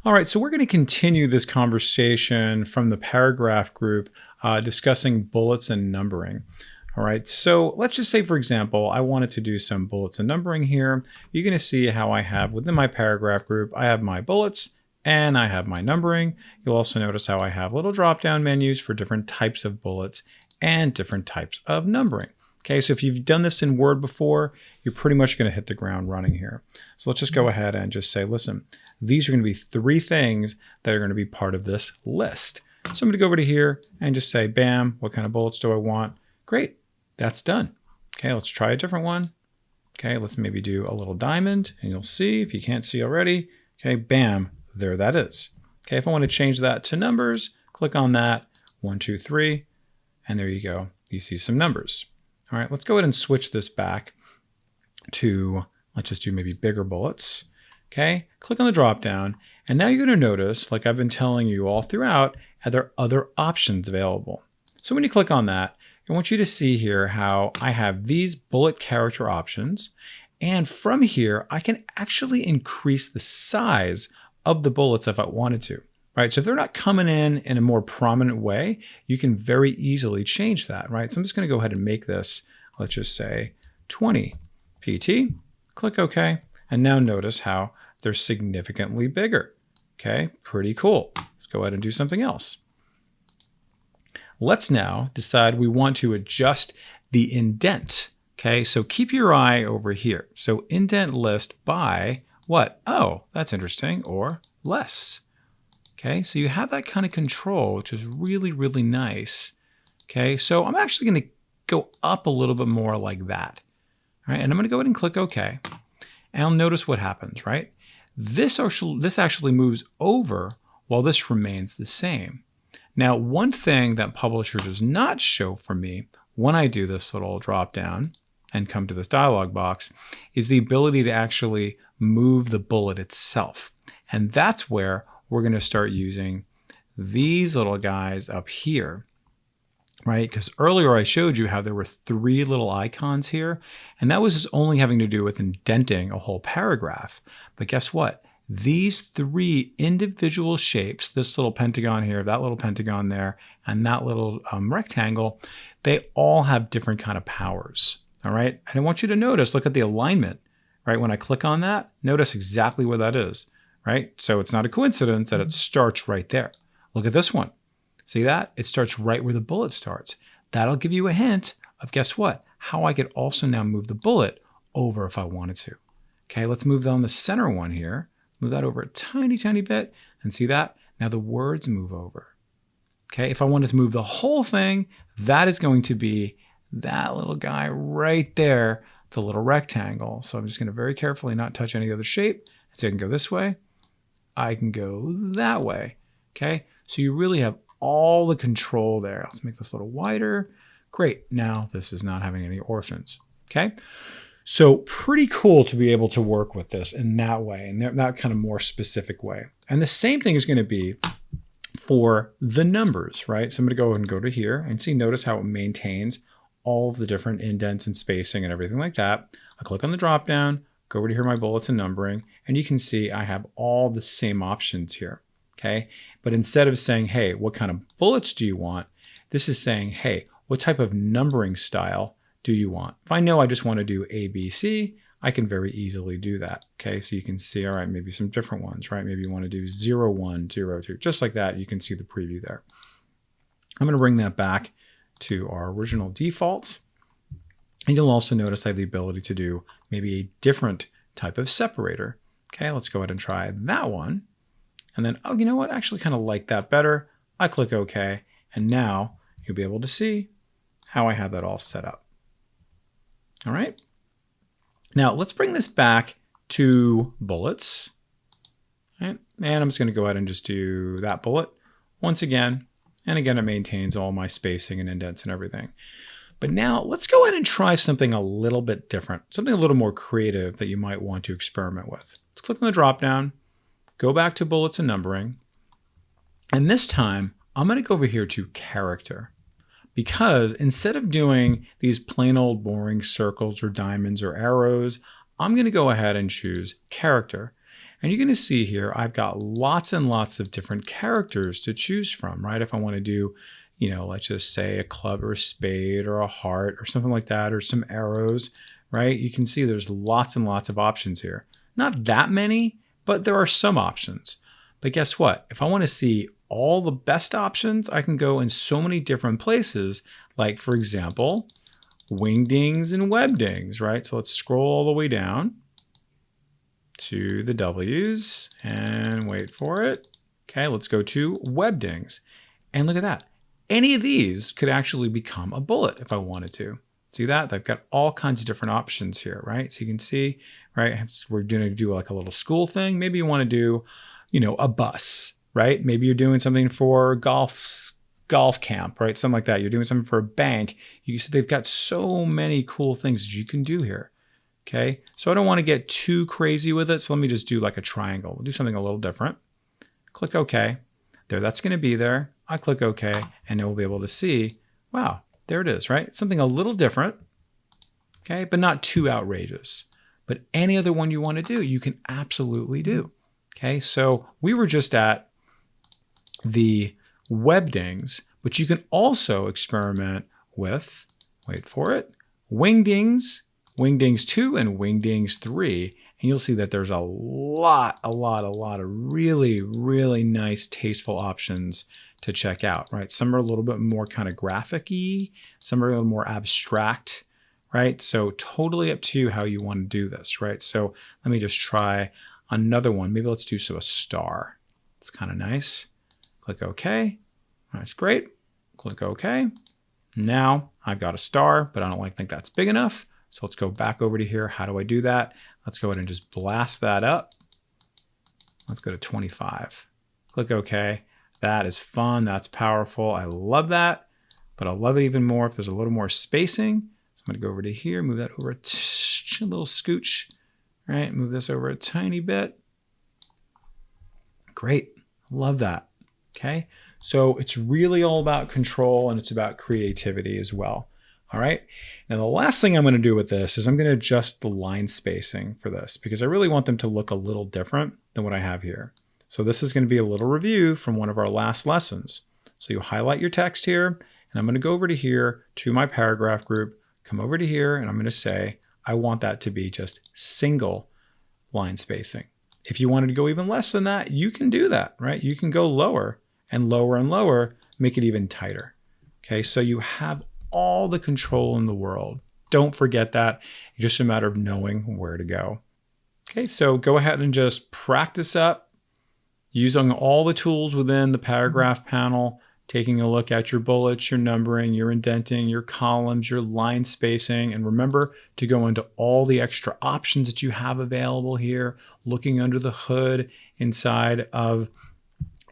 All right, so we're going to continue this conversation from the paragraph group discussing bullets and numbering. All right, so let's just say, for example, I wanted to do some bullets and numbering here. You're going to see how I have within my paragraph group, I have my bullets and I have my numbering. You'll also notice how I have little drop-down menus for different types of bullets and different types of numbering. Okay, so if you've done this in Word before, you're pretty much going to hit the ground running here. So let's just go ahead and just say, listen, these are going to be 3 things that are going to be part of this list. So I'm going to go over to here and just say, bam, what kind of bullets do I want? Great, that's done. Okay, let's try a different one. Okay, let's maybe do a little diamond, and you'll see, if you can't see already, okay, bam, there that is. Okay, if I want to change that to numbers, click on that, 1, 2, 3, and there you go. You see some numbers. All right, let's go ahead and switch this back to, let's just do maybe bigger bullets. Okay, click on the drop down, and now you're going to notice, like I've been telling you all throughout, there are other options available. So when you click on that, I want you to see here how I have these bullet character options, and from here, I can actually increase the size of the bullets if I wanted to. Right, so if they're not coming in a more prominent way, you can very easily change that, right? So I'm just going to go ahead and make this, let's just say 20 PT, click OK, and now notice how they're significantly bigger. Okay, pretty cool. Let's go ahead and do something else. Let's now decide we want to adjust the indent. Okay, so keep your eye over here. So indent list by what? Oh, that's interesting, or less. Okay, so you have that kind of control, which is really nice. Okay, so I'm actually going to go up a little bit more like that. All right, and I'm going to go ahead and click OK. And I'll notice what happens, right? This actually moves over while this remains the same. Now, one thing that Publisher does not show for me when I do this little drop down and come to this dialog box is the ability to actually move the bullet itself. And that's where we're going to start using these little guys up here, right? Because earlier I showed you how there were 3 little icons here, and that was just only having to do with indenting a whole paragraph. But guess what? These 3 individual shapes, this little pentagon here, that little pentagon there, and that little rectangle, they all have different kind of powers, all right? And I want you to notice, look at the alignment, right? When I click on that, notice exactly what that is. Right? So it's not a coincidence that it starts right there. Look at this one. See that? It starts right where the bullet starts. That'll give you a hint of, guess what? How I could also now move the bullet over if I wanted to. Okay, let's move on the center one here. Move that over a tiny bit, and see that? Now the words move over. Okay, if I wanted to move the whole thing, that is going to be that little guy right there, the little rectangle. So I'm just going to very carefully not touch any other shape. So I can go this way. I can go that way. Okay, so you really have all the control there. Let's make this a little wider. Great, now this is not having any orphans. Okay, so pretty cool to be able to work with this in that way, in that kind of more specific way. And the same thing is going to be for the numbers, right? So I'm going to go and go to here and see, notice how it maintains all of the different indents and spacing and everything like that. I click on the drop down, go over to here, my bullets and numbering, and you can see I have all the same options here, okay? But instead of saying, hey, what kind of bullets do you want? This is saying, hey, what type of numbering style do you want? If I know I just want to do A, B, C, I can very easily do that, okay? So you can see, all right, maybe some different ones, right? Maybe you want to do 0, 1, 0, 2, just like that. You can see the preview there. I'm going to bring that back to our original defaults. And you'll also notice I have the ability to do maybe a different type of separator. Okay, let's go ahead and try that one. And then, oh, you know what? I actually kind of like that better. I click OK. And now you'll be able to see how I have that all set up. All right. Now let's bring this back to bullets. Right? And I'm just going to go ahead and just do that bullet once again. And again, it maintains all my spacing and indents and everything. But now let's go ahead and try something a little bit different, something a little more creative that you might want to experiment with. Let's click on the drop down, go back to bullets and numbering. And this time I'm going to go over here to character, because instead of doing these plain old boring circles or diamonds or arrows, I'm going to go ahead and choose character. And you're going to see here, I've got lots and lots of different characters to choose from, right? If I want to do, let's just say a club or a spade or a heart or something like that, or some arrows, right? You can see there's lots and lots of options here. Not that many, but there are some options. But guess what? If I want to see all the best options, I can go in so many different places, like for example, wingdings and webdings, right? So let's scroll all the way down to the W's and wait for it. Okay, let's go to webdings. And look at that. Any of these could actually become a bullet if I wanted to. See that? They've got all kinds of different options here, right? So you can see, right, we're going to do like a little school thing. Maybe you want to do, a bus, right? Maybe you're doing something for golf camp, right? Something like that. You're doing something for a bank. You see they've got so many cool things that you can do here. Okay, so I don't want to get too crazy with it. So let me just do like a triangle. We'll do something a little different. Click OK. There, that's going to be there. I click OK, and then we'll be able to see, wow, there it is, right? It's something a little different, okay, but not too outrageous. But any other one you want to do, you can absolutely do. Okay, so we were just at the webdings, but you can also experiment with, wait for it, wingdings, wingdings 2 and wingdings 3. And you'll see that there's a lot of really, really nice, tasteful options to check out, right? Some are a little bit more kind of graphic-y, some are a little more abstract, right? So totally up to you how you want to do this, right? So let me just try another one. Maybe let's do a star. It's kind of nice. Click OK. That's great. Click OK. Now I've got a star, but I don't think that's big enough. So let's go back over to here. How do I do that? Let's go ahead and just blast that up. Let's go to 25. Click OK. That is fun. That's powerful. I love that, but I'll love it even more if there's a little more spacing. So I'm going to go over to here, move that over a little scooch, right? Move this over a tiny bit. Great. Love that. Okay. So it's really all about control, and it's about creativity as well. All right. Now, the last thing I'm going to do with this is I'm going to adjust the line spacing for this, because I really want them to look a little different than what I have here. So this is going to be a little review from one of our last lessons. So you highlight your text here, and I'm going to go over to here to my paragraph group, come over to here, and I'm going to say, I want that to be just single line spacing. If you wanted to go even less than that, you can do that, right? You can go lower and lower and lower, make it even tighter. Okay, so you have all the control in the world. Don't forget that. It's just a matter of knowing where to go. Okay, so go ahead and just practice up using all the tools within the paragraph panel, taking a look at your bullets, your numbering, your indenting, your columns, your line spacing, and remember to go into all the extra options that you have available here, looking under the hood inside of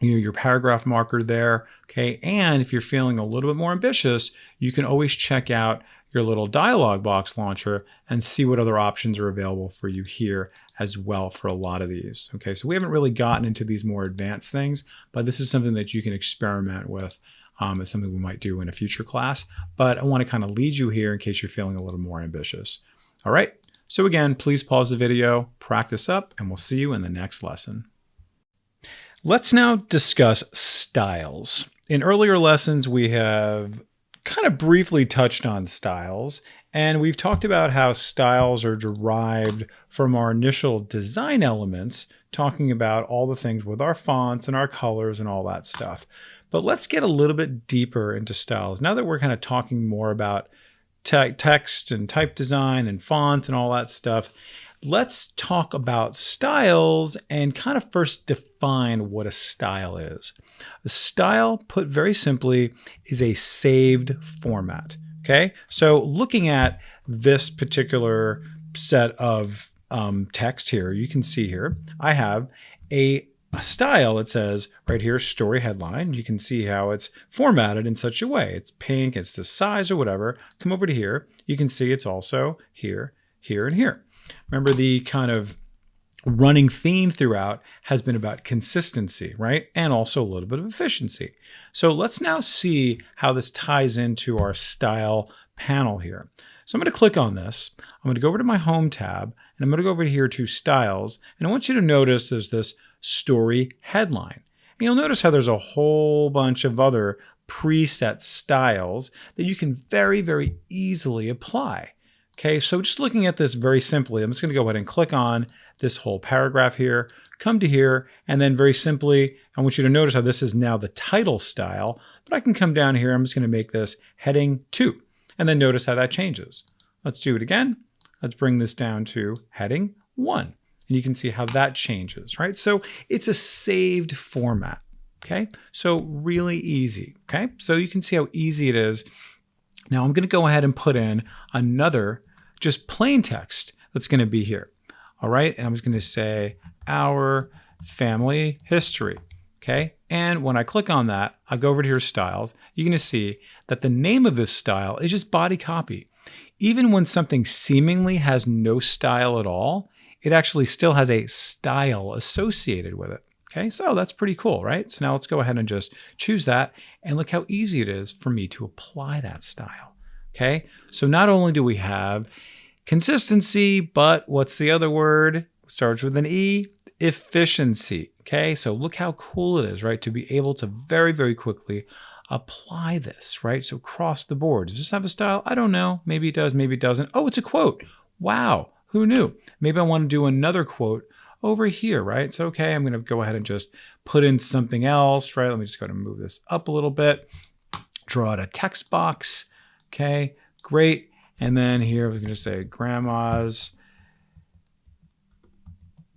your paragraph marker there, okay? And if you're feeling a little bit more ambitious, you can always check out your little dialog box launcher and see what other options are available for you here as well for a lot of these, okay? So we haven't really gotten into these more advanced things, but this is something that you can experiment with. It's something we might do in a future class, but I want to kind of lead you here in case you're feeling a little more ambitious. All right, so again, please pause the video, practice up, and we'll see you in the next lesson. Let's now discuss styles. In earlier lessons, we have kind of briefly touched on styles, and we've talked about how styles are derived from our initial design elements, talking about all the things with our fonts and our colors and all that stuff. But let's get a little bit deeper into styles. Now that we're kind of talking more about text and type design and font and all that stuff, let's talk about styles and kind of first define what a style is. A style, put very simply, is a saved format. Okay, so looking at this particular set of text here, you can see here, I have a style. It says right here, story headline. You can see how it's formatted in such a way. It's pink, it's the size or whatever. Come over to here. You can see it's also here, here, and here. Remember, the kind of running theme throughout has been about consistency, right? And also a little bit of efficiency. So let's now see how this ties into our style panel here. So I'm going to click on this. I'm going to go over to my home tab, and I'm going to go over here to styles. And I want you to notice there's this story headline. And you'll notice how there's a whole bunch of other preset styles that you can very, very easily apply. Okay, so just looking at this very simply, I'm just going to go ahead and click on this whole paragraph here, come to here, and then very simply, I want you to notice how this is now the title style, but I can come down here, I'm just going to make this heading 2, and then notice how that changes. Let's do it again. Let's bring this down to heading 1, and you can see how that changes, right? So it's a saved format, okay? So really easy, okay? So you can see how easy it is. Now I'm going to go ahead and put in another just plain text that's going to be here. All right, and I'm just going to say our family history, okay? And when I click on that, I go over to your styles, you're going to see that the name of this style is just body copy. Even when something seemingly has no style at all, it actually still has a style associated with it, okay? So that's pretty cool, right? So now let's go ahead and just choose that, and look how easy it is for me to apply that style, okay? So not only do we have consistency, but what's the other word? It starts with an E, efficiency. Okay, so look how cool it is, right? To be able to very, very quickly apply this, right? So across the board. Does this have a style? I don't know. Maybe it does, maybe it doesn't. Oh, it's a quote. Wow, who knew? Maybe I want to do another quote over here, right? So, okay, I'm going to go ahead and just put in something else, right? Let me just go ahead and move this up a little bit. Draw out a text box. Okay, great. And then here we're going to say grandma's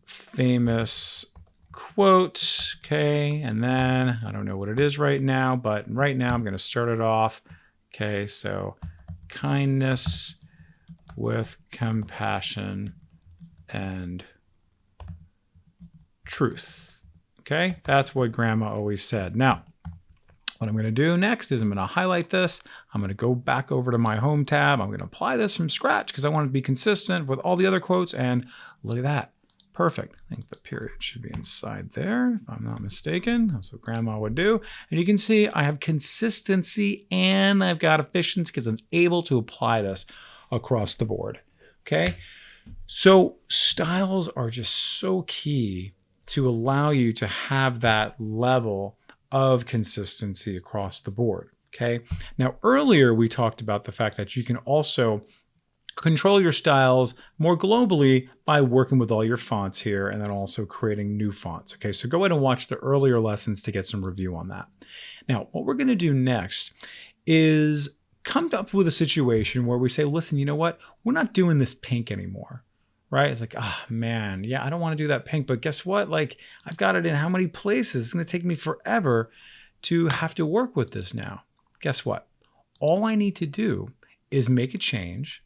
famous quote. Okay. And then I don't know what it is right now, but right now I'm going to start it off. Okay. So kindness with compassion and truth. Okay. That's what grandma always said. Now, what I'm going to do next is I'm going to highlight this. I'm going to go back over to my home tab. I'm going to apply this from scratch because I want it to be consistent with all the other quotes. And look at that. Perfect. I think the period should be inside there, if I'm not mistaken. That's what grandma would do. And you can see I have consistency and I've got efficiency because I'm able to apply this across the board. Okay. So styles are just so key to allow you to have that level of consistency across the board, okay? Now, earlier we talked about the fact that you can also control your styles more globally by working with all your fonts here and then also creating new fonts, okay? So go ahead and watch the earlier lessons to get some review on that. Now, what we're gonna do next is come up with a situation where we say, listen, you know what? We're not doing this pink anymore. Right? It's like, oh man, yeah, I don't want to do that pink, but guess what? Like, I've got it in how many places? It's going to take me forever to have to work with this now. Guess what? All I need to do is make a change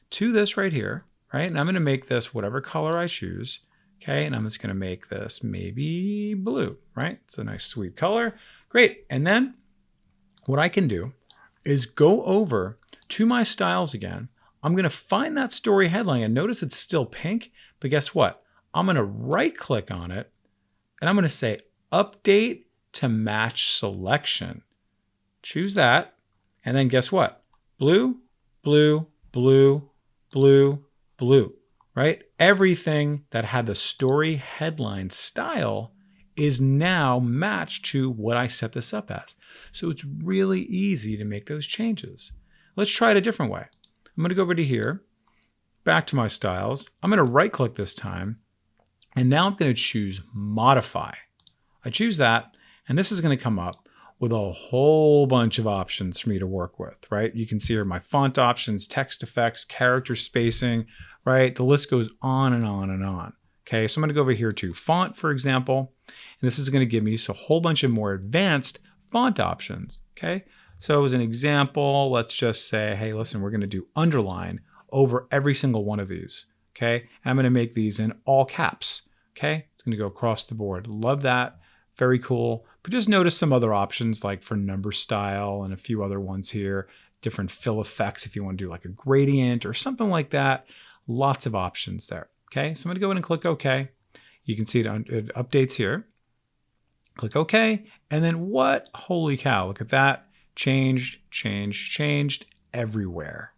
to this right here, right? And I'm going to make this whatever color I choose, okay? And I'm just going to make this maybe blue, right? It's a nice sweet color. Great. And then what I can do is go over to my styles again. I'm going to find that story headline and notice it's still pink, but guess what? I'm going to right click on it and I'm going to say update to match selection. Choose that. And then guess what? Blue, blue, blue, blue, blue, right? Everything that had the story headline style is now matched to what I set this up as. So it's really easy to make those changes. Let's try it a different way. I'm going to go over to here, back to my styles. I'm going to right click this time. And now I'm going to choose modify. I choose that. And this is going to come up with a whole bunch of options for me to work with, right? You can see here my font options, text effects, character spacing, right? The list goes on and on and on. Okay, so I'm going to go over here to font, for example, and this is going to give me a whole bunch of more advanced font options. Okay, so as an example, let's just say, hey, listen, we're going to do underline over every single one of these. Okay, and I'm going to make these in all caps. Okay, it's going to go across the board. Love that. Very cool. But just notice some other options like for number style and a few other ones here. Different fill effects if you want to do like a gradient or something like that. Lots of options there. Okay, so I'm going to go in and click OK. You can see it updates here. Click OK. And then what? Holy cow, look at that. Changed everywhere.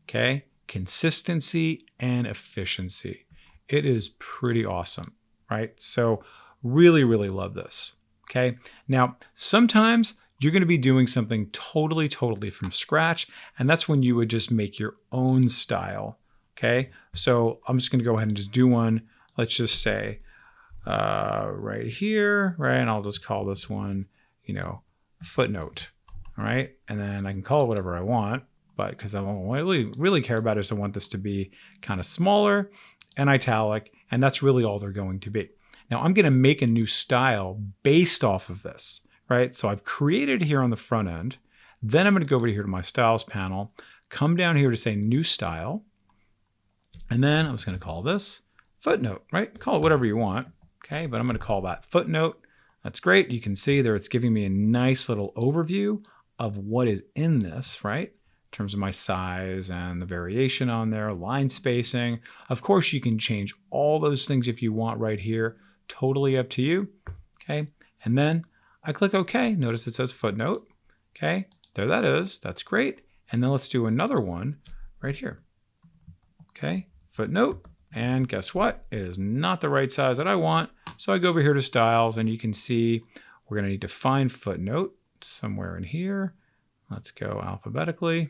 Okay, consistency and efficiency. It is pretty awesome, right? So really, really love this. Okay, now sometimes you're going to be doing something totally from scratch, and that's when you would just make your own style. Okay, so I'm just going to go ahead and just do one. Let's just say right here, right, and I'll just call this one, you know, footnote. All right, and then I can call it whatever I want, but because I don't really care about it is I want this to be kind of smaller and italic, and that's really all they're going to be. Now I'm going to make a new style based off of this, right? So I've created here on the front end. Then I'm going to go over here to my styles panel, come down here to say new style. And then I'm just going to call this footnote, right? Call it whatever you want. Okay, but I'm going to call that footnote. That's great. You can see there it's giving me a nice little overview of what is in this, right? In terms of my size and the variation on there, line spacing. Of course, you can change all those things if you want right here. Totally up to you. Okay, and then I click OK. Notice it says footnote. Okay, there that is. That's great. And then let's do another one right here. Okay, footnote. And guess what? It is not the right size that I want. So I go over here to styles and you can see we're going to need to find footnote somewhere in here. Let's go alphabetically.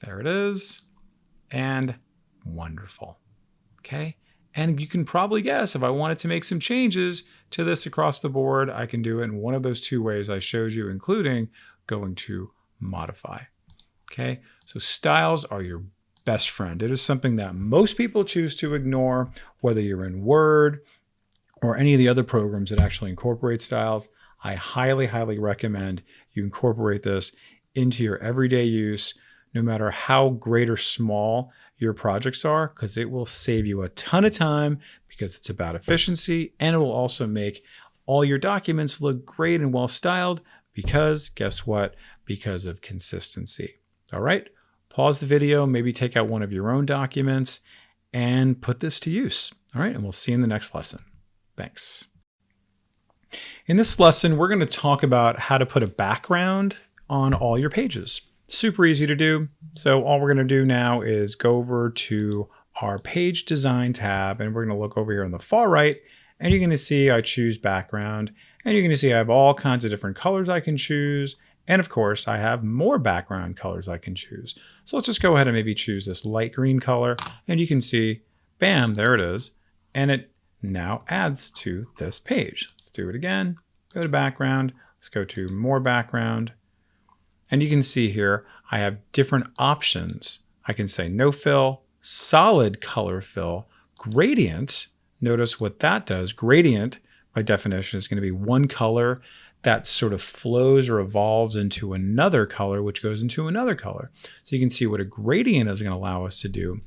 There it is. And wonderful. Okay. And you can probably guess if I wanted to make some changes to this across the board, I can do it in one of those two ways I showed you, including going to modify. Okay. So styles are your best friend. It is something that most people choose to ignore, whether you're in Word or any of the other programs that actually incorporate styles. I highly recommend you incorporate this into your everyday use, no matter how great or small your projects are, because it will save you a ton of time because it's about efficiency, and it will also make all your documents look great and well styled because guess what? Because of consistency. All right. Pause the video, maybe take out one of your own documents and put this to use. All right, and we'll see you in the next lesson. Thanks. In this lesson, we're going to talk about how to put a background on all your pages. Super easy to do. So all we're going to do now is go over to our page design tab, and we're going to look over here on the far right, and you're going to see I choose background, and you're going to see I have all kinds of different colors I can choose. And of course, I have more background colors I can choose. So let's just go ahead and maybe choose this light green color. And you can see, bam, there it is. And it now adds to this page. Let's do it again. Go to background. Let's go to more background. And you can see here, I have different options. I can say no fill, solid color fill, gradient. Notice what that does. Gradient, by definition, is going to be one color that sort of flows or evolves into another color, which goes into another color. So you can see what a gradient is going to allow us to do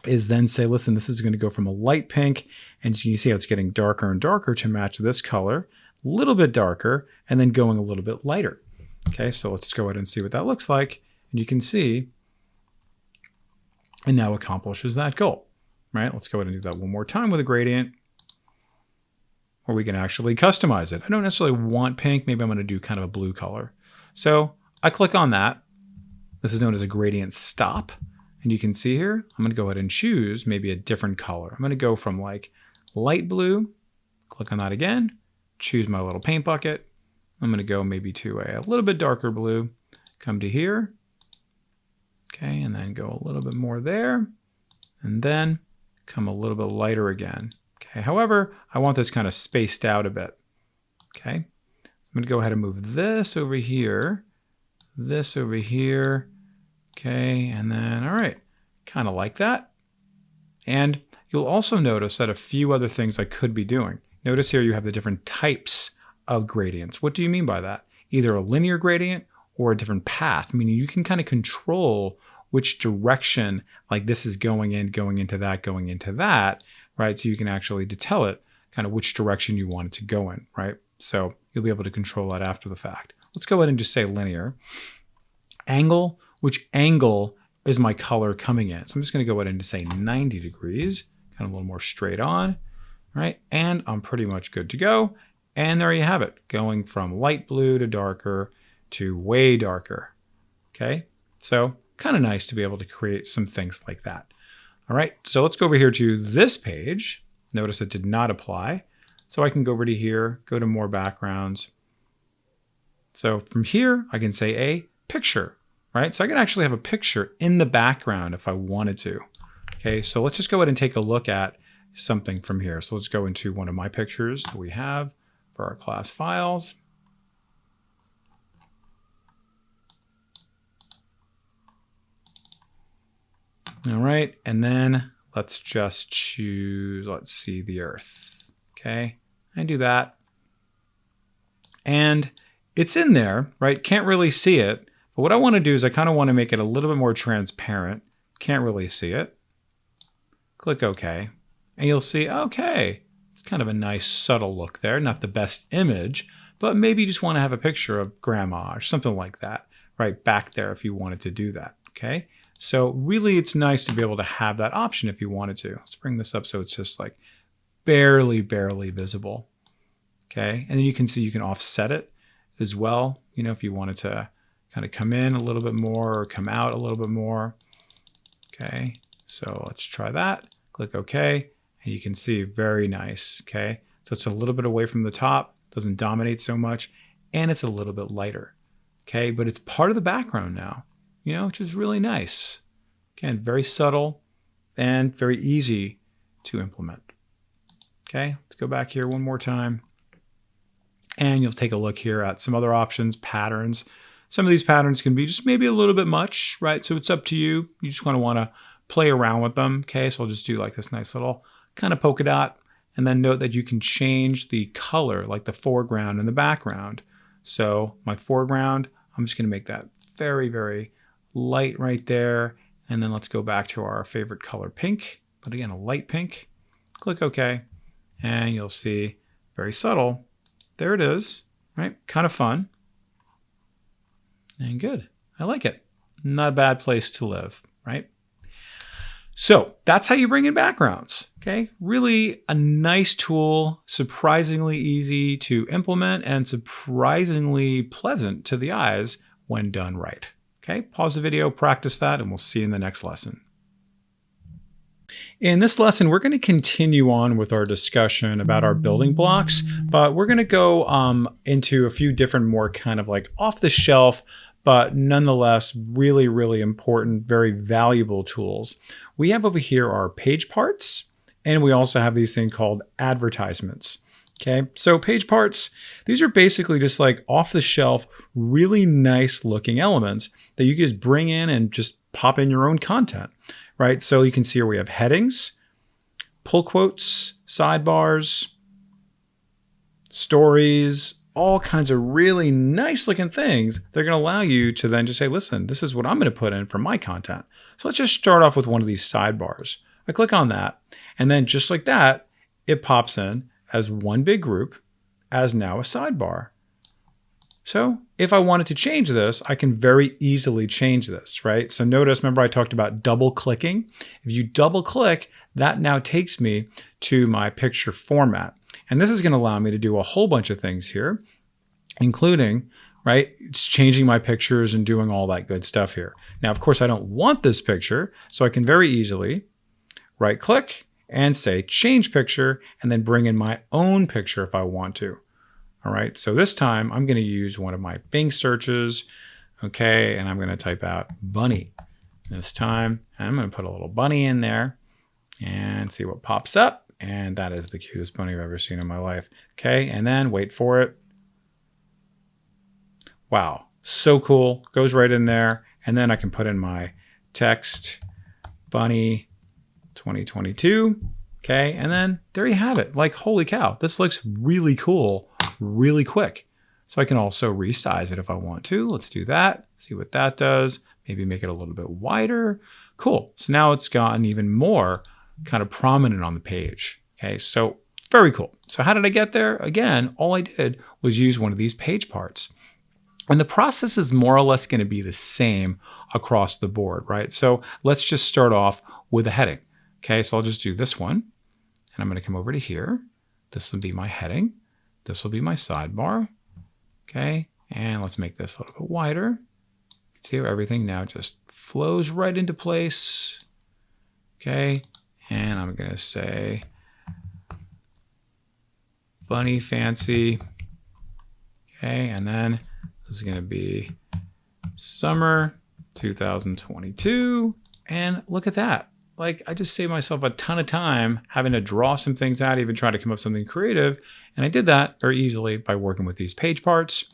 is then say, listen, this is going to go from a light pink, and you can see how it's getting darker and darker to match this color, a little bit darker, and then going a little bit lighter. Okay, so let's go ahead and see what that looks like. And you can see it now accomplishes that goal, right? Let's go ahead and do that one more time with a gradient, or we can actually customize it. I don't necessarily want pink. Maybe I'm going to do kind of a blue color. So I click on that. This is known as a gradient stop. And you can see here, I'm going to go ahead and choose maybe a different color. I'm going to go from like light blue, click on that again, choose my little paint bucket. I'm going to go maybe to a little bit darker blue, come to here. Okay, and then go a little bit more there, and then come a little bit lighter again. Okay, however, I want this kind of spaced out a bit. Okay, so I'm going to go ahead and move this over here, Okay, and then, all right, kind of like that. And you'll also notice that a few other things I could be doing. Notice here you have the different types of gradients. What do you mean by that? Either a linear gradient or a different path, meaning you can kind of control which direction, like this is going into that, right? So you can actually tell it kind of which direction you want it to go in, right? So you'll be able to control that after the fact. Let's go ahead and just say linear. Angle, which angle is my color coming in? So I'm just going to go ahead and just say 90 degrees, kind of a little more straight on, right? And I'm pretty much good to go. And there you have it, going from light blue to darker to way darker. Okay, so kind of nice to be able to create some things like that. All right, so let's go over here to this page. Notice it did not apply. So I can go over to here, go to more backgrounds. So from here, I can say a picture, right? So I can actually have a picture in the background if I wanted to. Okay, so let's just go ahead and take a look at something from here. So let's go into one of my pictures that we have for our class files. All right, and then let's just choose, let's see, the Earth. Okay, I do that. And it's in there, right? Can't really see it. But what I want to do is I kind of want to make it a little bit more transparent. Can't really see it. Click OK. And you'll see, okay, it's kind of a nice subtle look there. Not the best image, but maybe you just want to have a picture of grandma or something like that right back there if you wanted to do that. Okay. So really it's nice to be able to have that option if you wanted to. Let's bring this up so it's just like barely visible. Okay. And then you can see you can offset it as well. You know, if you wanted to kind of come in a little bit more or come out a little bit more. Okay. So let's try that. Click OK. And you can see very nice. Okay. So it's a little bit away from the top, doesn't dominate so much, and it's a little bit lighter. Okay. But it's part of the background now, you know, which is really nice. Again, very subtle and very easy to implement. Okay. Let's go back here one more time. And you'll take a look here at some other options, patterns. Some of these patterns can be just maybe a little bit much, right? So it's up to you. You just want to play around with them. Okay, so I'll just do like this nice little kind of polka dot. And then note that you can change the color, like the foreground and the background. So my foreground, I'm just going to make that very light right there. And then let's go back to our favorite color, pink. But again, a light pink. Click OK. And you'll see very subtle. There it is, right? Kind of fun. And good. I like it. Not a bad place to live, right? So that's how you bring in backgrounds. Okay. Really a nice tool, surprisingly easy to implement and surprisingly pleasant to the eyes when done right. Okay. Pause the video, practice that, and we'll see you in the next lesson. In this lesson, we're going to continue on with our discussion about our building blocks, but we're going to go into a few different more kind of like off the shelf, but nonetheless really important, very valuable tools. We have over here our page parts, and we also have these things called advertisements. Okay, so page parts, these are basically just like off the shelf, really nice looking elements that you can just bring in and just pop in your own content. Right, so you can see here we have headings, pull quotes, sidebars, stories, all kinds of really nice looking things. They're going to allow you to then just say, listen, this is what I'm going to put in for my content. So let's just start off with one of these sidebars. I click on that, and then just like that, it pops in as one big group as now a sidebar. So if I wanted to change this, I can very easily change this, right? So notice, remember I talked about double clicking. If you double click, that now takes me to my picture format. And this is going to allow me to do a whole bunch of things here, including, right, it's changing my pictures and doing all that good stuff here. Now, of course, I don't want this picture, so I can very easily right click and say change picture and then bring in my own picture if I want to. All right, so this time I'm going to use one of my Bing searches, okay, and I'm going to type out bunny this time. I'm going to put a little bunny in there and see what pops up, and that is the cutest bunny I've ever seen in my life. Okay, and then wait for it. Wow, so cool, goes right in there, And then I can put in my text bunny 2022. Okay, and then there you have it. Like, holy cow, this looks really cool, really quick. So I can also resize it if I want to. Let's do that, see what that does. Maybe make it a little bit wider. Cool, so now it's gotten even more kind of prominent on the page. Okay, so very cool. So how did I get there? Again, all I did was use one of these page parts. And the process is more or less going to be the same across the board, right? So let's just start off with a heading. Okay, so I'll just do this one. And I'm going to come over to here. This will be my heading. This will be my sidebar. Okay, and let's make this a little bit wider. See how everything now just flows right into place. Okay, and I'm going to say Bunny Fancy. Okay, and then this is going to be summer 2022. And look at that. Like, I just saved myself a ton of time having to draw some things out, even try to come up with something creative. And I did that very easily by working with these page parts.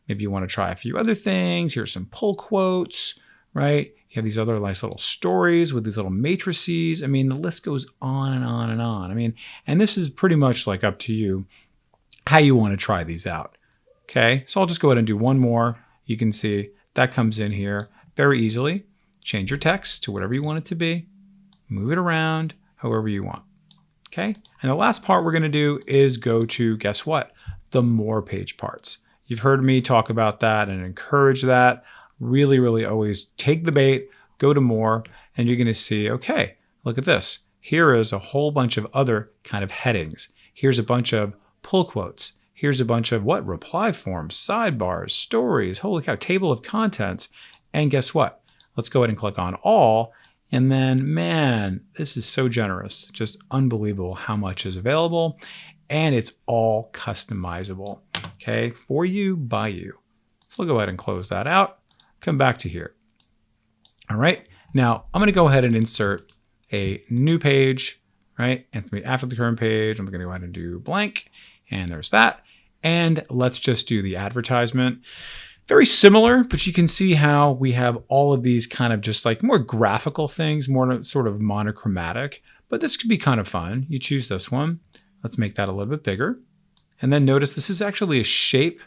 Maybe you want to try a few other things. Here's some pull quotes, right? You have these other nice little stories with these little matrices. I mean, the list goes on and on and on. I mean, and this is pretty much like up to you how you want to try these out. Okay, so I'll just go ahead and do one more. You can see that comes in here very easily. Change your text to whatever you want it to be. Move it around however you want. Okay, and the last part we're going to do is go to, guess what? The more page parts. You've heard me talk about that and encourage that. Really, really always take the bait, go to more, and you're going to see, okay, look at this. Here is a whole bunch of other kind of headings. Here's a bunch of pull quotes. Here's a bunch of what? Reply forms, sidebars, stories, holy cow, table of contents. And guess what? Let's go ahead and click on all. And then, man, this is so generous. Just unbelievable how much is available. And it's all customizable, okay? For you, by you. So we'll go ahead and close that out. Come back to here. All right, now I'm gonna go ahead and insert a new page, right? And it's gonna be after the current page. I'm gonna go ahead and do blank, and there's that. And let's just do the advertisement. Very similar, but you can see how we have all of these kind of just like more graphical things, more sort of monochromatic, but this could be kind of fun. You choose this one. Let's make that a little bit bigger. And then notice this is actually a shape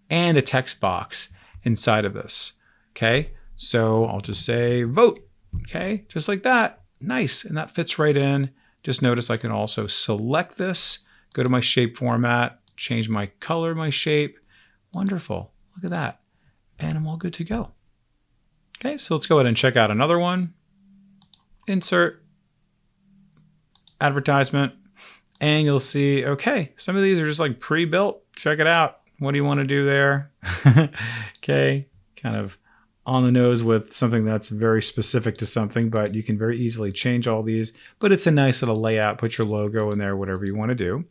and a text box inside of this. Okay, so I'll just say vote. Okay, just like that. Nice, and that fits right in. Just notice I can also select this, go to my shape format, change my color, my shape. Wonderful, look at that. And I'm all good to go. Okay, so let's go ahead and check out another one. Insert, advertisement, and you'll see, okay, some of these are just like pre-built. Check it out. What do you want to do there? Okay, kind of on the nose with something that's very specific to something, but you can very easily change all these. But it's a nice little layout. Put your logo in there, whatever you want to do.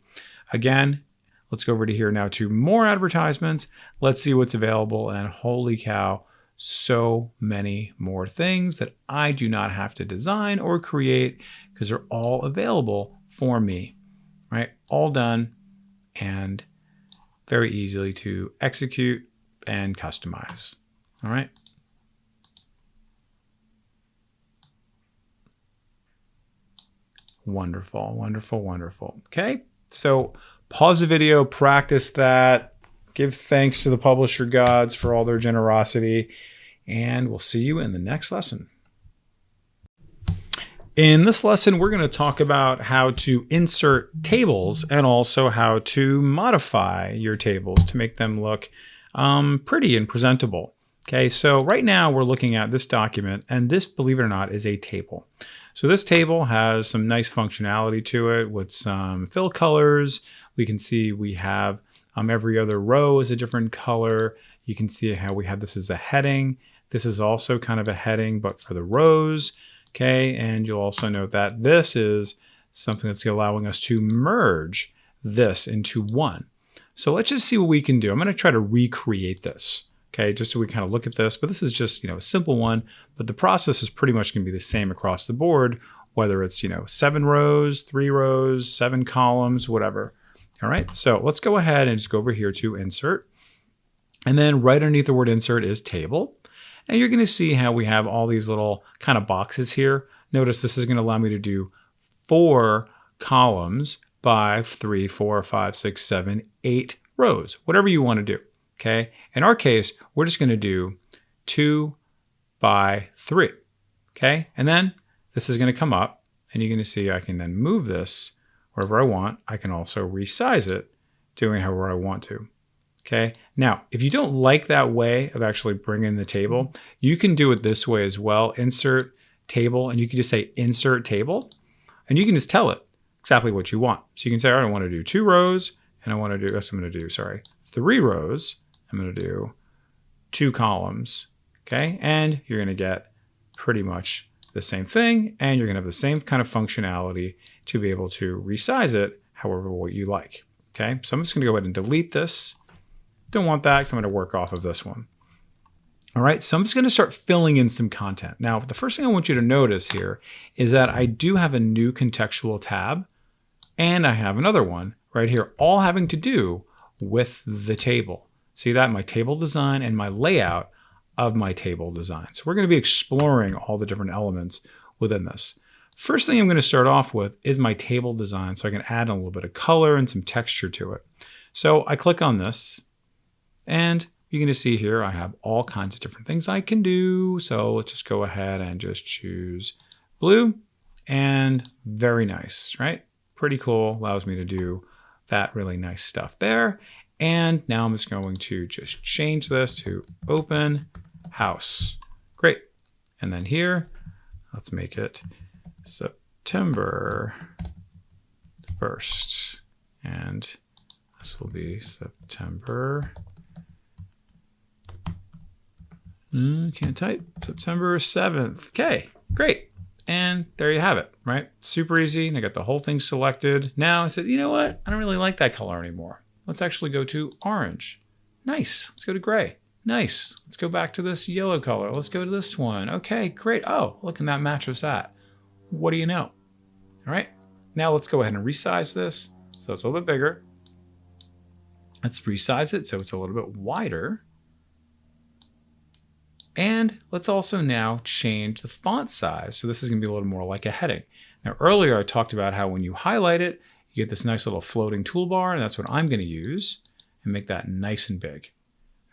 Again, let's go over to here now to more advertisements. Let's see what's available. And holy cow, so many more things that I do not have to design or create because they're all available for me, right? All done and very easily to execute and customize. All right. Wonderful, wonderful, wonderful. Okay, so pause the video, practice that, give thanks to the publisher gods for all their generosity, and we'll see you in the next lesson. In this lesson, we're going to talk about how to insert tables and also how to modify your tables to make them look pretty and presentable. Okay, so right now we're looking at this document, and this, believe it or not, is a table. So this table has some nice functionality to it with some fill colors. We can see we have every other row is a different color. You can see how we have this as a heading. This is also kind of a heading, but for the rows. Okay, and you'll also note that this is something that's allowing us to merge this into one. So let's just see what we can do. I'm going to try to recreate this. Okay, just so we kind of look at this, but this is just, a simple one, but the process is pretty much going to be the same across the board, whether it's, 7 rows, 3 rows, 7 columns, whatever. All right, so let's go ahead and just go over here to insert. And then right underneath the word insert is table. And you're going to see how we have all these little kind of boxes here. Notice this is going to allow me to do 4 columns by 3, 4, 5, 6, 7, 8 rows, whatever you want to do. Okay. In our case, we're just going to do 2 by 3. Okay. And then this is going to come up and you're going to see I can then move this wherever I want. I can also resize it doing however I want to. Okay. Now, if you don't like that way of actually bringing the table, you can do it this way as well. Insert table, and you can just say insert table, and you can just tell it exactly what you want. So you can say, all right, I want to do 2 rows, and I want to do, that's what I'm going to do, sorry, 3 rows. I'm going to do 2 columns. Okay. And you're going to get pretty much the same thing, and you're going to have the same kind of functionality to be able to resize it however what you like. Okay. So I'm just going to go ahead and delete this. Don't want that, so I'm going to work off of this one. All right, so I'm just going to start filling in some content. Now, the first thing I want you to notice here is that I do have a new contextual tab, and I have another one right here, all having to do with the table. See that? My table design and my layout of my table design. So we're going to be exploring all the different elements within this. First thing I'm going to start off with is my table design, so I can add a little bit of color and some texture to it. So I click on this, and you're going to see here I have all kinds of different things I can do. So let's just go ahead and just choose blue, and very nice, right? Pretty cool. Allows me to do that really nice stuff there. And now I'm just going to just change this to open house. Great. And then here, let's make it September 1st. And this will be September. Can't type. September 7th. Okay, great. And there you have it, right? Super easy. And I got the whole thing selected. Now I said, you know what? I don't really like that color anymore. Let's actually go to orange. Nice. Let's go to gray. Nice. Let's go back to this yellow color. Let's go to this one. Okay, great. Oh, look, and that matches that. What do you know? All right. Now let's go ahead and resize this so it's a little bit bigger. Let's resize it so it's a little bit wider. And let's also now change the font size. So this is going to be a little more like a heading. Now earlier I talked about how when you highlight it, you get this nice little floating toolbar, and that's what I'm going to use and make that nice and big.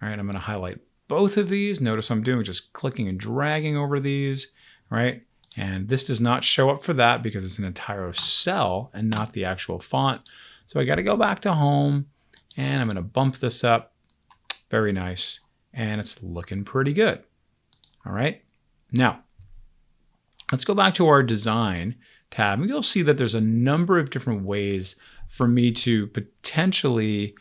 All right, I'm going to highlight both of these. Notice what I'm doing, just clicking and dragging over these, right? And this does not show up for that because it's an entire cell and not the actual font. So I got to go back to home, and I'm going to bump this up. Very nice. And it's looking pretty good. All right. Now, let's go back to our design tab, and you'll see that there's a number of different ways for me to potentially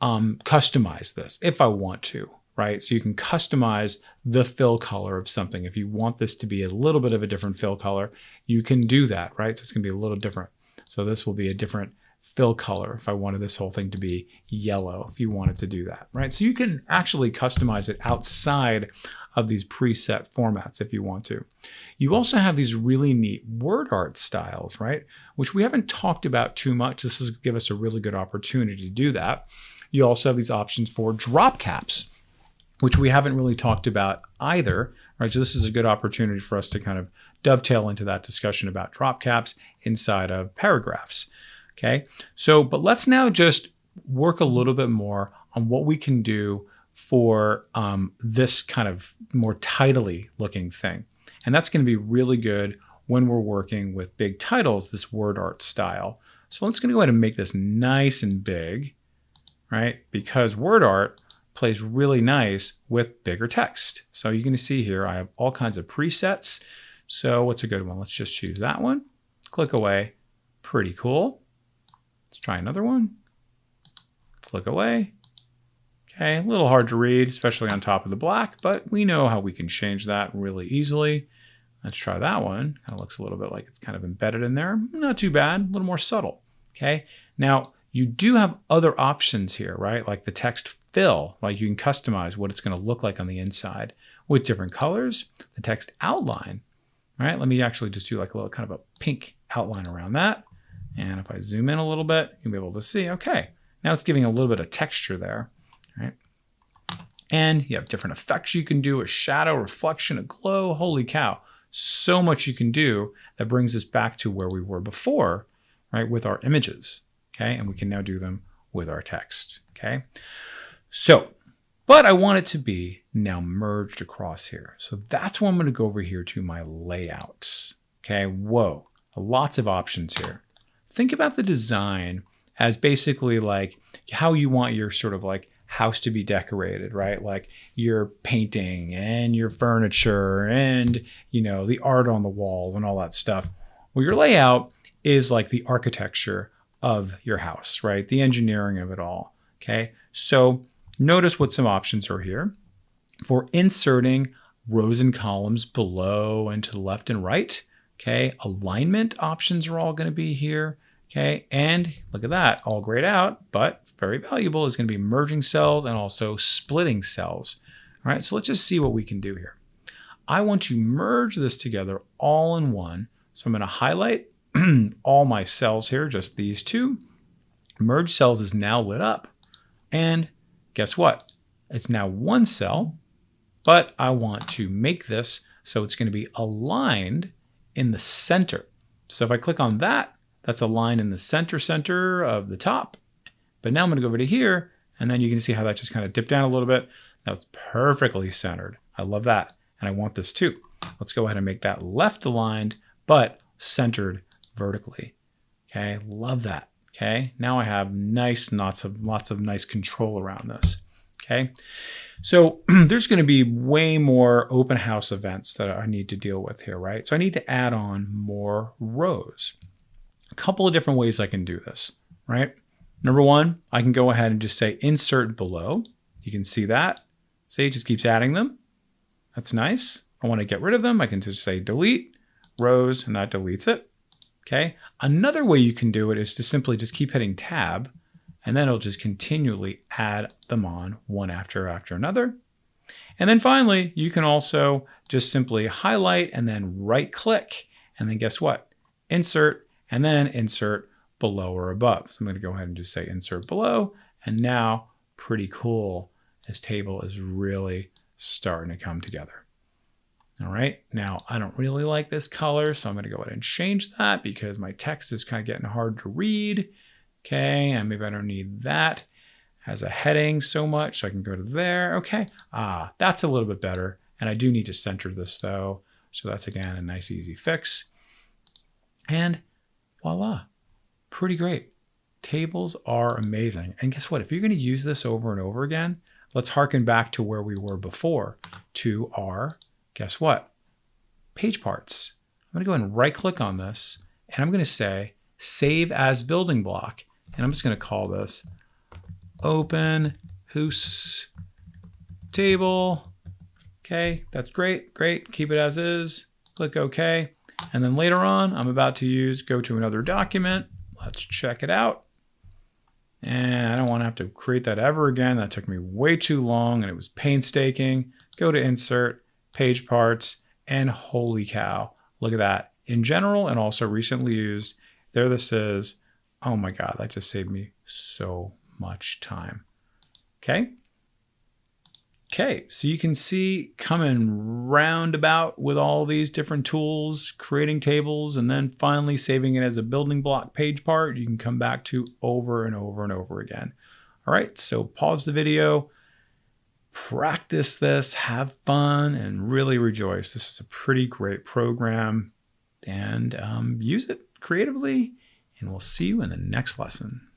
customize this if I want to, right? So you can customize the fill color of something. If you want this to be a little bit of a different fill color, you can do that, right? So it's going to be a little different. So this will be a different fill color if I wanted this whole thing to be yellow, if you wanted to do that, right? So you can actually customize it outside of these preset formats if you want to. You also have these really neat word art styles, right? Which we haven't talked about too much. This will give us a really good opportunity to do that. You also have these options for drop caps, which we haven't really talked about either, right? So this is a good opportunity for us to kind of dovetail into that discussion about drop caps inside of paragraphs. Okay, so, but let's now just work a little bit more on what we can do for this kind of more titly looking thing. And that's going to be really good when we're working with big titles, this word art style. So let's go ahead and make this nice and big, right? Because word art plays really nice with bigger text. So you're going to see here, I have all kinds of presets. So what's a good one? Let's just choose that one. Click away. Pretty cool. Let's try another one. Click away. Okay, a little hard to read, especially on top of the black, but we know how we can change that really easily. Let's try that one. Kind of looks a little bit like it's kind of embedded in there. Not too bad, a little more subtle. Okay, now you do have other options here, right? Like the text fill, like you can customize what it's going to look like on the inside with different colors. The text outline, right? Let me actually just do like a little kind of a pink outline around that. And if I zoom in a little bit, you'll be able to see, okay, now it's giving a little bit of texture there, right? And you have different effects you can do, a shadow, reflection, a glow. Holy cow. So much you can do that brings us back to where we were before, right, with our images. Okay, and we can now do them with our text. Okay, so, but I want it to be now merged across here. So that's why I'm going to go over here to my layouts. Okay, whoa, lots of options here. Think about the design as basically like how you want your sort of like house to be decorated, right? Like your painting and your furniture and, you know, the art on the walls and all that stuff. Well, your layout is like the architecture of your house, right? The engineering of it all. Okay, so notice what some options are here for inserting rows and columns below and to the left and right. Okay, alignment options are all going to be here. Okay, and look at that, all grayed out, but very valuable is going to be merging cells and also splitting cells. All right, so let's just see what we can do here. I want to merge this together all in one. So I'm going to highlight all my cells here, just these two. Merge cells is now lit up. And guess what? It's now one cell, but I want to make this so it's going to be aligned in the center. So if I click on that, that's aligned in the center of the top. But now I'm going to go over to here, and then you can see how that just kind of dipped down a little bit. Now it's perfectly centered. I love that. And I want this too. Let's go ahead and make that left aligned, but centered vertically. Okay, love that. Okay, now I have lots of nice control around this. Okay, so there's going to be way more open house events that I need to deal with here, right? So I need to add on more rows. A couple of different ways I can do this, right? Number one, I can go ahead and just say insert below. You can see that. See, it just keeps adding them. That's nice. I want to get rid of them. I can just say delete rows, and that deletes it. Okay. Another way you can do it is to simply just keep hitting tab, and then it'll just continually add them on one after another. And then finally, you can also just simply highlight and then right click, and then guess what? Insert, and then insert below or above. So I'm going to go ahead and just say insert below, and now pretty cool. This table is really starting to come together. All right, now I don't really like this color, so I'm going to go ahead and change that because my text is kind of getting hard to read. Okay, and maybe I don't need that as a heading so much, so I can go to there. Okay, that's a little bit better, and I do need to center this though, so that's again a nice easy fix. And voila, pretty great. Tables are amazing. And guess what? If you're going to use this over and over again, let's harken back to where we were before, to our, guess what? Page parts. I'm going to go ahead and right click on this, and I'm going to say save as building block. And I'm just going to call this open house table. Okay, that's great. Great. Keep it as is. Click OK. And then later on, I'm about to go to another document. Let's check it out. And I don't want to have to create that ever again. That took me way too long and it was painstaking. Go to insert, page parts, and holy cow, look at that. In general and also recently used, there this is. Oh my God, that just saved me so much time. Okay. Okay, so you can see coming roundabout with all these different tools, creating tables, and then finally saving it as a building block page part you can come back to over and over and over again. All right, so pause the video, practice this, have fun, and really rejoice. This is a pretty great program, and use it creatively, and we'll see you in the next lesson.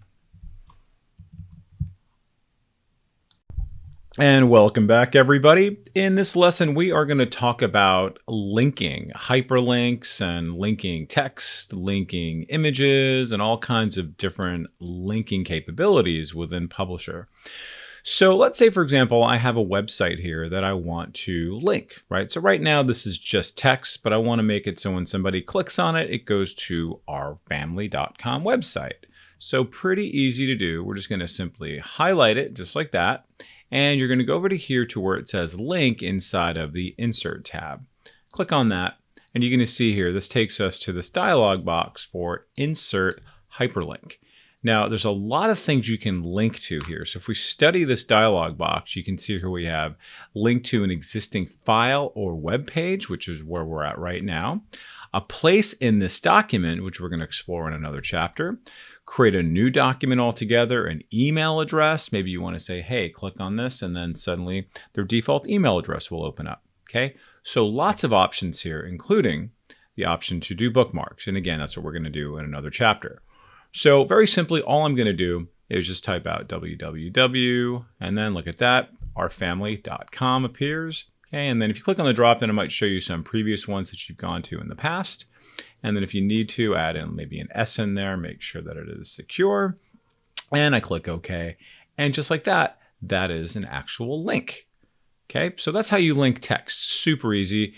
And welcome back, everybody. In this lesson, we are going to talk about linking, hyperlinks and linking text, linking images, and all kinds of different linking capabilities within Publisher. So let's say, for example, I have a website here that I want to link, right? So right now, this is just text, but I want to make it so when somebody clicks on it, it goes to our family.com website. So pretty easy to do. We're just going to simply highlight it just like that. And you're going to go over to here to where it says link inside of the insert tab. Click on that and you're going to see here, this takes us to this dialog box for insert hyperlink. Now, there's a lot of things you can link to here. So if we study this dialog box, you can see here we have link to an existing file or web page, which is where we're at right now. A place in this document, which we're going to explore in another chapter. Create a new document altogether, an email address. Maybe you want to say, hey, click on this, and then suddenly their default email address will open up. Okay, so lots of options here, including the option to do bookmarks. And again, that's what we're going to do in another chapter. So very simply, all I'm going to do is just type out www, and then look at that, ourfamily.com appears. Okay, and then if you click on the drop down, it might show you some previous ones that you've gone to in the past. And then if you need to, add in maybe an S in there, make sure that it is secure. And I click OK. And just like that, that is an actual link. Okay, so that's how you link text. Super easy.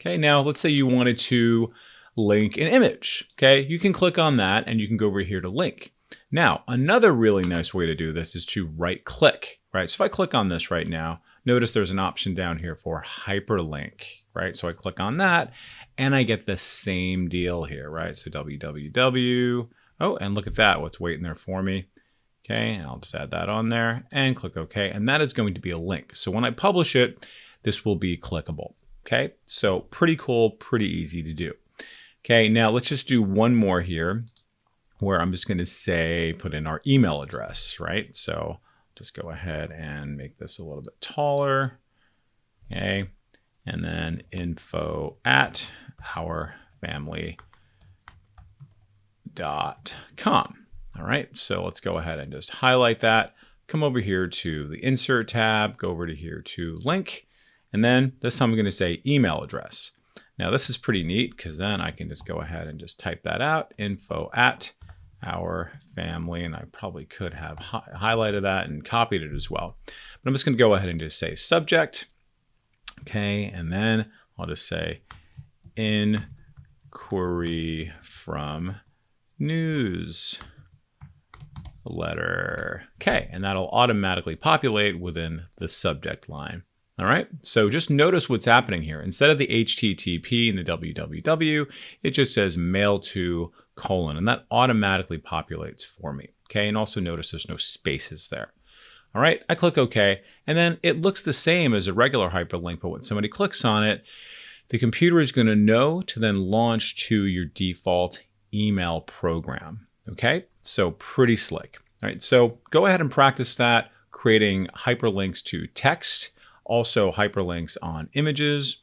Okay, now let's say you wanted to link an image. Okay, you can click on that and you can go over here to link. Now, another really nice way to do this is to right click, right? So if I click on this right now, notice there's an option down here for hyperlink, right? So I click on that and I get the same deal here, right? So www, oh, and look at that, what's waiting there for me. Okay, and I'll just add that on there and click OK. And that is going to be a link. So when I publish it, this will be clickable. Okay, so pretty cool, pretty easy to do. Okay, now let's just do one more here where I'm just going to say, put in our email address, right? So just go ahead and make this a little bit taller. Okay, and then info@ourfamily.com. All right, so let's go ahead and just highlight that. Come over here to the Insert tab, go over to here to Link, and then this time I'm going to say email address. Now this is pretty neat because then I can just go ahead and just type that out, info@ourfamily, and I probably could have highlighted that and copied it as well. But I'm just going to go ahead and just say subject, okay, and then I'll just say inquiry from newsletter. Okay, and that'll automatically populate within the subject line. All right, so just notice what's happening here. Instead of the HTTP and the www, it just says mail to : and that automatically populates for me. Okay, and also notice there's no spaces there. All right, I click OK, and then it looks the same as a regular hyperlink, but when somebody clicks on it, the computer is going to know to then launch to your default email program. Okay, so pretty slick. All right, so go ahead and practice that, creating hyperlinks to text, also hyperlinks on images,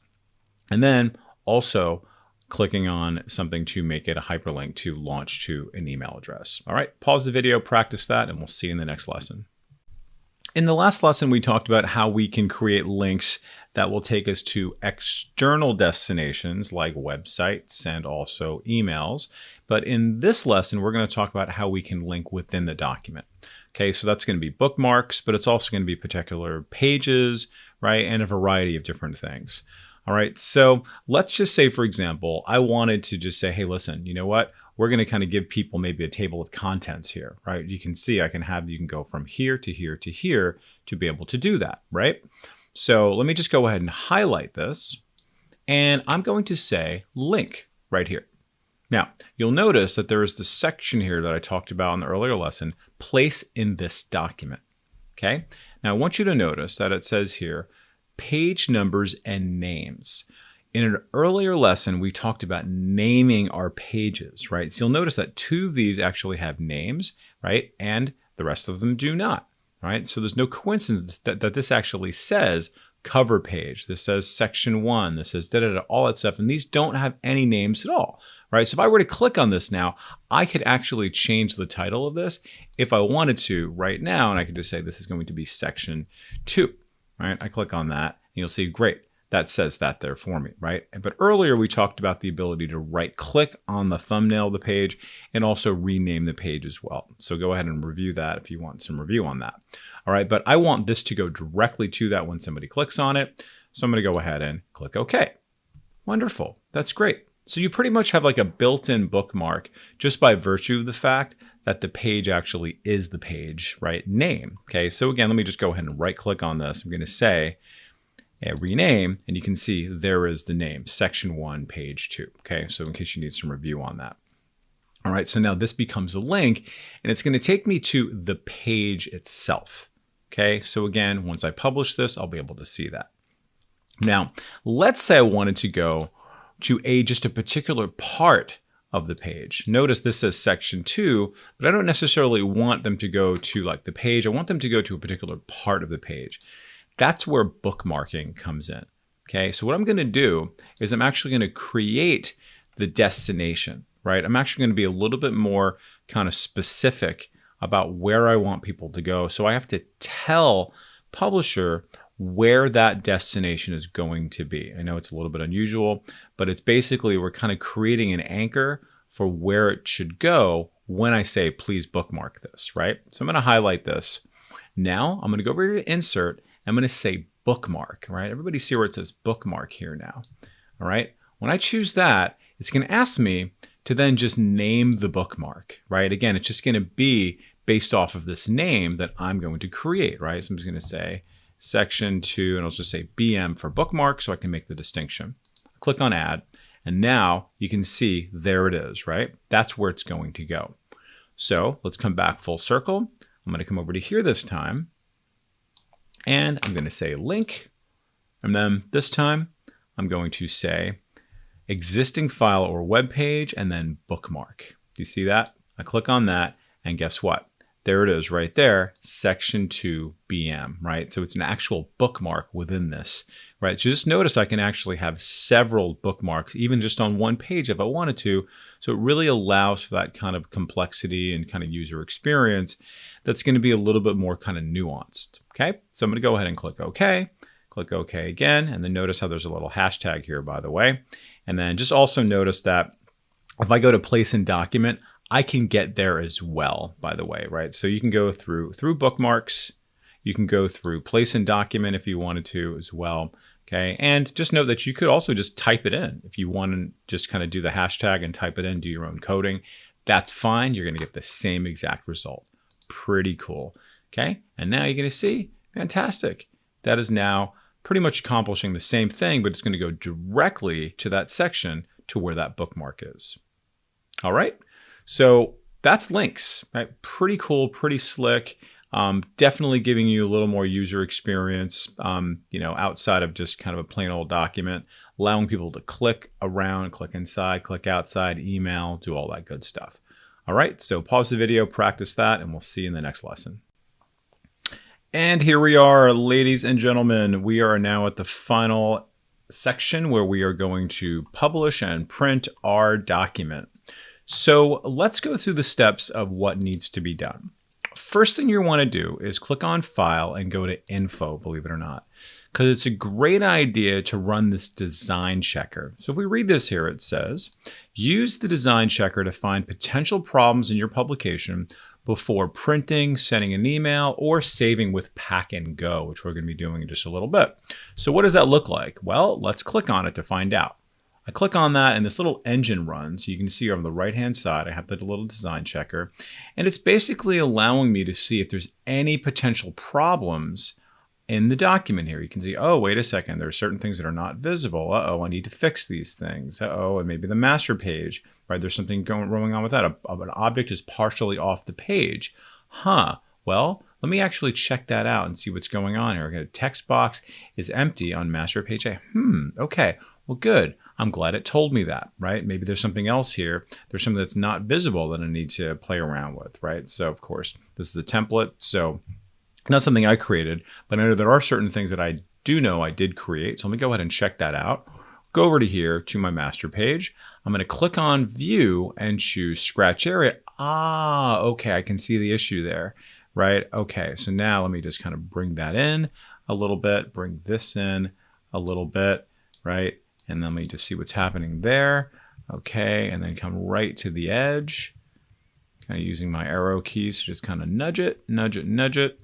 and then also clicking on something to make it a hyperlink to launch to an email address. All right, pause the video, practice that, and we'll see you in the next lesson. In the last lesson, we talked about how we can create links that will take us to external destinations like websites and also emails. But in this lesson, we're going to talk about how we can link within the document. Okay, so that's going to be bookmarks, but it's also going to be particular pages, right, and a variety of different things. All right, so let's just say, for example, I wanted to just say, hey, listen, you know what? We're going to kind of give people maybe a table of contents here, right? You can see you can go from here to here to here to be able to do that, right? So let me just go ahead and highlight this, and I'm going to say link right here. Now, you'll notice that there is this section here that I talked about in the earlier lesson, place in this document, okay? Now, I want you to notice that it says here, page numbers and names. In an earlier lesson, we talked about naming our pages, right? So you'll notice that 2 of these actually have names, right? And the rest of them do not, right? So there's no coincidence that this actually says cover page. This says section 1. This says da-da-da, all that stuff. And these don't have any names at all, right? So if I were to click on this now, I could actually change the title of this if I wanted to right now. And I could just say this is going to be section 2, right? I click on that and you'll see, great. That says that there for me, right? But earlier we talked about the ability to right click on the thumbnail of the page and also rename the page as well. So go ahead and review that if you want some review on that. All right, but I want this to go directly to that when somebody clicks on it. So I'm gonna go ahead and click OK. Wonderful, that's great. So you pretty much have like a built-in bookmark just by virtue of the fact that the page actually is the page, right? Name, okay? So again, let me just go ahead and right click on this. I'm gonna say, rename, and you can see there is the name, section 1, page 2. Okay, so in case you need some review on that. All right, so now this becomes a link, and it's going to take me to the page itself. Okay, so again, once I publish this, I'll be able to see that. Now, let's say I wanted to go to just a particular part of the page. Notice this says section 2, but I don't necessarily want them to go to like the page. I want them to go to a particular part of the page. That's where bookmarking comes in. Okay, so what I'm going to do is I'm actually going to create the destination, right? I'm actually going to be a little bit more kind of specific about where I want people to go. So I have to tell Publisher where that destination is going to be. I know it's a little bit unusual, but it's basically we're kind of creating an anchor for where it should go when I say, please bookmark this, right? So I'm going to highlight this. Now I'm going to go over to Insert. I'm going to say bookmark, right? Everybody see where it says bookmark here now, all right? When I choose that, it's going to ask me to then just name the bookmark, right? Again, it's just going to be based off of this name that I'm going to create, right? So I'm just going to say section 2, and I'll just say BM for bookmark so I can make the distinction. Click on add, and now you can see there it is, right? That's where it's going to go. So let's come back full circle. I'm going to come over to here this time, and I'm going to say link, and then this time I'm going to say existing file or web page, and then bookmark. Do you see that? I click on that, and guess what? There it is right there, section 2 BM, right? So it's an actual bookmark within this, right? So just notice I can actually have several bookmarks, even just on one page if I wanted to. So it really allows for that kind of complexity and kind of user experience that's going to be a little bit more kind of nuanced, okay? So I'm going to go ahead and click OK. Click OK again, and then notice how there's a little hashtag here, by the way. And then just also notice that if I go to place in document, I can get there as well, by the way, right? So you can go through bookmarks. You can go through place in document if you wanted to as well, okay? And just note that you could also just type it in. If you want to just kind of do the hashtag and type it in, do your own coding, that's fine. You're going to get the same exact result. Pretty cool, okay? And now you're going to see, fantastic. That is now pretty much accomplishing the same thing, but it's going to go directly to that section to where that bookmark is. All right? So that's links, right? Pretty cool, pretty slick. Definitely giving you a little more user experience, outside of just kind of a plain old document, allowing people to click around, click inside, click outside, email, do all that good stuff. All right, so pause the video, practice that, and we'll see you in the next lesson. And here we are, ladies and gentlemen. We are now at the final section where we are going to publish and print our document. So let's go through the steps of what needs to be done. First thing you want to do is click on File and go to Info, believe it or not, because it's a great idea to run this design checker. So if we read this here, it says, use the design checker to find potential problems in your publication before printing, sending an email, or saving with Pack and Go, which we're going to be doing in just a little bit. So what does that look like? Well, let's click on it to find out. I click on that and this little engine runs. You can see on the right hand side I have the little design checker, and it's basically allowing me to see if there's any potential problems in the document here. You can see, oh, wait a second, there are certain things that are not visible. Uh-oh, I need to fix these things. Uh-oh, and maybe the master page, right? There's something going on with that. An object is partially off the page. Huh, well, let me actually check that out and see what's going on here. Okay, text box is empty on master page A. Okay, well, good. I'm glad it told me that, right? Maybe there's something else here. There's something that's not visible that I need to play around with, right? So of course, this is a template. So not something I created, but I know there are certain things that I do know I did create. So let me go ahead and check that out. Go over to here to my master page. I'm going to click on View and choose Scratch Area. Ah, okay, I can see the issue there, right? Okay, so now let me just kind of bring that in a little bit, bring this in a little bit, right? And then let me just see what's happening there. Okay, and then come right to the edge, kind of using my arrow keys to just kind of nudge it, nudge it, nudge it.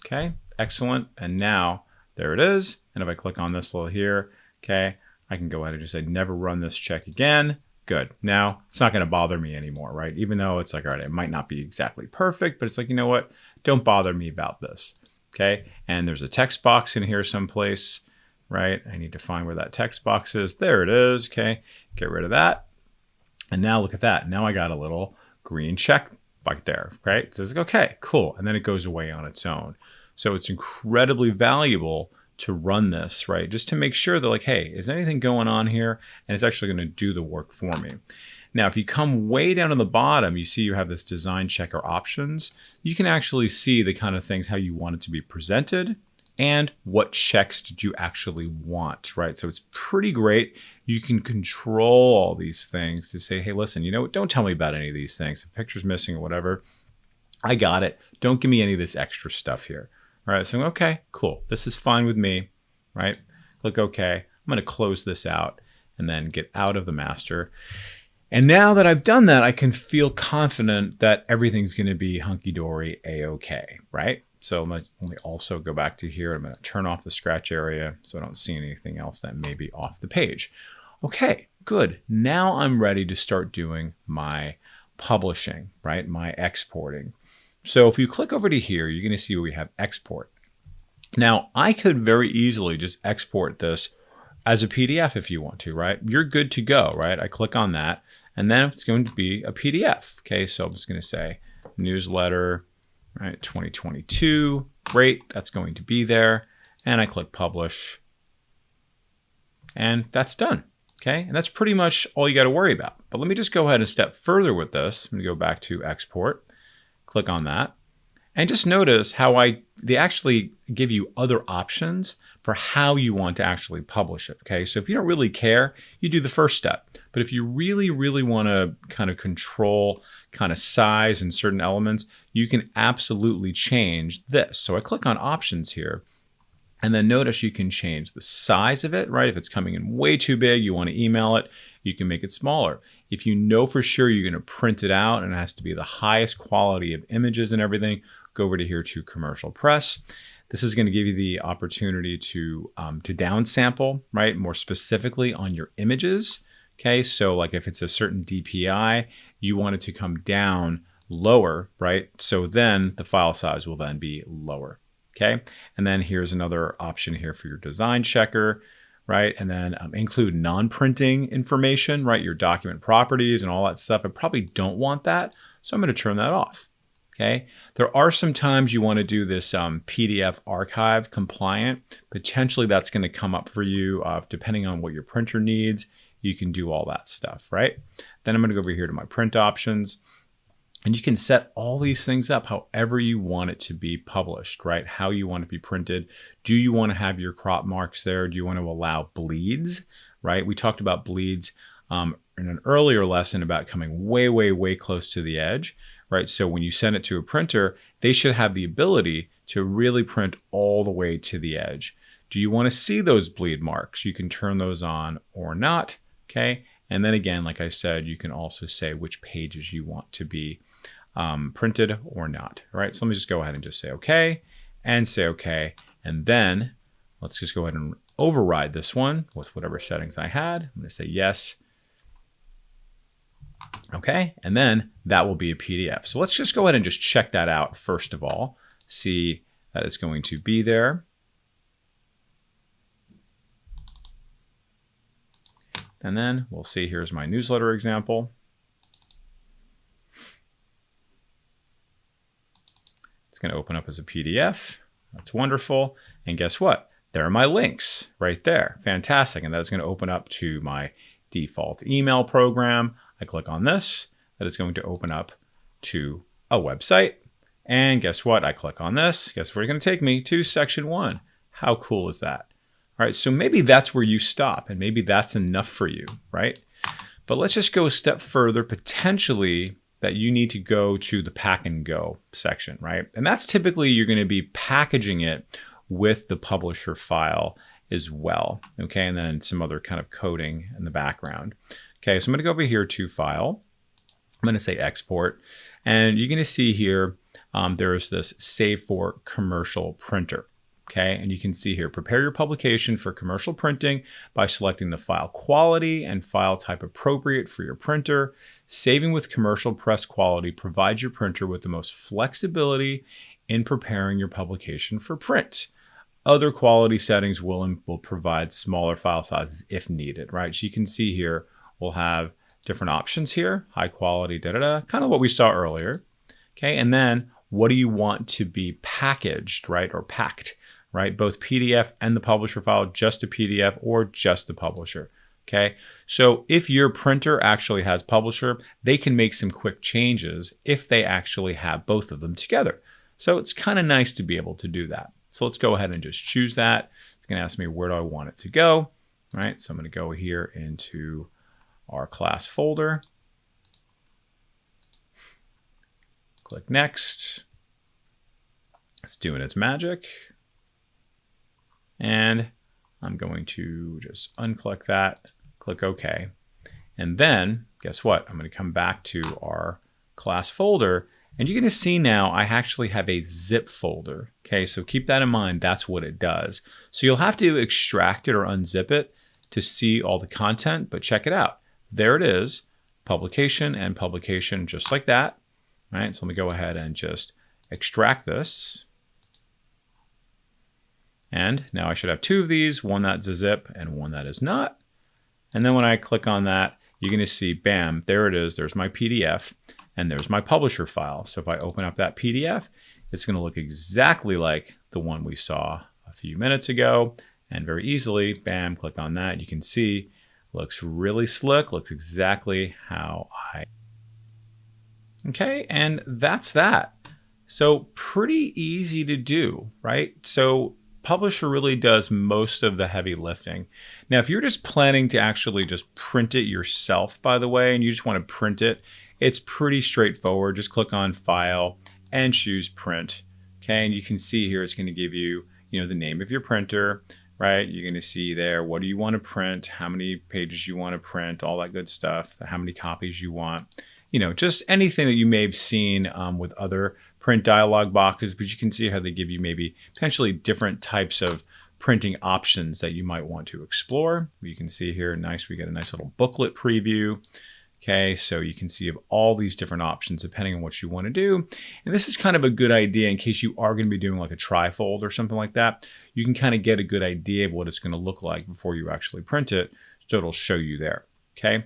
Okay, excellent. And now there it is. And if I click on this little here, okay, I can go ahead and just say never run this check again. Good. Now it's not going to bother me anymore, right? Even though it's like, all right, it might not be exactly perfect, but it's like, you know what? Don't bother me about this. Okay, and there's a text box in here someplace. right? I need to find where that text box is. There it is. Okay, get rid of that. And now look at that. Now I got a little green check right there, right? So it's like, okay, cool. And then it goes away on its own. So it's incredibly valuable to run this, right? Just to make sure that like, hey, is anything going on here? And it's actually going to do the work for me. Now, if you come way down to the bottom, you see you have this design checker options. You can actually see the kind of things, how you want it to be presented and what checks did you actually want, right? So it's pretty great. You can control all these things to say, hey, listen, you know what? Don't tell me about any of these things. If a picture's missing or whatever, I got it. Don't give me any of this extra stuff here. All right, so okay, cool. This is fine with me, right? Click OK. I'm going to close this out and then get out of the master. And now that I've done that, I can feel confident that everything's going to be hunky-dory, A-OK, right? So let me also go back to here. I'm going to turn off the scratch area so I don't see anything else that may be off the page. Okay, good. Now I'm ready to start doing my publishing, right? My exporting. So if you click over to here, you're going to see we have export. Now, I could very easily just export this as a PDF if you want to, right? You're good to go, right? I click on that, and then it's going to be a PDF. Okay, so I'm just going to say newsletter, right? 2022. Great, that's going to be there. And I click publish, and that's done. Okay, and that's pretty much all you got to worry about. But let me just go ahead and step further with this. I'm going to go back to export. Click on that, and just notice how they actually give you other options for how you want to actually publish it. Okay, so if you don't really care, you do the first step. But if you really, really want to kind of control kind of size and certain elements, you can absolutely change this. So I click on options here, and then notice you can change the size of it, right? If it's coming in way too big, you want to email it, you can make it smaller. If you know for sure you're going to print it out and it has to be the highest quality of images and everything, go over to here to Commercial Press. This is going to give you the opportunity to downsample, right? More specifically on your images. Okay, so like if it's a certain DPI, you want it to come down lower, right? So then the file size will then be lower. Okay, and then here's another option here for your design checker, right? And then include non-printing information, right? Your document properties and all that stuff. I probably don't want that, so I'm going to turn that off. Okay, there are some times you want to do this PDF archive compliant. Potentially that's going to come up for you depending on what your printer needs. You can do all that stuff, right? Then I'm going to go over here to my print options. And you can set all these things up however you want it to be published, right? How you want it to be printed. Do you want to have your crop marks there? Do you want to allow bleeds, right? We talked about bleeds in an earlier lesson about coming way, way, way close to the edge, right? So when you send it to a printer, they should have the ability to really print all the way to the edge. Do you want to see those bleed marks? You can turn those on or not, okay? And then again, like I said, you can also say which pages you want to be printed or not. All right, so let me just go ahead and just say okay and say okay. And then let's just go ahead and override this one with whatever settings I had. I'm going to say yes. Okay, and then that will be a PDF. So let's just go ahead and just check that out first of all. See that it's going to be there. And then we'll see, here's my newsletter example. It's going to open up as a PDF. That's wonderful. And guess what? There are my links right there. Fantastic. And that's going to open up to my default email program. I click on this. That is going to open up to a website. And guess what? I click on this. Guess where it's going to take me? To section 1. How cool is that? All right, so maybe that's where you stop, and maybe that's enough for you, right? But let's just go a step further, potentially that you need to go to the pack and go section, right? And that's typically you're going to be packaging it with the publisher file as well, okay? And then some other kind of coding in the background. Okay, so I'm going to go over here to File. I'm going to say Export, and you're going to see here there is this Save for Commercial Printer. Okay, and you can see here, prepare your publication for commercial printing by selecting the file quality and file type appropriate for your printer. Saving with commercial press quality provides your printer with the most flexibility in preparing your publication for print. Other quality settings will provide smaller file sizes if needed, right? So you can see here, we'll have different options here, high quality, kind of what we saw earlier. Okay, and then what do you want to be packaged, right? Or packed, right? Both PDF and the publisher file, just a PDF or just the publisher. Okay, so if your printer actually has publisher, they can make some quick changes if they actually have both of them together. So it's kind of nice to be able to do that. So let's go ahead and just choose that. It's going to ask me where do I want it to go. All right, so I'm going to go here into our class folder. Click next. It's doing its magic. And I'm going to just unclick that, click OK. And then guess what? I'm going to come back to our class folder. And you're going to see now I actually have a zip folder. Okay, so keep that in mind. That's what it does. So you'll have to extract it or unzip it to see all the content, but check it out. There it is, publication and publication, just like that. All right, so let me go ahead and just extract this. And now I should have two of these, one that's a zip and one that is not. And then when I click on that, you're going to see, bam, there it is. There's my PDF. And there's my publisher file. So if I open up that PDF, it's going to look exactly like the one we saw a few minutes ago. And very easily, bam, click on that. You can see, looks really slick, looks exactly how Okay, and that's that. So pretty easy to do, right? So Publisher really does most of the heavy lifting. Now, if you're just planning to actually just print it yourself, by the way, and you just want to print it, it's pretty straightforward. Just click on File and choose Print. Okay, and you can see here it's going to give you, the name of your printer, right? You're going to see there what do you want to print, how many pages you want to print, all that good stuff, how many copies you want. Just anything that you may have seen with other print dialog boxes, but you can see how they give you maybe potentially different types of printing options that you might want to explore. You can see here, we get a nice little booklet preview. Okay, so you can see all these different options depending on what you want to do. And this is kind of a good idea in case you are going to be doing like a trifold or something like that. You can kind of get a good idea of what it's going to look like before you actually print it. So it'll show you there. Okay.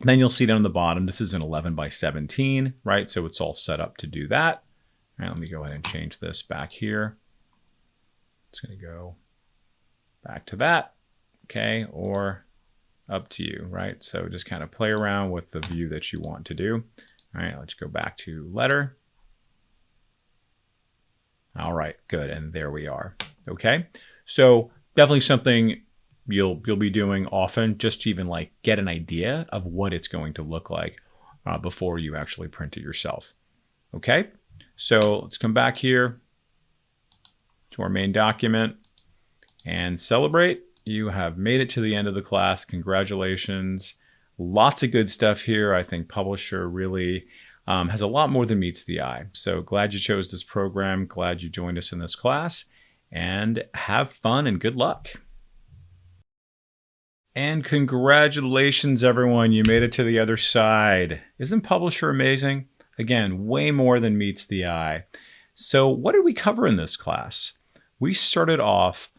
Then you'll see down the bottom, this is an 11 by 17, right? So it's all set up to do that. All right, let me go ahead and change this back here. It's going to go back to that, okay? Or up to you, right? So just kind of play around with the view that you want to do. All right, let's go back to letter. All right, good, and there we are, okay? So definitely something you'll be doing often just to even like get an idea of what it's going to look like before you actually print it yourself. Okay, so let's come back here to our main document and celebrate. You have made it to the end of the class. Congratulations. Lots of good stuff here. I think Publisher really has a lot more than meets the eye. So glad you chose this program. Glad you joined us in this class, and have fun and good luck. And congratulations, everyone. You made it to the other side. Isn't Publisher amazing? Again, way more than meets the eye. So what did we cover in this class? We started off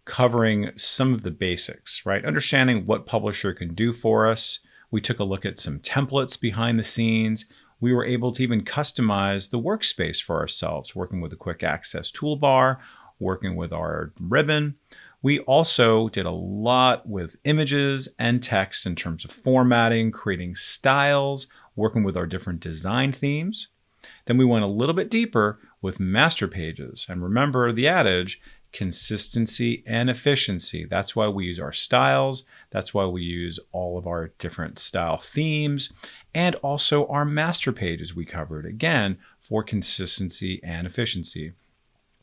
covering some of the basics, right? Understanding what Publisher can do for us. We took a look at some templates behind the scenes. We were able to even customize the workspace for ourselves, working with the quick access toolbar, working with our ribbon. We also did a lot with images and text in terms of formatting, creating styles, working with our different design themes. Then we went a little bit deeper with master pages. And remember the adage, consistency and efficiency. That's why we use our styles. That's why we use all of our different style themes, and also our master pages we covered, again, for consistency and efficiency.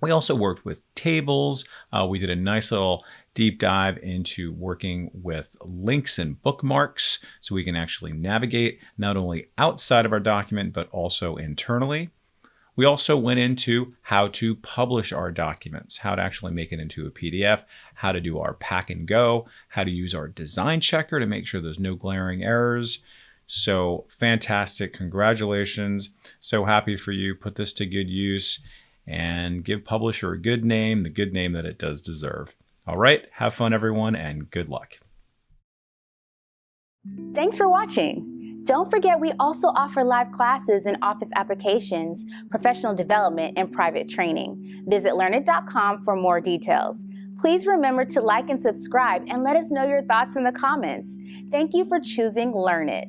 We also worked with tables. We did a nice little deep dive into working with links and bookmarks so we can actually navigate not only outside of our document, but also internally. We also went into how to publish our documents, how to actually make it into a PDF, how to do our pack and go, how to use our design checker to make sure there's no glaring errors. So fantastic. Congratulations. So happy for you. Put this to good use. and give Publisher a good name, the good name that it does deserve. All right, have fun everyone, and good luck. Thanks for watching. Don't forget we also offer live classes in Office applications, professional development, and private training. Visit Learnit.com for more details. Please remember to like and subscribe and let us know your thoughts in the comments. Thank you for choosing Learnit.